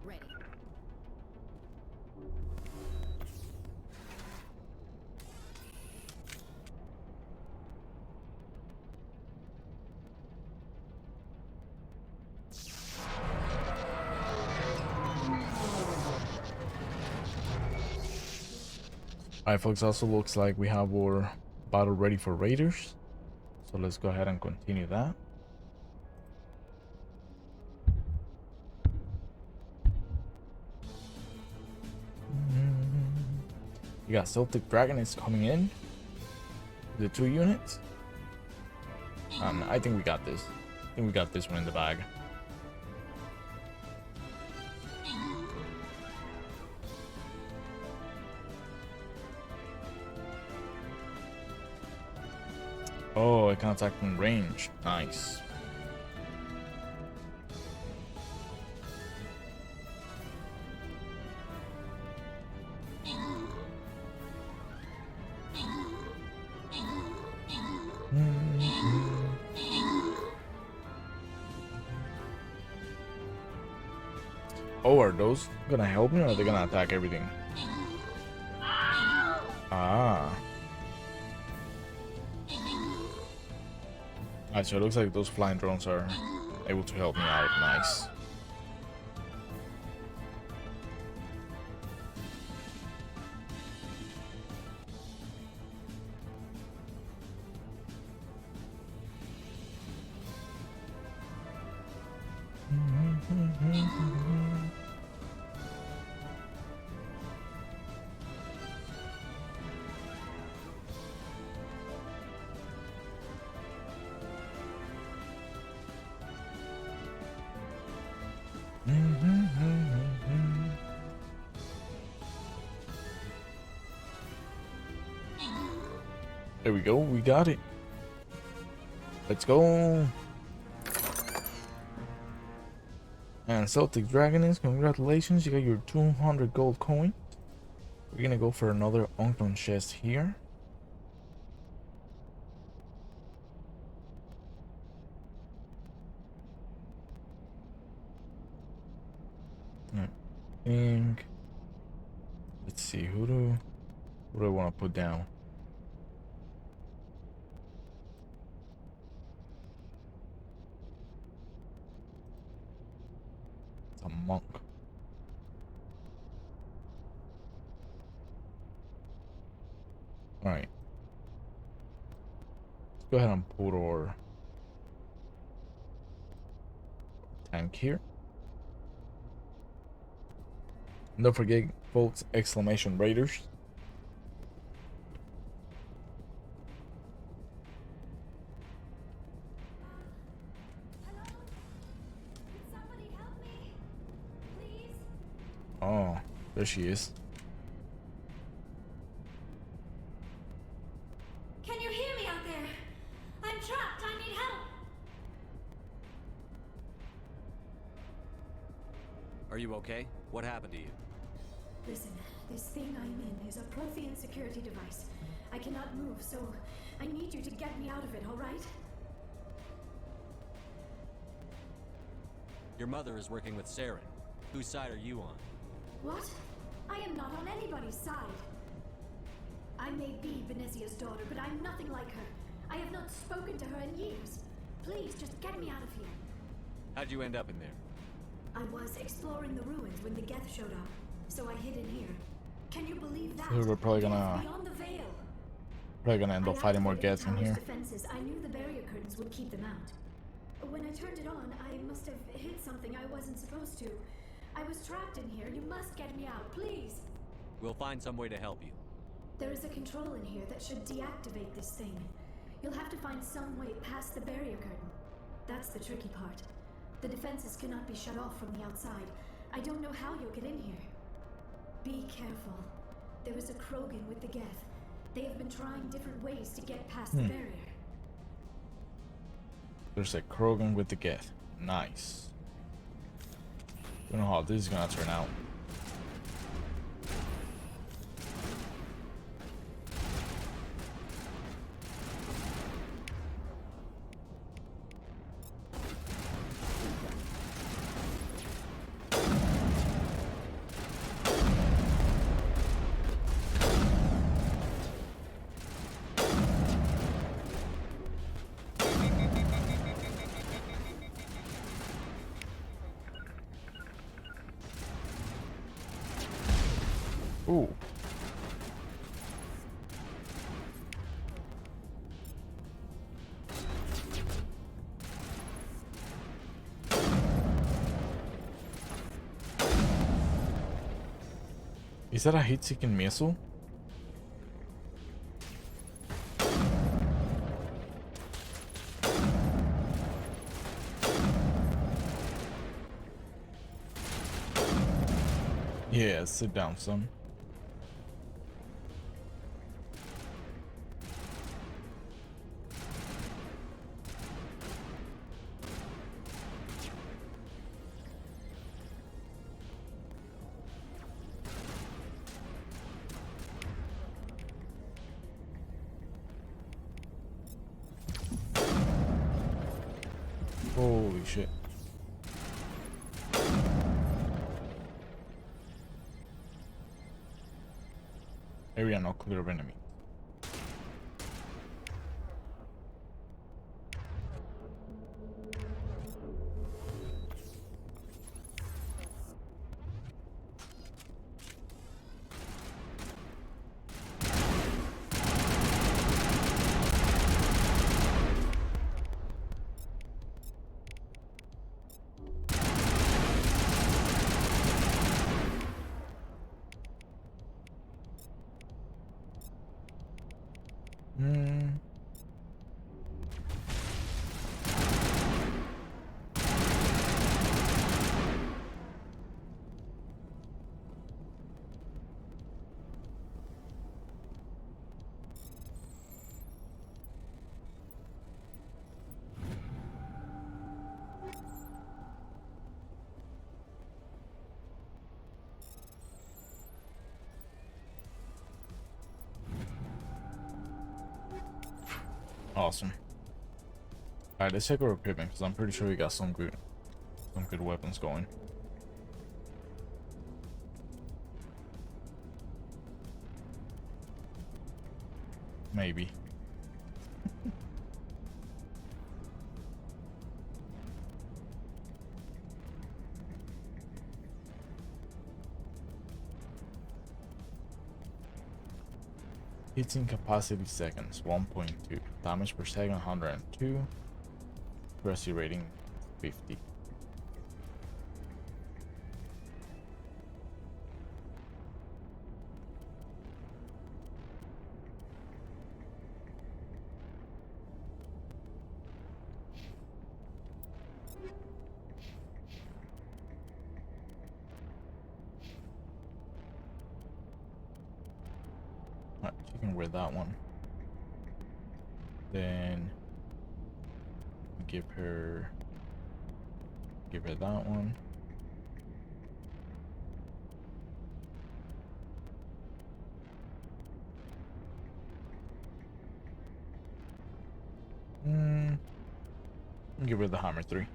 Ready. Alright folks, also looks like we have our battle ready for raiders, so let's go ahead and continue that. You got Celtic Dragon is coming in, the 2 units. I think we got this. I think we got this one in the bag. Oh, I can attack from range. Nice. Oh, are those gonna help me or are they gonna attack everything? Ah. Alright, so it looks like those flying drones are able to help me out. Nice. There we go. We got it. Let's go. And Celtic Dragoness, congratulations. You got your 200 gold coin. We're gonna go for another Unknown chest here. I think. Let's see. Who do I want to put down? It's a monk. All right. Let's go ahead and put our tank here. And don't forget, folks, exclamation raiders. Oh, there she is. Can you hear me out there? I'm trapped. I need help. Are you okay? What happened to you? Listen, this thing I'm in is a Prothean security device. I cannot move, so I need you to get me out of it, all right? Your mother is working with Saren. Whose side are you on? What? I am not on anybody's side. I may be Benezia's daughter, but I'm nothing like her. I have not spoken to her in years. Please, just get me out of here. How'd you end up in there? I was exploring the ruins when the Geth showed up, so I hid in here. Can you believe that? So we're probably gonna Beyond the veil. end up fighting more Geths in here. Defenses. I knew the barrier curtains would keep them out. When I turned it on, I must have hit something I wasn't supposed to. I was trapped in here. You must get me out, please. We'll find some way to help you. There is a control in here that should deactivate this thing. You'll have to find some way past the barrier curtain. That's the tricky part. The defenses cannot be shut off from the outside. I don't know how you'll get in here. Be careful. There is a Krogan with the Geth. They have been trying different ways to get past the barrier. There's a Krogan with the Geth. Nice. Don't know how this is gonna turn out. Ooh. Is that a heat-seeking missile? Yeah, sit down, son. Holy shit. Area not clear of enemy. Awesome. Alright, let's check our equipment because I'm pretty sure we got some good weapons going. Maybe. Hitting capacity seconds 1.2, damage per second 102, accuracy rating 50. Alright, you can wear that one. Then give her that one. Give her the hammer 3.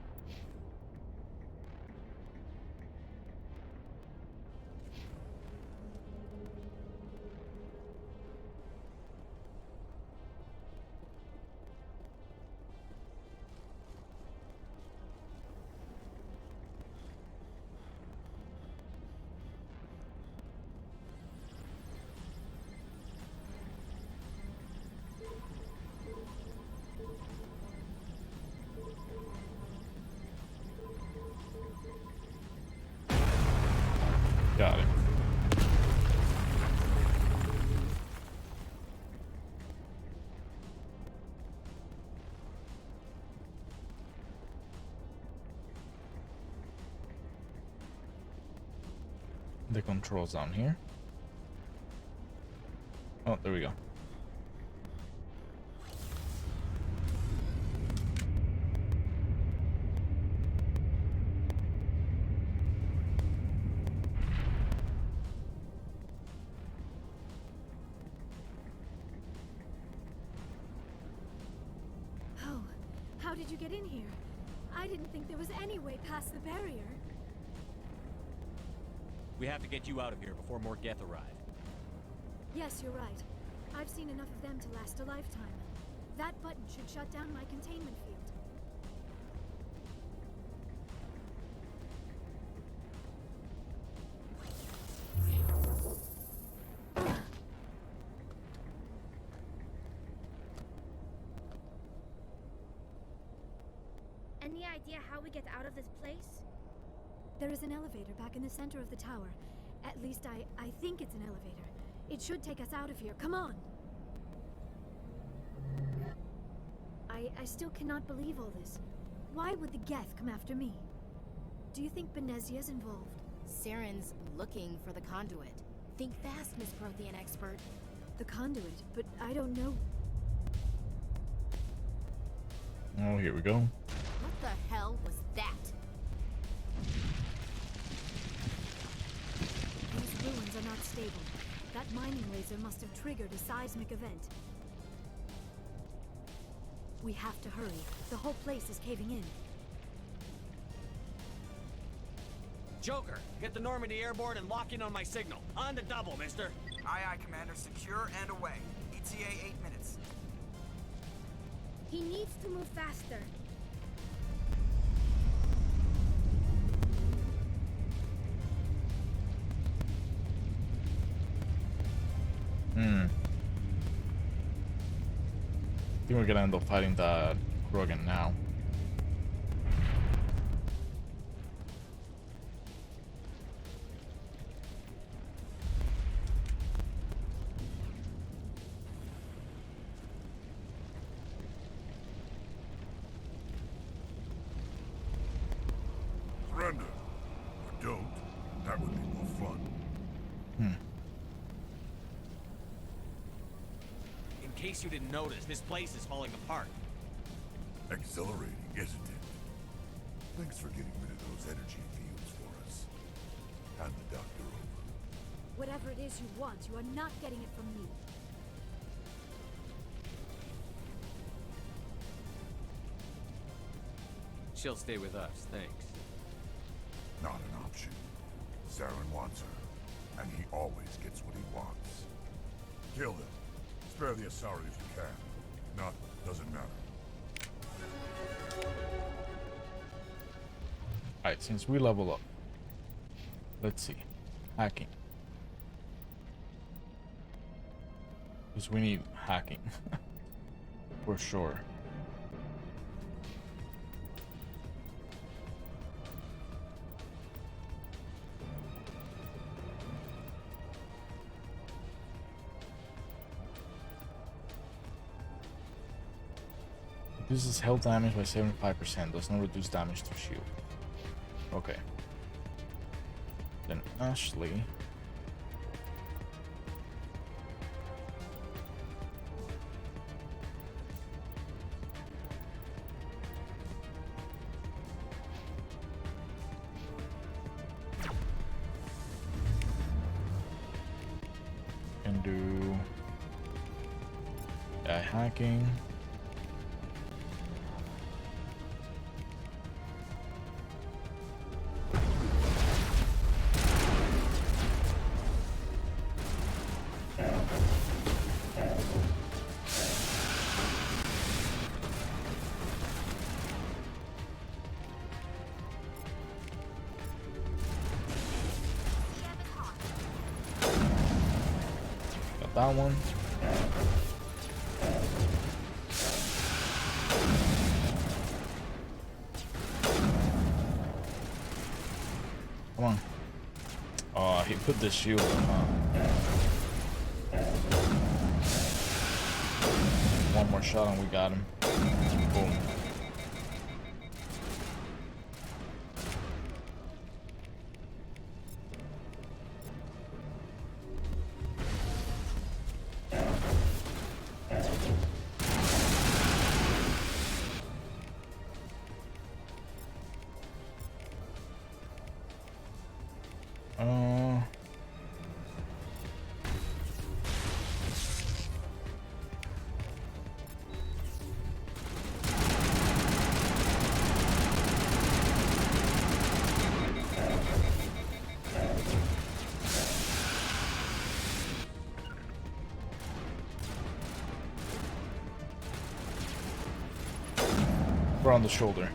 Got it. The controls down here. Oh, there we go. Oh, how did you get in here? I didn't think there was any way past the barrier. We have to get you out of here before more Geth arrive. Yes, you're right. I've seen enough of them to last a lifetime. That button should shut down my containment field. Any idea how we get out of this place? There is an elevator back in the center of the tower. At least I think it's an elevator. It should take us out of here. Come on! I still cannot believe all this. Why would the Geth come after me? Do you think Benezia's involved? Saren's looking for the conduit. Think fast, Miss Prothean expert. The conduit? But I don't know. Oh, here we go. What the hell was that? These ruins are not stable. That mining laser must have triggered a seismic event. We have to hurry. The whole place is caving in. Joker, get the Normandy airborne and lock in on my signal. On the double, mister. Aye, aye, Commander. Secure and away. ETA 8 minutes. He needs to move faster. I think we're gonna end up fighting that Krogan now. Surrender. Or don't. That would be more fun. In case you didn't notice, this place is falling apart. Exhilarating, isn't it? Thanks for getting rid of those energy fields for us. Hand the doctor over. Whatever it is you want, you are not getting it from me. She'll stay with us, thanks. Not an option. Saren wants her, and he always gets what he wants. Kill them. Spare the Asari if you can. If not, doesn't matter. Alright, since we level up, let's see. Hacking. Because we need hacking. For sure. Reduces health damage by 75%. Does not reduce damage to shield. Okay. Then Ashley. Can do hacking. That one. Come on. Oh, he put the shield on, huh? One more shot and we got him. Boom. We're on the shoulder.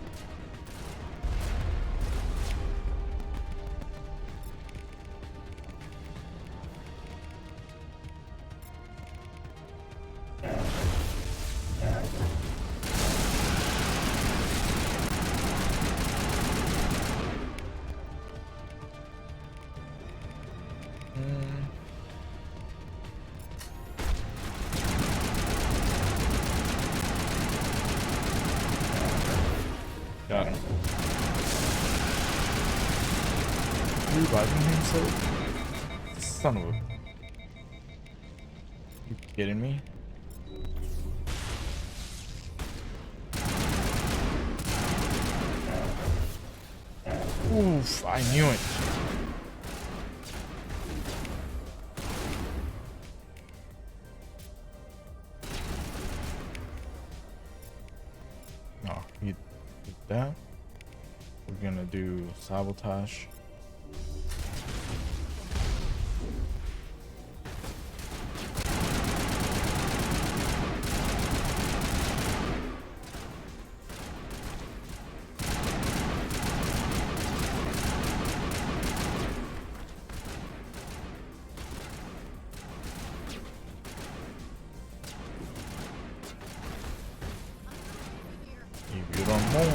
Got him. Reviving himself? Son of a... You kidding me? Oof, I knew it. No, he did that. We're gonna do sabotage. If you don't know.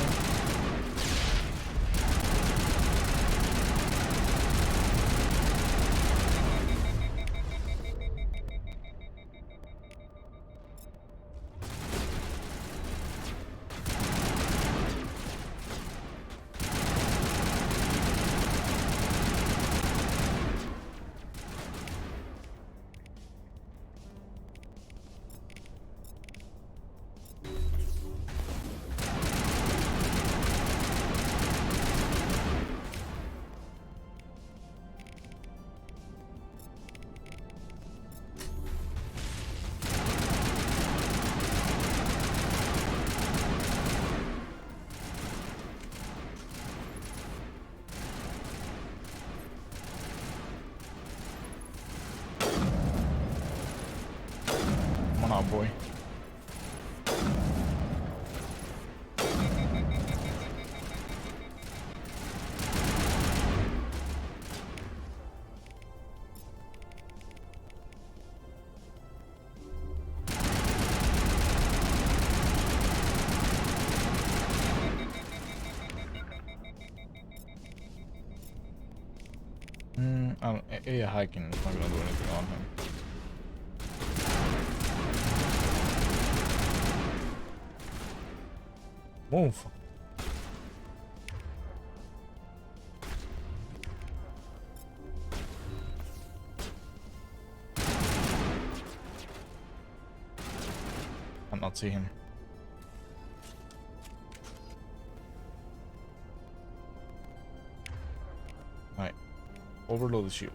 Come on, boy. Yeah, hiking is not gonna do anything on him. Move. I'm not seeing him. Alright. Overload the shield.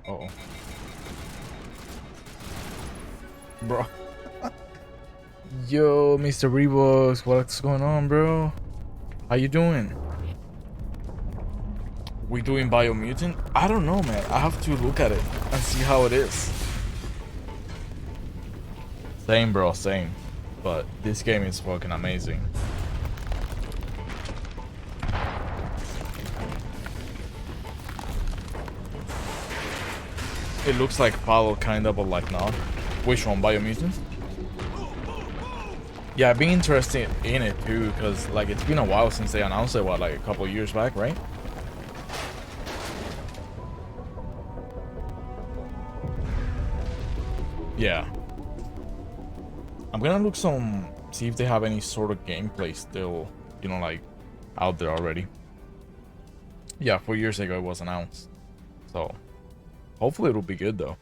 Uh-oh. Bro. Yo, Mr. Reeboks, what's going on, bro? How you doing? We doing Biomutant? I don't know, man. I have to look at it and see how it is. Same, bro, same. But this game is fucking amazing. It looks like Follow kind of, but like not. Which one, Biomutant? Yeah, I've been interested in it too, because like it's been a while since they announced it, what, like a couple of years back, right? Yeah. I'm gonna look see if they have any sort of gameplay still, you know, like out there already. Yeah, 4 years ago it was announced. So hopefully it'll be good though.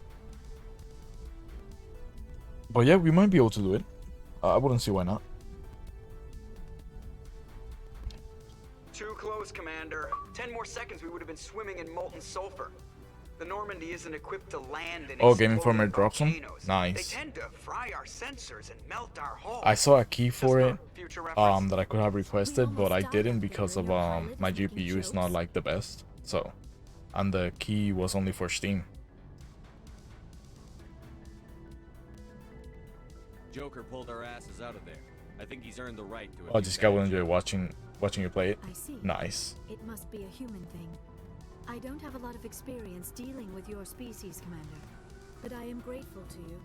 But yeah, we might be able to do it. I wouldn't see why not. Too close, Commander. 10 more seconds, we would have been swimming in molten sulfur. The Normandy isn't equipped to land in Game Informer drops them? Nice. They tend to fry our sensors and melt our hull. I saw a key for it that I could have requested, but I didn't because of my GPU is not like the best. So, and the key was only for Steam. Joker pulled our asses out of there. I think he's earned the right to it. Oh, this guy will enjoy watching you play it. I see. Nice. It must be a human thing. I don't have a lot of experience dealing with your species, Commander, but I am grateful to you.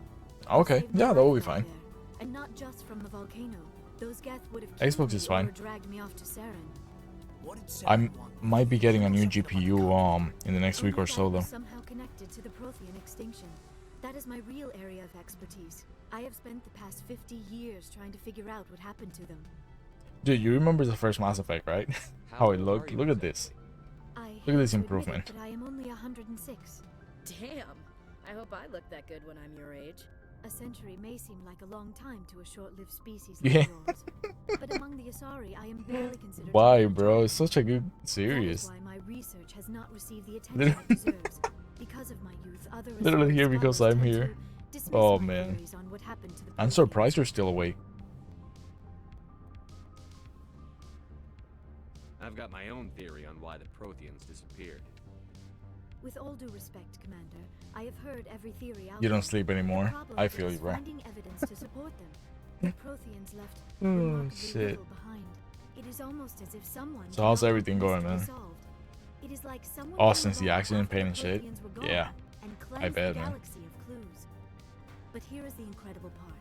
Okay, yeah, that will be fine. And not just from the volcano. Those Geth would have Xbox is fine. dragged me off to Saren. I might be getting a new GPU in the next week or so though. Somehow connected to the Prothean extinction. That is my real area of expertise. I have spent the past 50 years trying to figure out what happened to them. Dude, you remember the first Mass Effect, right? How it looked. Look at this. Look at this improvement. I am only 106. Damn. I hope I look that good when I'm your age. A century may seem like a long time to a short-lived species Yeah. like yours, but among the Asari, I am barely considered. Why, bro? It's such a good series. That is why my research has not received the attention it deserves. Because of my youth, other Literally here because I'm scholars here. tend to dismiss Oh my man. theories on what happened to the I'm surprised you're still awake. I've got my own theory on why the Protheans disappeared. With all due respect, Commander, I have heard every theory out You don't there. sleep anymore. The problem I feel is you, bro. finding evidence to support them. The Protheans left Oh, remarkably shit. little behind. It is almost as if someone So how's cannot everything wait going, to be man? solved. It is like someone Oh, came since the along accident, after pain the and shit. Protheans were gone Yeah. and I cleansed bet, the man. galaxy of clues. But here is the incredible part.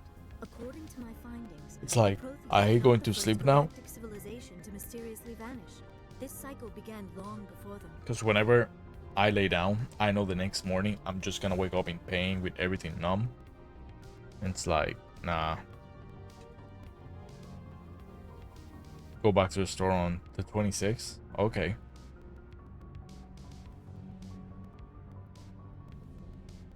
According to my findings, It's like, the Protheans I hate helped going the to first sleep now. galactic civilization to mysteriously vanish. This cycle began long before them. Because whenever I lay down, I know the next morning I'm just gonna wake up in pain with everything numb. It's like, nah. Go back to the store on the 26th. Okay.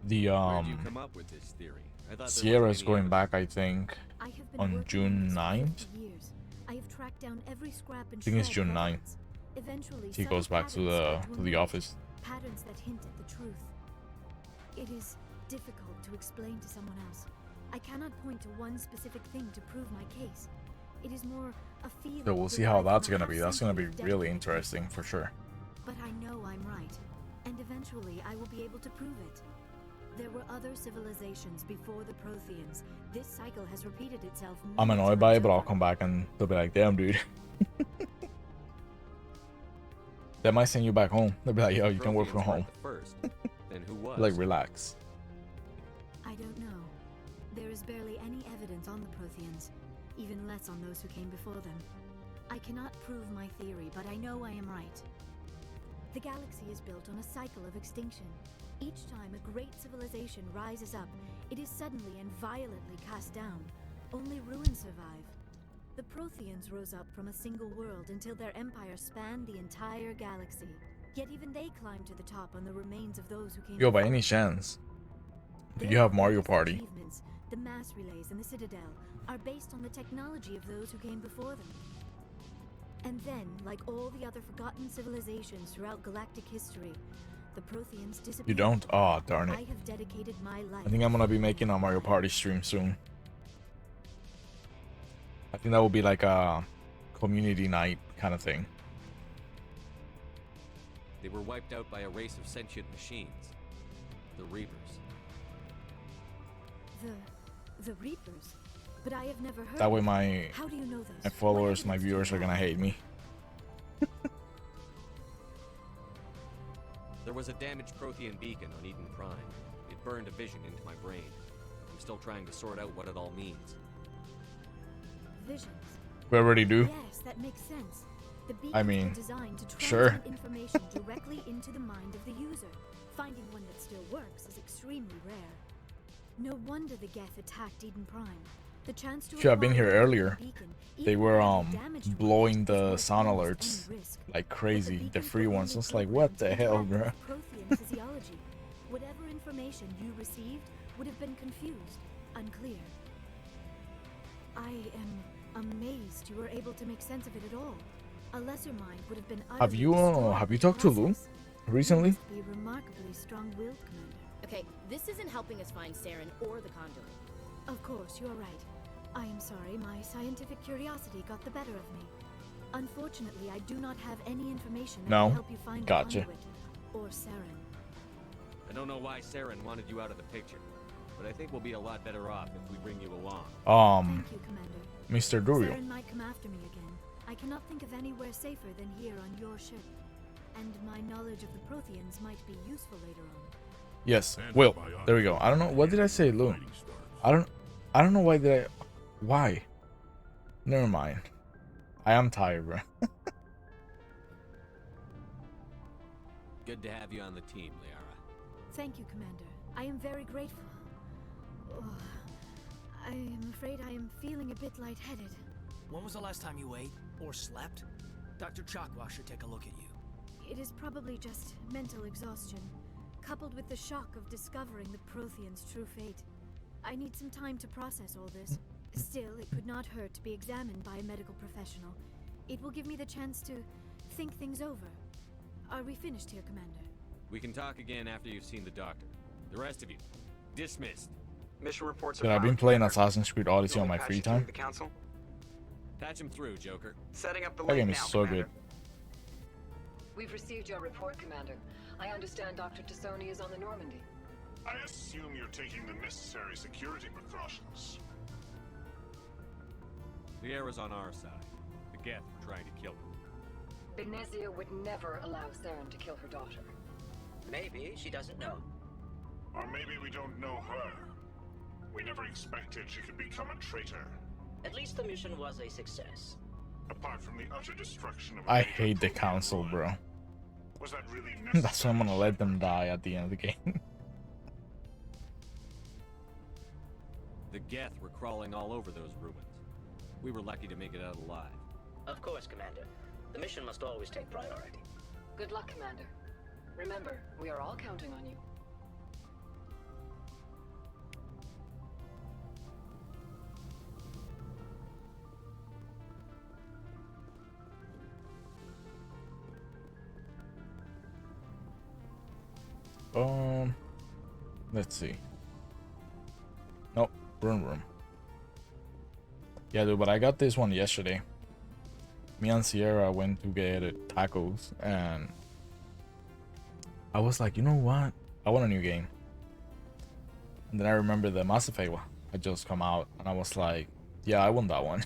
The Where'd you come up with this theory? I thought there Sierra's wasn't any going back, I think, I have been on working June this for 9th. 50 years. I have tracked down every scrap and I think it's shred June of 9th. evidence. Eventually, He subtle goes back to patterns the start emerge, office. Patterns that hint at the truth. It is difficult to explain to someone else. I cannot point to one specific thing to prove my case. It is more a feeling. So we'll see how that's gonna be. That's gonna be really interesting for sure. But I know I'm right, and eventually I will be able to prove it. There were other civilizations before the Protheans. This cycle has repeated itself. I'm many annoyed by it, times but I'll over. come back and they'll be like, damn, dude. They might send you back home. They'll be like, yo, you can work from home. First, then who was? Like, relax. I don't know. There is barely any evidence on the Protheans, even less on those who came before them. I cannot prove my theory, but I know I am right. The galaxy is built on a cycle of extinction. Each time a great civilization rises up, it is suddenly and violently cast down. Only ruins survive. The Protheans rose up from a single world until their empire spanned the entire galaxy. Yet even they climbed to the top on the remains of those who came Yo, by before any them. chance, do Their you have Mario greatest Party? achievements, the mass relays and the Citadel, are based on the technology of those who came before them. And then, like all the other forgotten civilizations throughout galactic history, the Protheans disappeared. You don't? Oh, darn I it. have dedicated my life. I think I'm gonna be making a Mario Party stream soon. I think that will be like a community night kind of thing. They were wiped out by a race of sentient machines. The Reapers. The Reapers? But I have never heard That way of them. my How do you know this? my followers, my viewers are gonna hate me. There was a damaged Prothean beacon on Eden Prime. It burned a vision into my brain. I'm still trying to sort out what it all means. Visions. We already do. Yes, that makes sense. The I beacons mean, were designed to sure. transmit information directly into the mind of the user. Finding one that still works is extremely rare. No wonder the Geth attacked Eden Prime. The chance to Should have been here acquire the earlier. beacon, They even were when damaged from it, blowing was the worth sound almost alerts any risk. like crazy. The beacon free could ones. only It's like, program what the to hell, interact bro? with Prothean physiology. Whatever information you received would have been confused, unclear. I am amazed you were able to make sense of it at all. A lesser mind would have been Have you talked to Lou recently? be remarkably strong-willed, Commander. Okay, this isn't helping us find Saren or the Conduit. Of course, you are right. I am sorry, my scientific curiosity got the better of me. Unfortunately, I do not have any information that No. can help you find Gotcha. the Conduit or Saren. I don't know why Saren wanted you out of the picture, but I think we'll be a lot better off if we bring you along. Thank you, Commander. Mr. Durio. Saren might come after me again. I cannot think of anywhere safer than here on your ship. And my knowledge of the Protheans might be useful later on. Yes, Will. There we go. I don't know. What did I say, Lou? I don't know why did I. Why? Never mind. I am tired, bro. Good to have you on the team, Liara. Thank you, Commander. I am very grateful. Oh, I am afraid I am feeling a bit lightheaded. When was the last time you ate or slept? Dr. Chakwa should take a look at you. It is probably just mental exhaustion, coupled with the shock of discovering the Protheans' true fate. I need some time to process all this. Still, it could not hurt to be examined by a medical professional. It will give me the chance to think things over. Are we finished here, Commander? We can talk again after you've seen the doctor. The rest of you, dismissed. Mission reports Dude, I've been playing Assassin's Creed Odyssey on my free time. The council. Patch him through, Joker. Setting up the That link game now, is so Commander. good. We've received your report, Commander. I understand Dr. Tassoni is on the Normandy. I assume you're taking the necessary security precautions. Liara's on our side. The Geth are trying to kill her. Benezia would never allow Saren to kill her daughter. Maybe she doesn't know. Or maybe we don't know her. We never expected she could become a traitor. At least the mission was a success. Apart from the utter destruction of I hate the council, bro. Was that really That's why I'm gonna let them die at the end of the game. The Geth were crawling all over those ruins. We were lucky to make it out alive. Of course, Commander. The mission must always take priority. Good luck, Commander. Remember, we are all counting on you. Let's see. Nope, room. Yeah, dude, but I got this one yesterday. Me and Sierra went to get tacos, and I was like, you know what? I want a new game. And then I remember the Mass Effect one had just come out, and I was like, yeah, I want that one.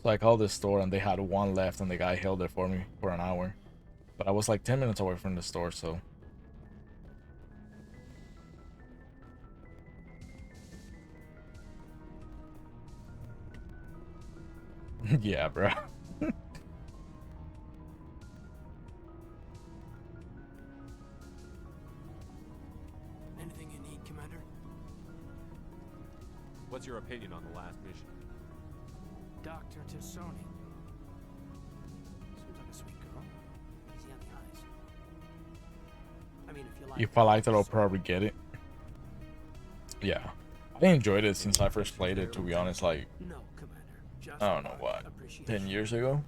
So I called the store, and they had one left, and the guy held it for me for an hour. But I was like 10 minutes away from the store, so. Yeah, bro. Anything you need, Commander? What's your opinion on the last mission? Dr. Tassoni. Seems like a sweet girl. Easy on the eyes. I mean, if you like. If I liked it, I'll probably get it. Yeah. I enjoyed it since I first played it, to be honest. Like, No, Commander. Just I don't know what, 10 years ago?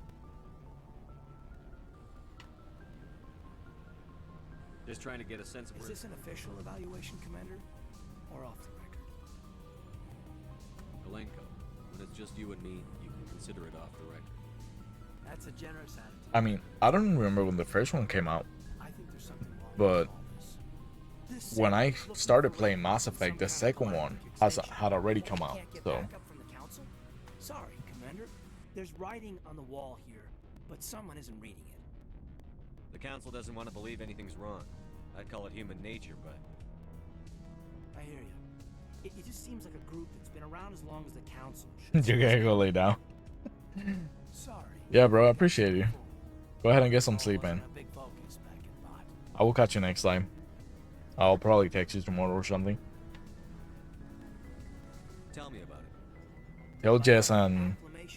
Just trying to get a sense of Is where... this an official evaluation, Commander? Or off the record? Malenko, when it's just you and me, you can consider it off the record. That's a generous attitude. I mean, I don't remember when the first one came out. I think there's something wrong But when I started playing Mass Effect, the second one had already come out, so. Sorry, Commander. There's writing on the wall here, but someone isn't reading it. The Council doesn't want to believe anything's wrong. I'd call it human nature, but... I hear you. It just seems like a group that's been around as long as the Council. You gotta go lay down. Sorry. Yeah, bro, I appreciate you. Go ahead and get some sleep, man. I will catch you next time. I'll probably text you tomorrow or something. Tell me about it. Tell Jess and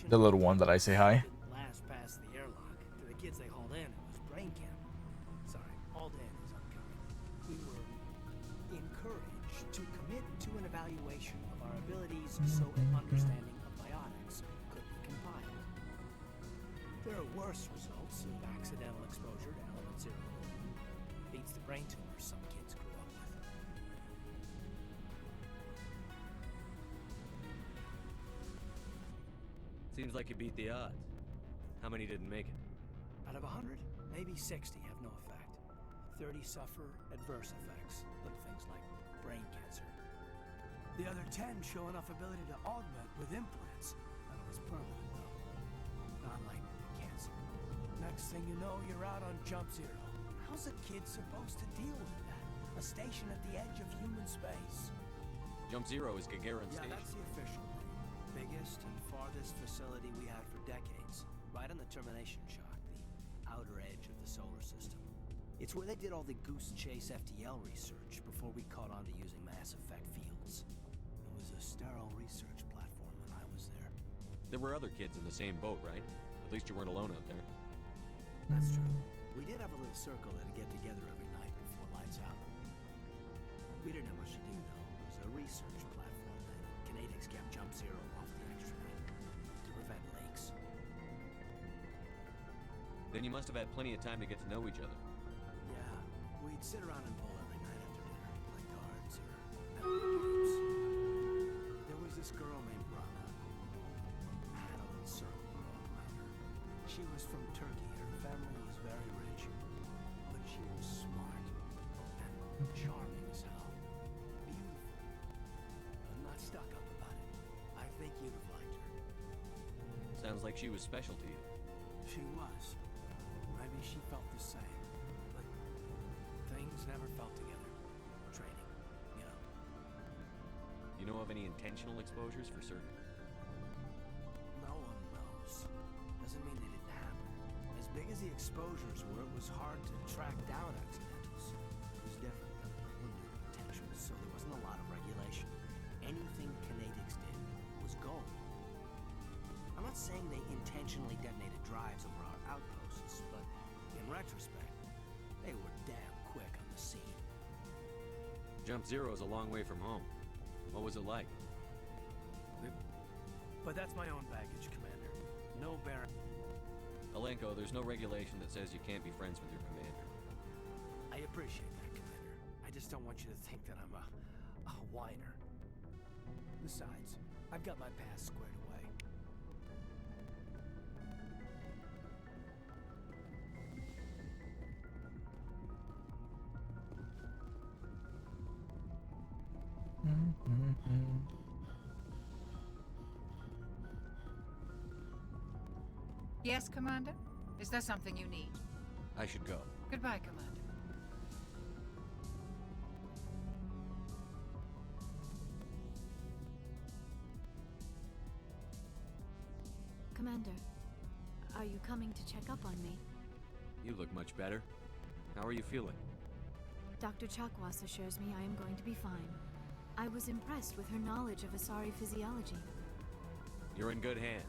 the little one that I say hi. Last past the airlock. To the kids they hauled in, it was brain camp. Sorry, Alden is upcoming. We were encouraged to commit to an evaluation of our abilities so an understanding of biotics could be compiled. There are worse results of accidental exposure to element 0. Beats the brain tumors some kids grew up with. Seems like you beat the odds. How many didn't make it? Out of 100, maybe 60 have no effect. 30 suffer adverse effects, little things like brain cancer. The other 10 show enough ability to augment with implants. None of it's permanent, though. Not like cancer. Next thing you know, you're out on Jump Zero. How's a kid supposed to deal with that? A station at the edge of human space. Jump Zero is Gagarin Yeah, Station. that's the official name. Biggest and farthest facility we had for decades. Right on the termination shock, the outer edge of the solar system. It's where they did all the Goose Chase FTL research before we caught on to using mass effect fields. It was a sterile research platform when I was there. There were other kids in the same boat, right? At least you weren't alone out there. That's true. We did have a little circle that'd get together every night before lights out. We didn't have much to do, though. It was a research platform that Canadians kept Jump Zero off the extranet to prevent leaks. Then you must have had plenty of time to get to know each other. Yeah, we'd sit around and bowl every night after dinner, play cards or games. There was this girl named Rana. I had a little circle around her. She was from Turkey. Her family was very rich, but she was smart and charming as hell. Beautiful, but not stuck up about it. I think you'd have liked her. Sounds like she was special to you. She was. Maybe she felt the same, but things never felt together. Training, you know. You know of any intentional exposures for certain? No one knows. Doesn't mean they didn't happen. As big as the exposures were, it was hard to track down accidentals. It was different than limited potentials, so there wasn't a lot of regulation. Anything Kinetics did was gold. I'm not intentionally detonated drives over our outposts, but in retrospect, they were damn quick on the scene. Jump Zero is a long way from home. What was it like? But that's my own baggage, Commander. No Baron. Alenko, there's no regulation that says you can't be friends with your commander. I appreciate that, Commander. I just don't want you to think that I'm a whiner. Besides, I've got my past squared away. Yes, Commander? Is there something you need? I should go. Goodbye, Commander. Commander, are you coming to check up on me? You look much better. How are you feeling? Dr. Chakwas assures me I am going to be fine. I was impressed with her knowledge of Asari physiology. You're in good hands.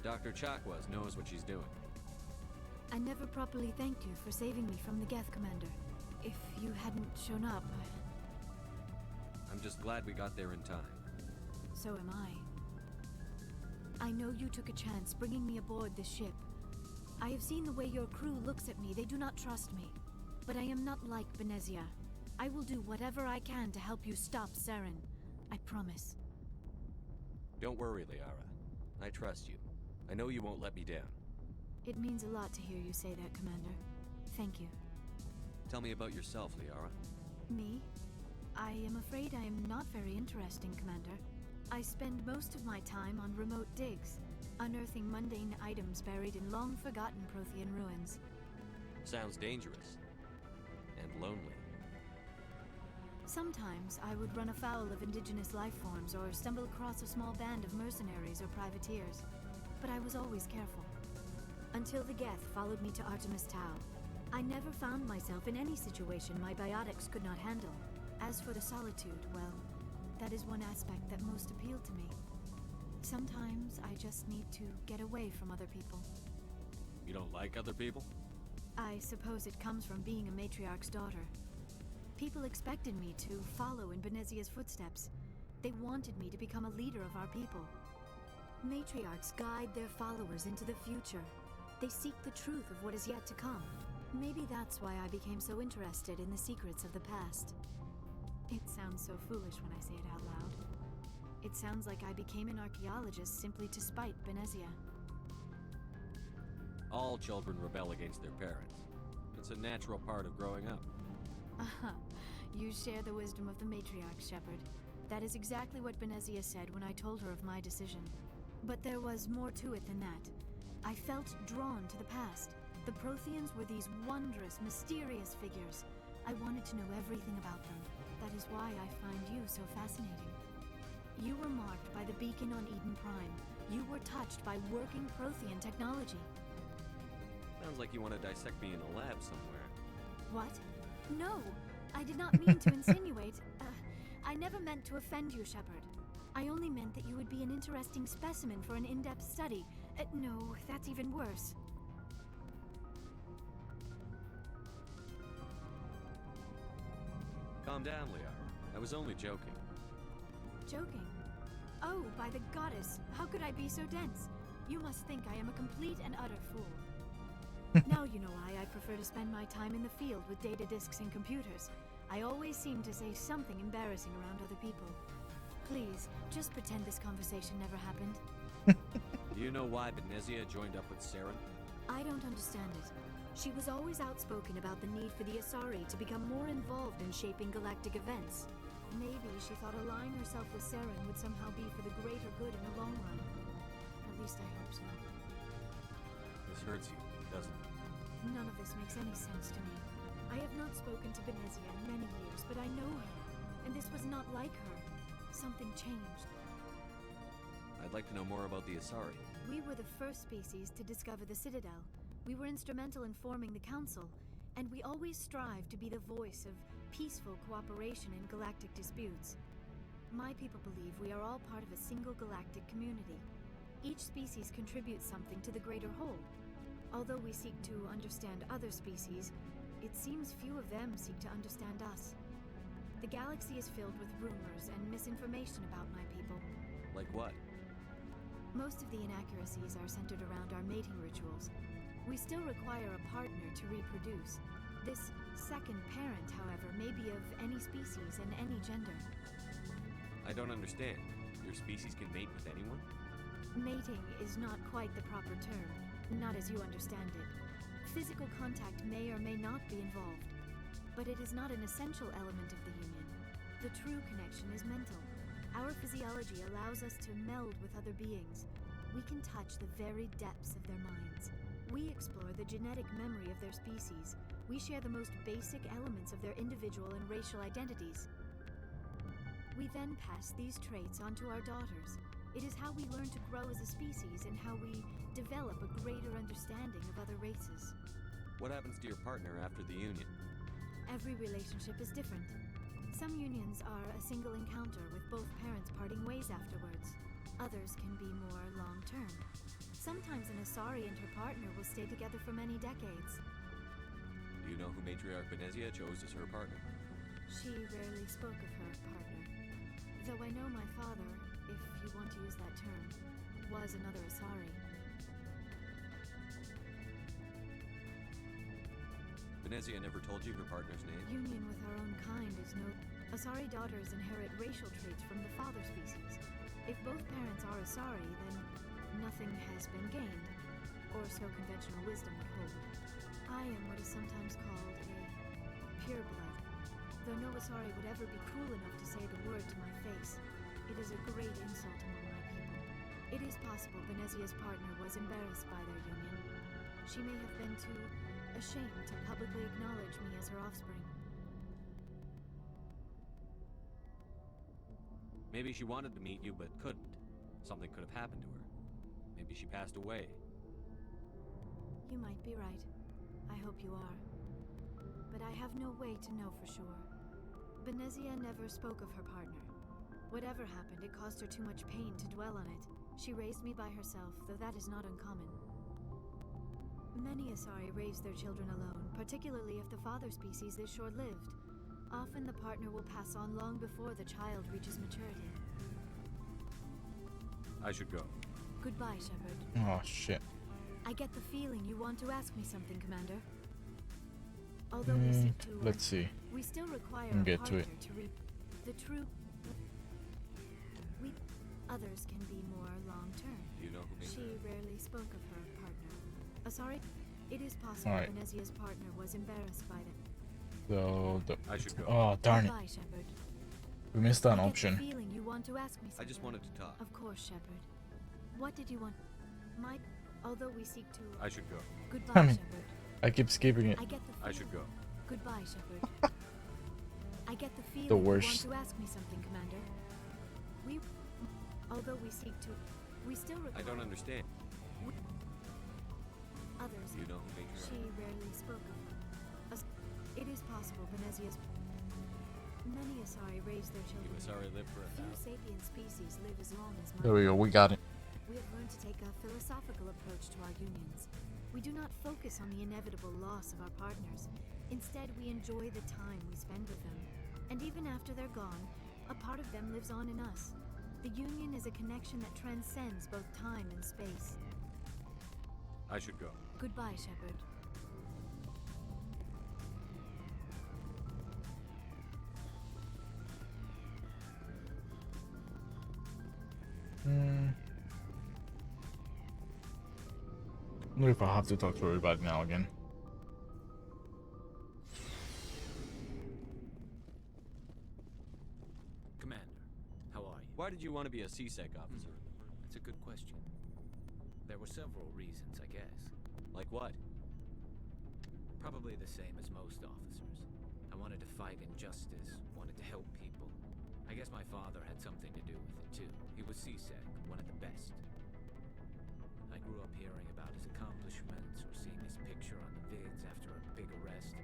Dr. Chakwas knows what she's doing. I never properly thanked you for saving me from the Geth, Commander. If you hadn't shown up, I'm just glad we got there in time. so am I. I know you took a chance bringing me aboard this ship. I have seen the way your crew looks at me. They do not trust me. But I am not like Benezia. I will do whatever I can to help you stop Saren. I promise. Don't worry, Liara. I trust you. I know you won't let me down. It means a lot to hear you say that, Commander. Thank you. Tell me about yourself, Liara. Me? I am afraid I am not very interesting, Commander. I spend most of my time on remote digs, unearthing mundane items buried in long-forgotten Prothean ruins. Sounds dangerous. And lonely. Sometimes I would run afoul of indigenous life forms or stumble across a small band of mercenaries or privateers, but I was always careful. Until the Geth followed me to Artemis Tau. I never found myself in any situation my biotics could not handle. As for the solitude, well, that is one aspect that most appealed to me. Sometimes I just need to get away from other people. You don't like other people? I suppose it comes from being a matriarch's daughter. People expected me to follow in Benezia's footsteps. They wanted me to become a leader of our people. Matriarchs guide their followers into the future. They seek the truth of what is yet to come. Maybe that's why I became so interested in the secrets of the past. It sounds so foolish when I say it out loud. It sounds like I became an archaeologist simply to spite Benezia. All children rebel against their parents. It's a natural part of growing up. You share the wisdom of the matriarch, Shepard. That is exactly what Benezia said when I told her of my decision. But there was more to it than that. I felt drawn to the past. The Protheans were these wondrous, mysterious figures. I wanted to know everything about them. That is why I find you so fascinating. You were marked by the beacon on Eden Prime. You were touched by working Prothean technology. Sounds like you want to dissect me in a lab somewhere. What? No, I did not mean to insinuate. I never meant to offend you, Shepard. I only meant that you would be an interesting specimen for an in-depth study. No, that's even worse. Calm down, Liara. I was only joking. Joking? Oh, by the goddess, how could I be so dense? You must think I am a complete and utter fool. Now you know why I prefer to spend my time in the field with data disks and computers. I always seem to say something embarrassing around other people. Please, just pretend this conversation never happened. Do you know why Benezia joined up with Saren? I don't understand it. She was always outspoken about the need for the Asari to become more involved in shaping galactic events. Maybe she thought aligning herself with Saren would somehow be for the greater good in the long run. At least I hope so. This hurts you, doesn't it? None of this makes any sense to me. I have not spoken to Benezia in many years, but I know her, and this was not like her. Something changed. I'd like to know more about the Asari. We were the first species to discover the Citadel. We were instrumental in forming the Council, and we always strive to be the voice of peaceful cooperation in galactic disputes. My people believe we are all part of a single galactic community. Each species contributes something to the greater whole. Although we seek to understand other species, it seems few of them seek to understand us. The galaxy is filled with rumors and misinformation about my people. Like what? Most of the inaccuracies are centered around our mating rituals. We still require a partner to reproduce. This second parent, however, may be of any species and any gender. I don't understand. Your species can mate with anyone? Mating is not quite the proper term, not as you understand it. Physical contact may or may not be involved, but it is not an essential element of the union. The true connection is mental. Our physiology allows us to meld with other beings. We can touch the very depths of their minds. We explore the genetic memory of their species. We share the most basic elements of their individual and racial identities. We then pass these traits onto our daughters. It is how we learn to grow as a species and how we develop a greater understanding of other races. What happens to your partner after the union? Every relationship is different. Some unions are a single encounter with both parents parting ways afterwards. Others can be more long-term. Sometimes an Asari and her partner will stay together for many decades. Do you know who Matriarch Benezia chose as her partner? She rarely spoke of her partner. Though I know my father, if you want to use that term, was another Asari. Benezia never told you her partner's name? Union with our own kind is no... Asari daughters inherit racial traits from the father species. If both parents are Asari, then nothing has been gained, or so conventional wisdom would hold. I am what is sometimes called a pureblood. Though no Asari would ever be cruel enough to say the word to my face, it is a great insult among my people. It is possible Benezia's partner was embarrassed by their union. She may have been too ashamed to publicly acknowledge me as her offspring. Maybe she wanted to meet you but couldn't. Something could have happened to her. Maybe she passed away. You might be right. I hope you are. But I have no way to know for sure. Benezia never spoke of her partner. Whatever happened, it caused her too much pain to dwell on it. She raised me by herself, though that is not uncommon. Many Asari raise their children alone, particularly if the father species is short-lived. Often the partner will pass on long before the child reaches maturity. I should go. Goodbye, Shepard. Oh, shit. I get the feeling you want to ask me something, Commander. Although we seek to Let's see. we still require And a get partner to it. to reap the true. Others can be more long-term. Do you know who made She her? rarely spoke of her partner. Sorry, it is possible Alright. Benezia's partner was embarrassed by them. So I should go. Oh, darn it. Goodbye, Shepard. We missed an I get the option. feeling you want to ask me I something. just wanted to talk. Of course, Shepard. What did you want? Although we seek to. I should go. Goodbye, I mean, Shepard. I keep skipping it. I get the I should go. Goodbye, Shepard. I get the feeling worst. you want to ask me something, Commander. Although we seek to, we still require. I don't understand. Others. Do you know who made her? She rarely spoke of her. It is possible Benezia's. Many Asari raise their children. You Asari live for Few sapient species live as long as There we go. We got it. We have learned to take a philosophical approach to our unions. We do not focus on the inevitable loss of our partners. Instead, we enjoy the time we spend with them. And even after they're gone, a part of them lives on in us. The union is a connection that transcends both time and space. I should go. Goodbye, Shepard. I wonder if I have to talk to everybody now again. Commander, how are you? Why did you want to be a CSEC officer? That's a good question. There were several reasons, I guess. Like what? Probably the same as most officers. I wanted to fight injustice, wanted to help people. I guess my father had something to do with it too. He was CSEC, one of the best. I grew up hearing about his accomplishments or seeing his picture on the vids after a big arrest.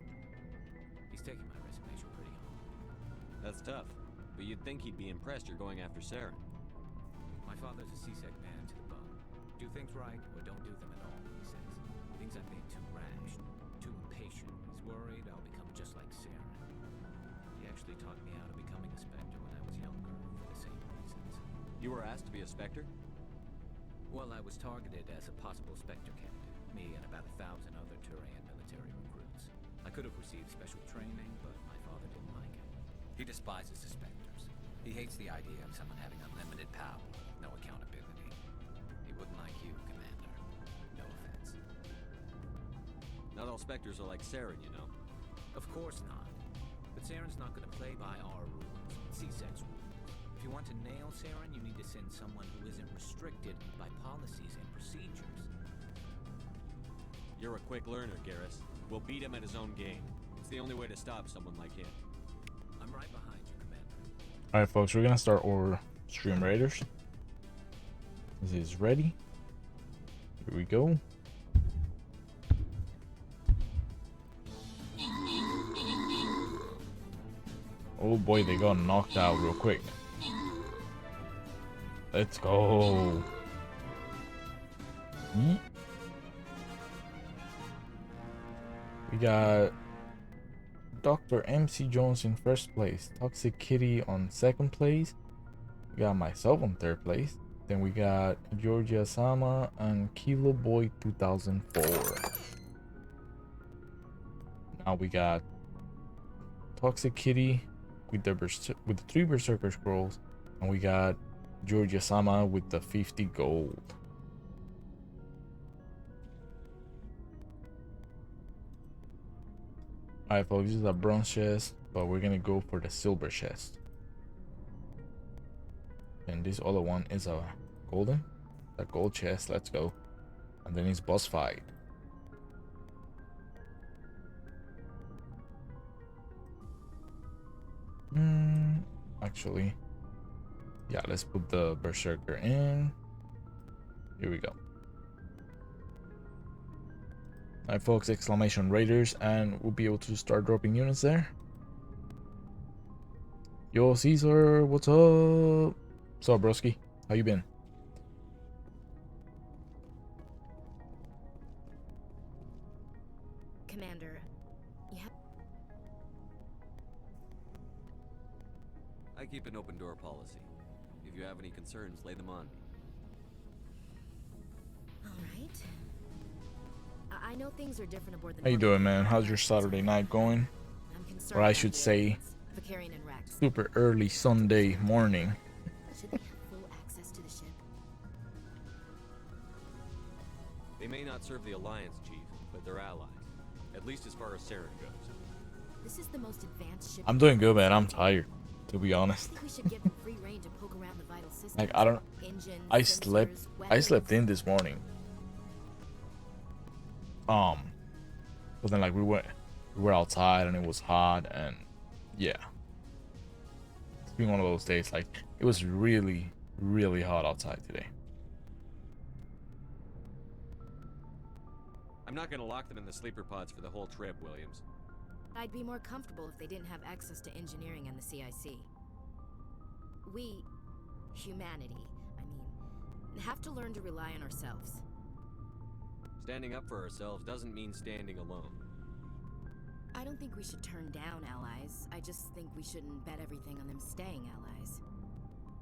He's taking my resignation pretty hard. That's tough. But you'd think he'd be impressed you're going after Saren. My father's a CSEC man to the bone. things right or don't do them at all, he says. Things I've made too rash, too impatient. He's worried I'll become just like Saren. He actually taught me how to becoming a Spectre when I was younger, for the same reasons. You were asked to be a Spectre? Well, I was targeted as a possible Spectre candidate, me and about 1,000 other Turian military recruits. I could have received special training, but my father didn't like it. He despises the Spectres. He hates the idea of someone having unlimited power, no accountability. He wouldn't like you, Commander. No offense. Not all Spectres are like Saren, you know. Of course not. But Saren's not going to play by our rules, C-Sex rules. If you want to nail Saren, you need to send someone who isn't restricted by policies and procedures. You're a quick learner, Garrus. We'll beat him at his own game. It's the only way to stop someone like him. I'm right behind you, Commander. Alright, folks, we're gonna start our Stream Raiders. This is ready. Here we go. Oh boy, they got knocked out real quick. Let's go. Yeet. We got Dr. MC Jones in first place, Toxic Kitty on second place. We got myself on third place. Then we got Georgia Sama and Kilo Boy 2004. Now we got Toxic Kitty with the 3 Berserker scrolls, and we got Georgia Sama with the 50 gold. Alright folks, this is a bronze chest, but we're gonna go for the silver chest. And this other one is a golden, a gold chest. Let's go. And then it's boss fight. Actually, yeah, let's put the Berserker in. Here we go. Alright folks, exclamation Raiders, and we'll be able to start dropping units there. Yo Caesar, what's up? What's up, broski? How you been? Commander, I keep an open door policy. If you have any concerns, lay them on me. Alright. I know things are different aboard the How you doing, man? How's your Saturday night going? Or I should say, Vicarian and Rex. super early Sunday morning. Should they have full access to the ship? They may not serve the Alliance, Chief, but they're allies. At least as far as Saren goes. This is the most advanced ship. I'm doing good, man. I'm tired, to be honest. I think we should give them free rein to poke around the vital systems. Like, I don't. Engines, I sensors, slept in this morning. But then like we were outside and it was hot, and yeah, it's been one of those days. Like, it was really, really hot outside today. I'm not gonna lock them in the sleeper pods for the whole trip, Williams. I'd be more comfortable if they didn't have access to engineering and the CIC. We, humanity, have to learn to rely on ourselves. Standing up for ourselves doesn't mean standing alone. I don't think we should turn down allies. I just think we shouldn't bet everything on them staying allies.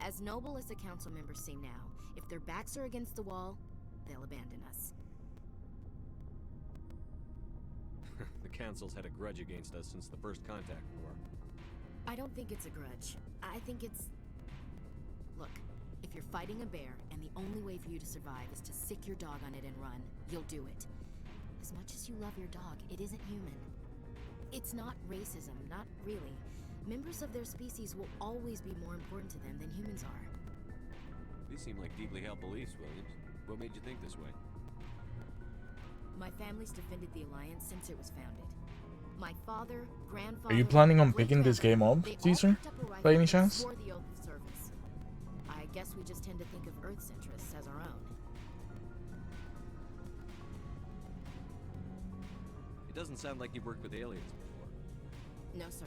As noble as the council members seem now, if their backs are against the wall, they'll abandon us. The Council's had a grudge against us since the First Contact War. I don't think it's a grudge. I think it's... Look, if you're fighting a bear and the only way for you to survive is to sick your dog on it and run, you'll do it. As much as you love your dog, it isn't human. It's not racism, not really. Members of their species will always be more important to them than humans are. These seem like deeply held beliefs, Williams. What made you think this way? My family's defended the Alliance since it was founded. My father, grandfather... Are you planning on picking this game up, Caesar? By any chance? The oath of service. I guess we just tend to think of Earth's interests as our own. It doesn't sound like you've worked with aliens before. No, sir.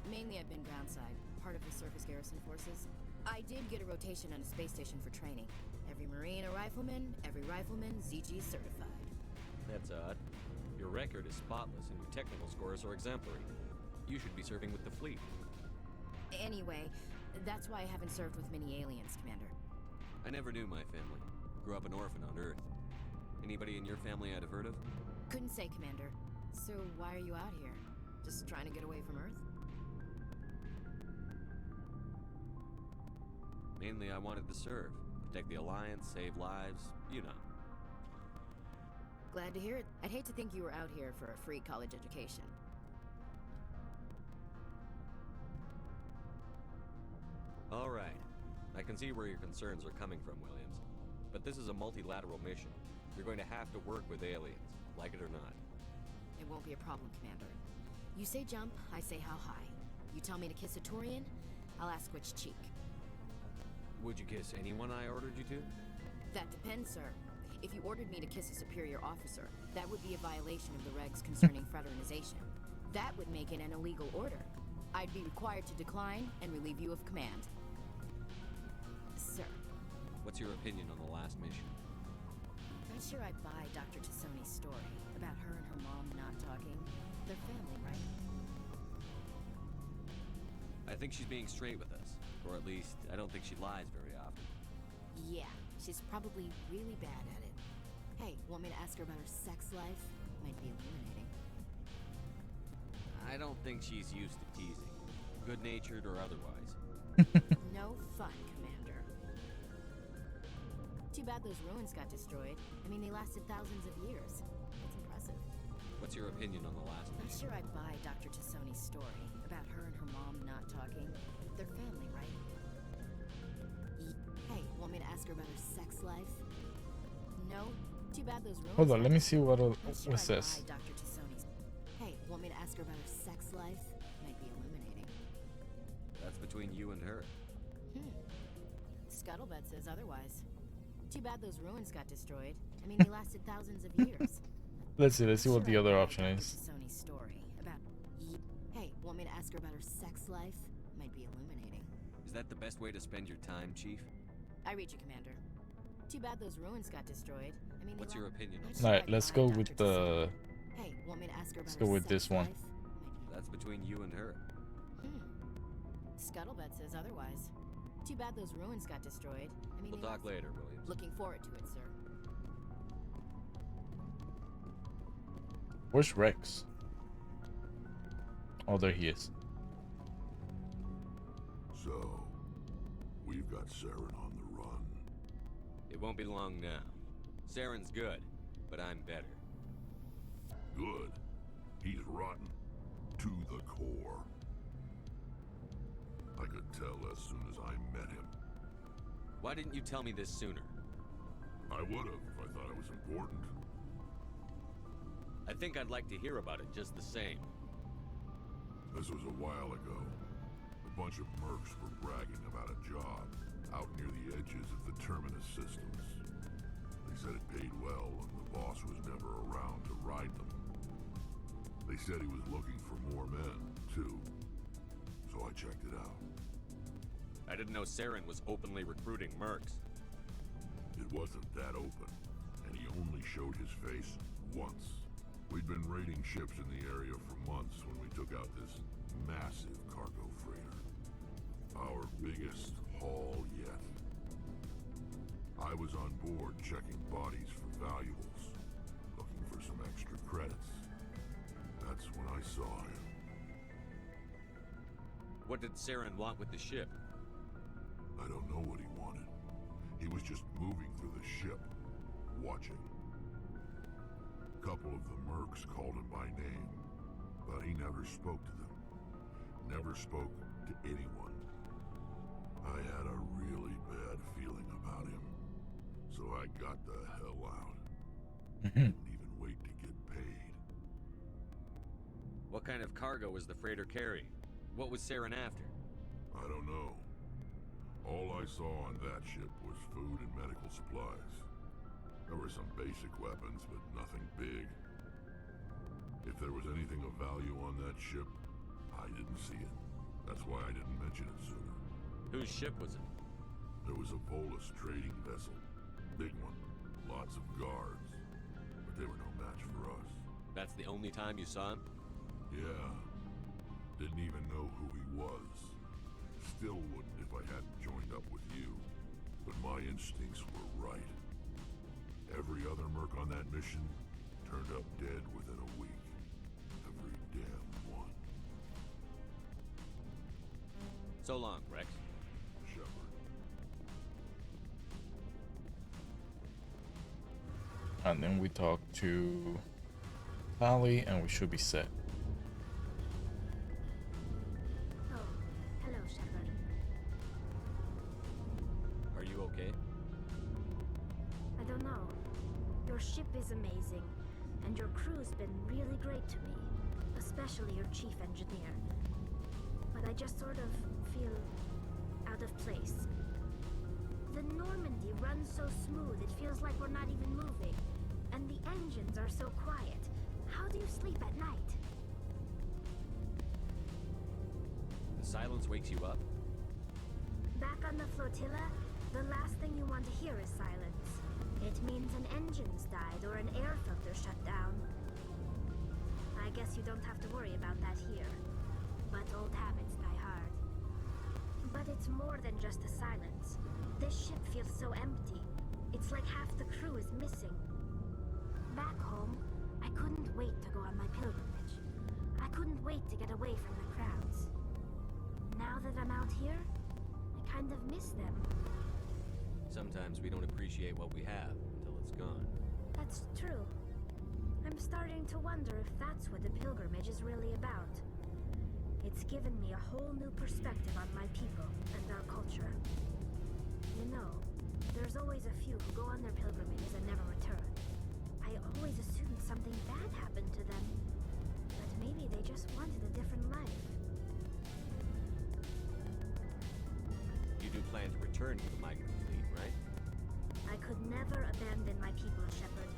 Mainly I've been groundside, part of the surface garrison forces. I did get a rotation on a space station for training. Every Marine a rifleman, every rifleman ZG certified. That's odd. Your record is spotless and your technical scores are exemplary. You should be serving with the fleet. Anyway, that's why I haven't served with many aliens, Commander. I never knew my family. Grew up an orphan on Earth. Anybody in your family I'd have heard of? Couldn't say, Commander. So why are you out here? Just trying to get away from Earth? Mainly I wanted to serve. Protect the Alliance, save lives, you know. Glad to hear it. I'd hate to think you were out here for a free college education. All right. I can see where your concerns are coming from, Williams. But this is a multilateral mission. You're going to have to work with aliens, like it or not. It won't be a problem, Commander. You say jump, I say how high. You tell me to kiss a Turian, I'll ask which cheek. Would you kiss anyone I ordered you to? That depends, sir. If you ordered me to kiss a superior officer, that would be a violation of the regs concerning fraternization. That would make it an illegal order. I'd be required to decline and relieve you of command. Sir. What's your opinion on the last mission? Not sure I'd buy Dr. Tassoni's story about her and her mom not talking. They're family, right? I think she's being straight with us. Or at least, I don't think she lies very often. Yeah, she's probably really bad at it. Hey, want me to ask her about her sex life? Might be illuminating. I don't think she's used to teasing. Good-natured or otherwise. No fun, Commander. Too bad those ruins got destroyed. I mean, they lasted thousands of years. That's impressive. What's your opinion on the last Not mission? sure I'd buy Dr. Tassoni's story about her and her mom not talking. They're family, right? Hey, want me to ask her about her sex life? No? Too bad those ruins... Hold on, let me see what Not sure what's I'd this. buy Dr. Tassoni's... Hey, want me to ask her about her sex life? Might be illuminating. That's between you and her. Scuttlebutt says otherwise. Too bad those ruins got destroyed. I mean, they lasted thousands of years. Let's see what the other option is. Tassoni's story about... Hey, want me to ask her about her sex life? Might be illuminating. Is that the best way to spend your time, Chief? I read you, Commander. Too bad those ruins got destroyed. I mean, What's your opinion on All right, let's go with the. Hey, want me to ask her about Let's go with this one. That's between you and her. Scuttlebutt says otherwise. Too bad those ruins got destroyed. I mean, We'll they talk later, Williams. Looking forward to it, sir. Where's Rex? Oh, there he is. So, we've got Saren on the run. It won't be long now. Saren's good, but I'm better. Good. He's rotten to the core. I could tell as soon as I met him. Why didn't you tell me this sooner? I would have if I thought it was important. I think I'd like to hear about it just the same. This was a while ago. A bunch of mercs were bragging about a job out near the edges of the Terminus systems. They said it paid well and the boss was never around to ride them. They said he was looking for more men, too. So I checked it out. I didn't know Saren was openly recruiting mercs. It wasn't that open, and he only showed his face once. We'd been raiding ships in the area for months when we took out this massive cargo freighter. Our biggest haul yet. I was on board checking bodies for valuables, looking for some extra credits. That's when I saw him. What did Saren want with the ship? I don't know what he wanted. He was just moving through the ship, watching. A couple of the mercs called him by name, but he never spoke to them. Never spoke to anyone. I had a really bad feeling about him, so I got the hell out. Didn't even wait to get paid. What kind of cargo was the freighter carrying? What was Saren after? I don't know. All I saw on that ship was food and medical supplies. There were some basic weapons, but nothing big. If there was anything of value on that ship, I didn't see it. That's why I didn't mention it sooner. Whose ship was it? There was a Volus trading vessel. Big one. Lots of guards. But they were no match for us. That's the only time you saw him? Yeah. Didn't even know who he was. Still wouldn't if I hadn't joined up with you. But my instincts were right. Every other merc on that mission turned up dead within a week. Every damn one. So long, Rex. Shepard. And then we talk to Tali, and we should be set. Oh, hello, Shepard. Are you okay? I don't know. Your ship is amazing, and your crew's been really great to me, especially your chief engineer. But I just sort of feel out of place. The Normandy runs so smooth, it feels like we're not even moving. And the engines are so quiet. How do you sleep at night? The silence wakes you up? Back on the flotilla, the last thing you want to hear is silence. It means an engine's died or an air filter shut down. I guess you don't have to worry about that here. But old habits die hard. But it's more than just the silence. This ship feels so empty. It's like half the crew is missing. Back home, I couldn't wait to go on my pilgrimage. I couldn't wait to get away from the crowds. Now that I'm out here, I kind of miss them. Sometimes we don't appreciate what we have until it's gone. That's true. I'm starting to wonder if that's what the pilgrimage is really about. It's given me a whole new perspective on my people and our culture. You know, there's always a few who go on their pilgrimages and never return. I always assumed something bad happened to them. But maybe they just wanted a different life. You do plan to return to the migrant fleet, right? I could never abandon my people, Shepard.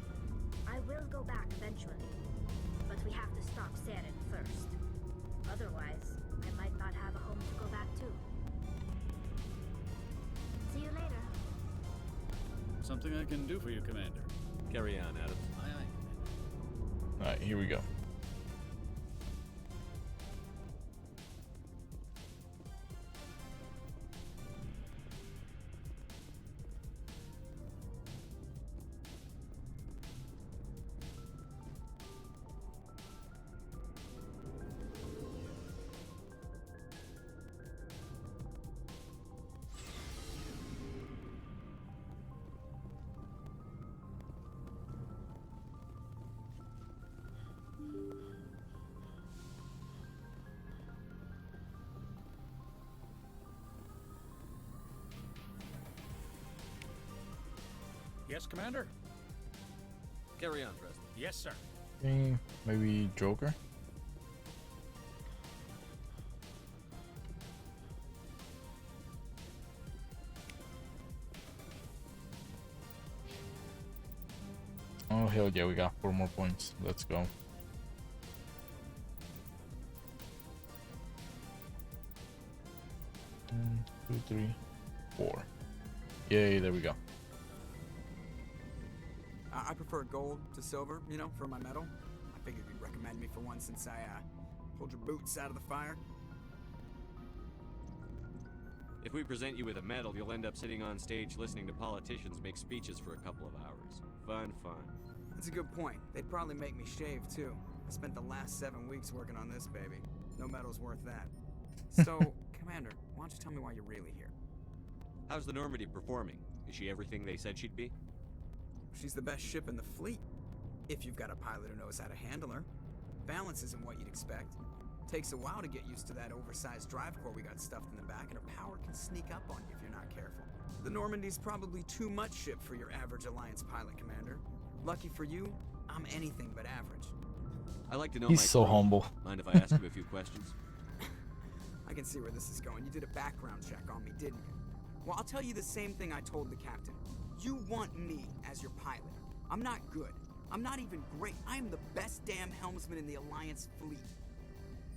I will go back eventually. But we have to stop Saren first. Otherwise, I might not have a home to go back to. See you later. Something I can do for you, Commander. Carry on, Adams. Aye, aye. Alright, here we go. Yes, Commander? Carry on, Preston. Yes, sir. Okay, maybe Joker? Oh hell yeah, we got 4 more points. Let's go. One, 2, 3, 4. Yay, there we go. I prefer gold to silver, you know, for my medal. I figured you'd recommend me for one since I pulled your boots out of the fire. If we present you with a medal, you'll end up sitting on stage listening to politicians make speeches for a couple of hours. Fun, fun. That's a good point. They'd probably make me shave, too. I spent the last 7 weeks working on this baby. No medal's worth that. So, Commander, why don't you tell me why you're really here? How's the Normandy performing? Is she everything they said she'd be? She's the best ship in the fleet. If you've got a pilot who knows how to handle her. Balance isn't what you'd expect. Takes a while to get used to that oversized drive core we got stuffed in the back, and her power can sneak up on you if you're not careful. The Normandy's probably too much ship for your average Alliance pilot, Commander. Lucky for you, I'm anything but average. I like to know He's my so crew. humble. Mind if I ask you a few questions? I can see where this is going. You did a background check on me, didn't you? Well, I'll tell you the same thing I told the captain. You want me as your pilot. I'm not good. I'm not even great. I am the best damn helmsman in the Alliance fleet.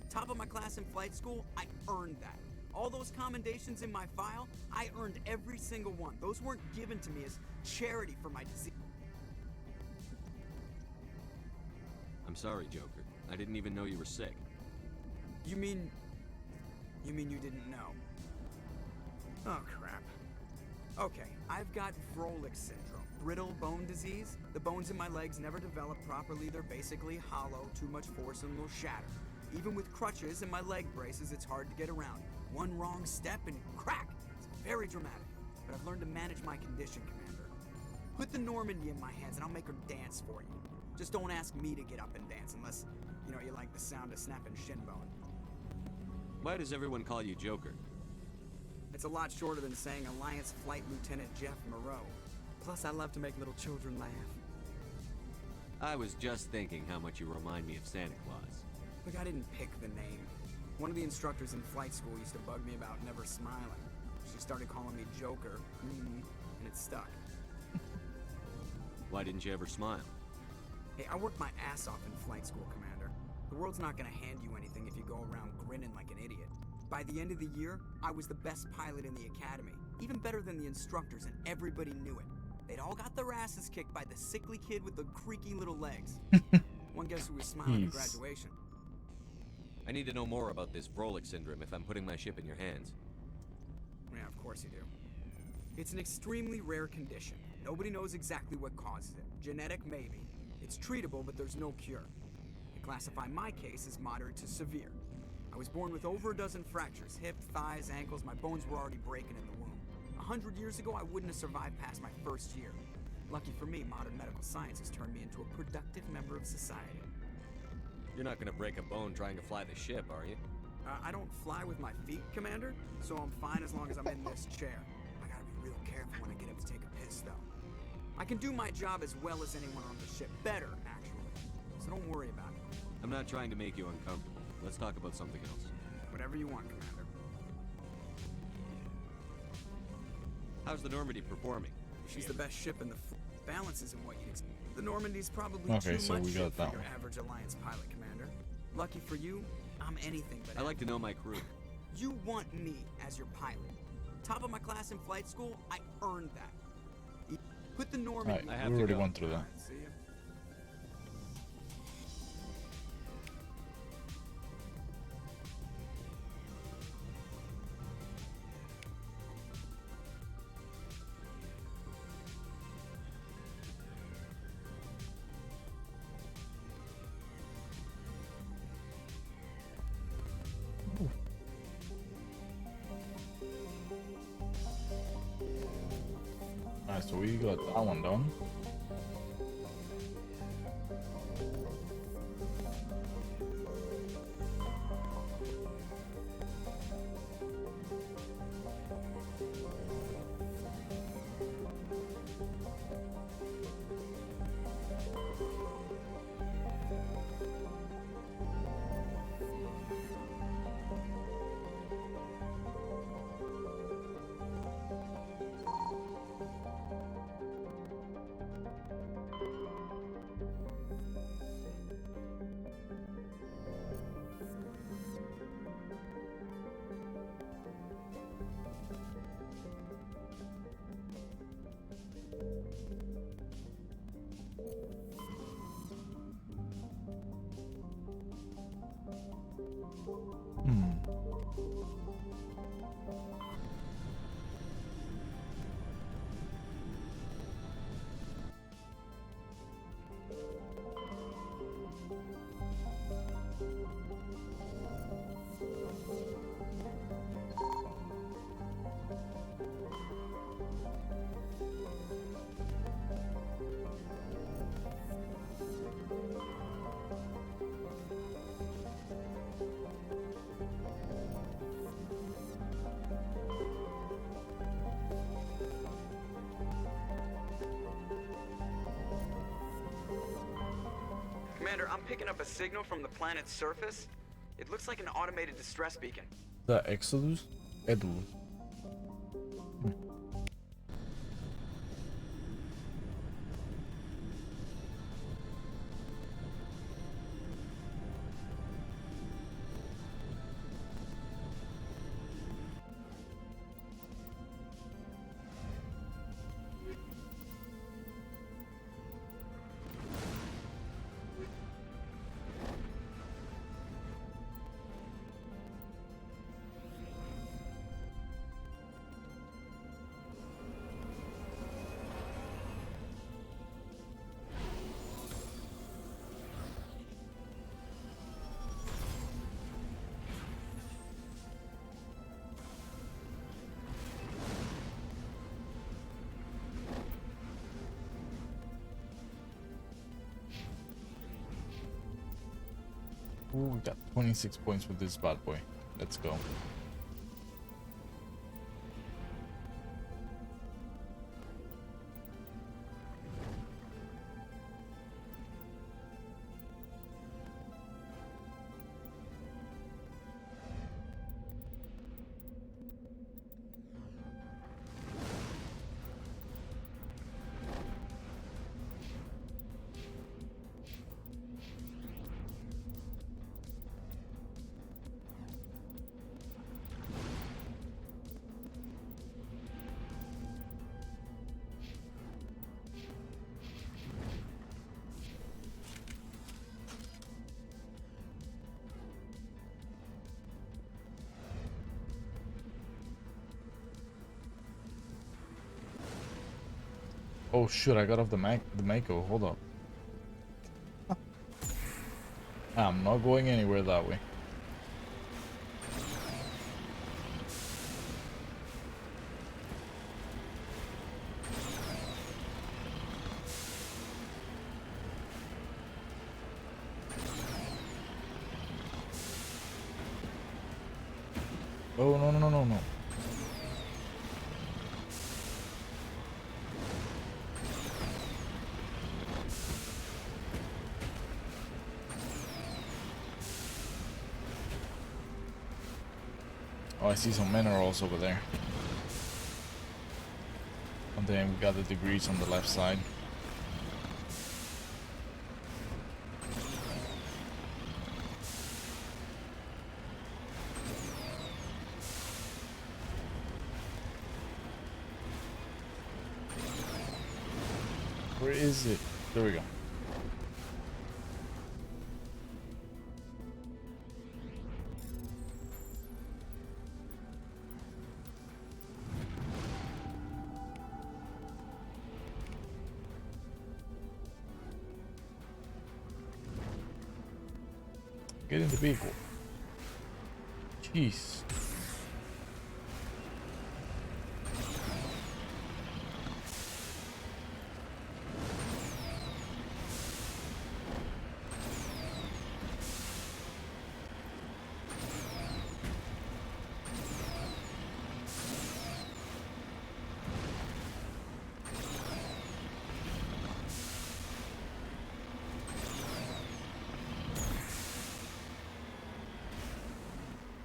Top of my class in flight school, I earned that. All those commendations in my file, I earned every single one. Those weren't given to me as charity for my disease. I'm sorry, Joker. I didn't even know you were sick. You mean you didn't know? Oh, crap. Okay, I've got Froelich syndrome, brittle bone disease. The bones in my legs never develop properly. They're basically hollow, too much force and they'll shatter. Even with crutches and my leg braces, it's hard to get around. One wrong step and crack! It's very dramatic, but I've learned to manage my condition, Commander. Put the Normandy in my hands and I'll make her dance for you. Just don't ask me to get up and dance unless, you like the sound of snapping shin bone. Why does everyone call you Joker? It's a lot shorter than saying Alliance Flight Lieutenant Jeff Moreau. Plus, I love to make little children laugh. I was just thinking how much you remind me of Santa Claus. Look, I didn't pick the name. One of the instructors in flight school used to bug me about never smiling. She started calling me Joker, and it stuck. Why didn't you ever smile? Hey, I worked my ass off in flight school, Commander. The world's not gonna hand you anything if you go around grinning like an idiot. By the end of the year, I was the best pilot in the academy, even better than the instructors, and everybody knew it. They'd all got their asses kicked by the sickly kid with the creaky little legs. One guess who was smiling at graduation. I need to know more about this Froelich syndrome if I'm putting my ship in your hands. Yeah, of course you do. It's an extremely rare condition. Nobody knows exactly what causes it. Genetic, maybe. It's treatable, but there's no cure. I classify my case as moderate to severe. I was born with over a dozen fractures, hip, thighs, ankles. My bones were already breaking in the womb. 100 years ago, I wouldn't have survived past my first year. Lucky for me, modern medical science has turned me into a productive member of society. You're not gonna break a bone trying to fly the ship, are you? I don't fly with my feet, Commander, so I'm fine as long as I'm in this chair. I gotta be real careful when I get up to take a piss, though. I can do my job as well as anyone on the ship. Better, actually. So don't worry about it. I'm not trying to make you uncomfortable. Let's talk about something else. Whatever you want, Commander. How's the Normandy performing? She's the best ship in the fleet. Balance isn't what you'd expect. The Normandy's probably Okay, too so much we ship got for that your one. average Alliance pilot, Commander. Lucky for you, I'm anything but. I like to know my crew. You want me as your pilot. Top of my class in flight school, I earned that. Put the Normandy. Alright, we already went through that. See ya. Alright, so we got that one done. Commander, I'm picking up a signal from the planet's surface. It looks like an automated distress beacon. The Exodus? Edul. Ooh, we got 26 points with this bad boy. Let's go. Oh shoot, I got off the Mako. Hold up. I'm not going anywhere that way. Oh, no, no, no, no, no. Oh, I see some minerals over there. And then we got the debris on the left side. Where is it? There we go. Get in the vehicle. Jeez.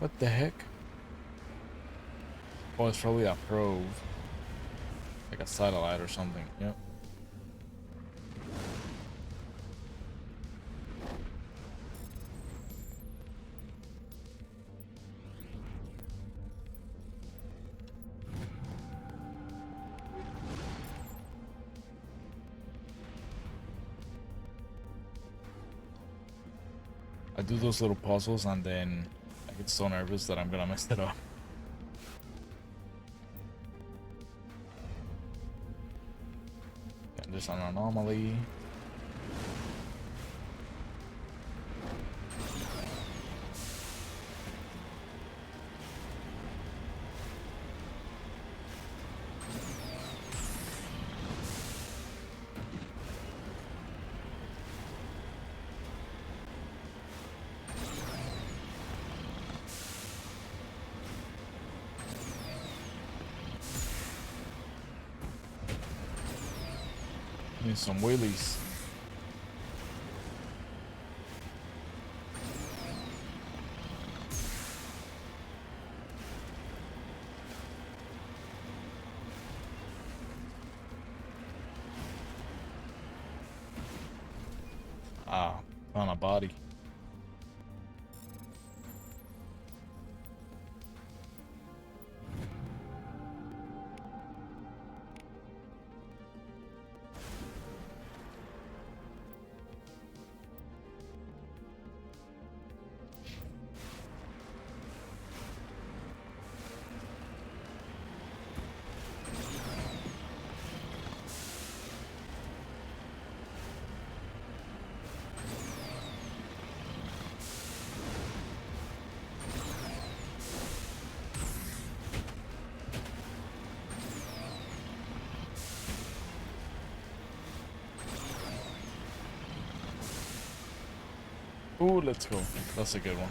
What the heck? Oh, it's probably that probe. Like a satellite or something. Yep. I do those little puzzles and then I get so nervous that I'm gonna mess it up. Yeah, there's an anomaly. Need some wheelies. Ah, found a body. Ooh, let's go. That's a good one.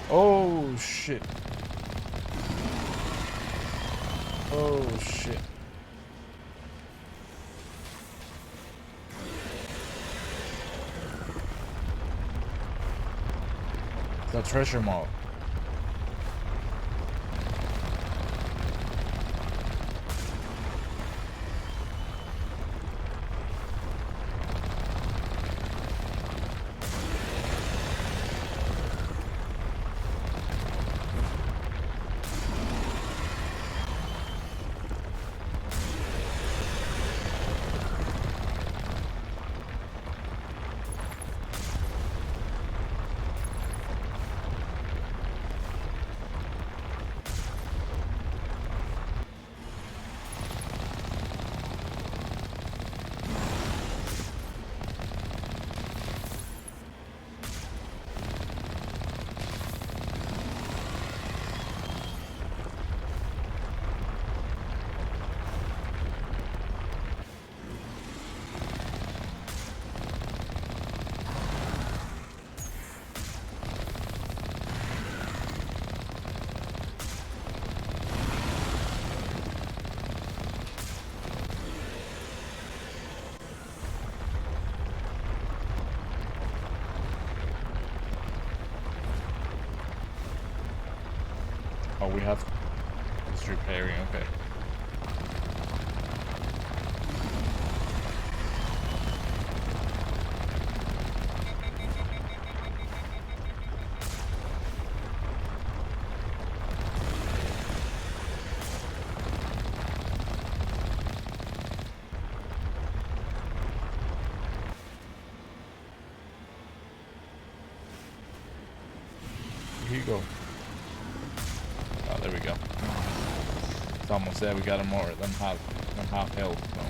Oh shit. Oh shit. The treasure mall. Oh, we have this repairing, okay. Here you go. Oh, there we go. It's almost there. We got him more than half health. So.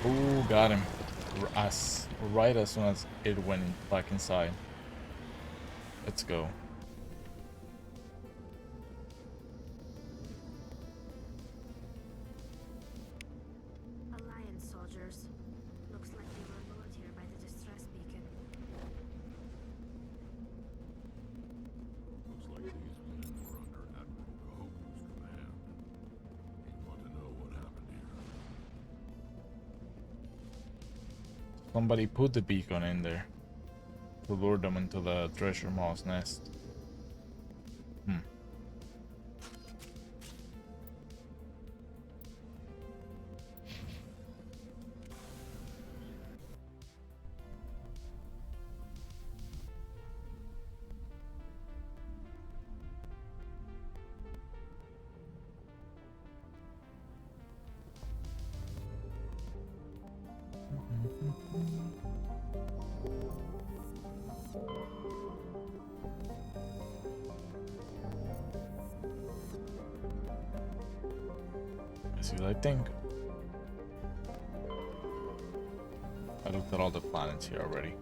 Ooh, got him. Right as soon as it went back inside. Let's go. Alliance soldiers. Looks like they were lured here by the distress beacon. Looks like these men were under Admiral Cahoon's command. You want to know what happened here? Somebody put the beacon in there to lure them into the treasure mall's nest. See what I think. I looked at all the planets here already.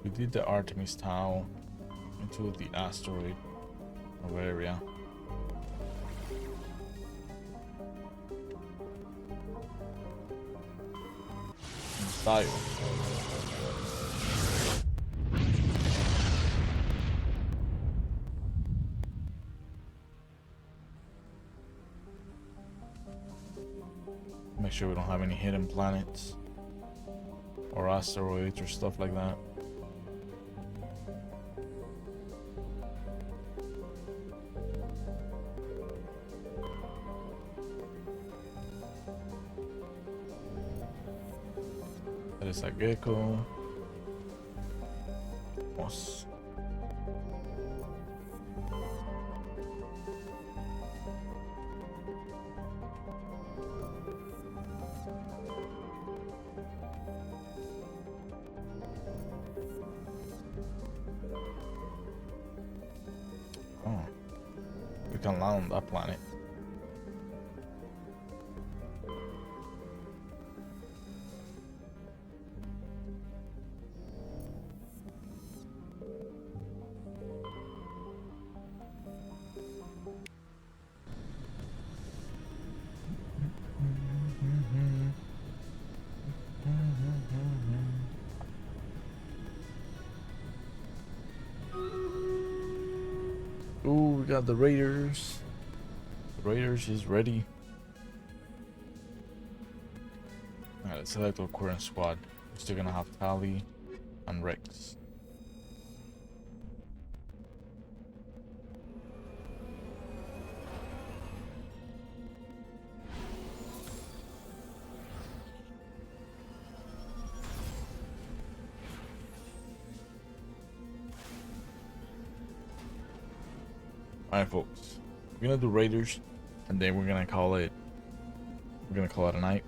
We did the Artemis Tau into the asteroid area. Style. Make sure we don't have any hidden planets or asteroids or stuff like that. That is a gecko. Moss. Oh, we can land on that planet. Ooh, we got the Raiders. The Raiders is ready. Alright, let's select our current squad. We're still gonna have Tali and Rex. Alright folks, we're gonna do Raiders and then we're gonna call it a night.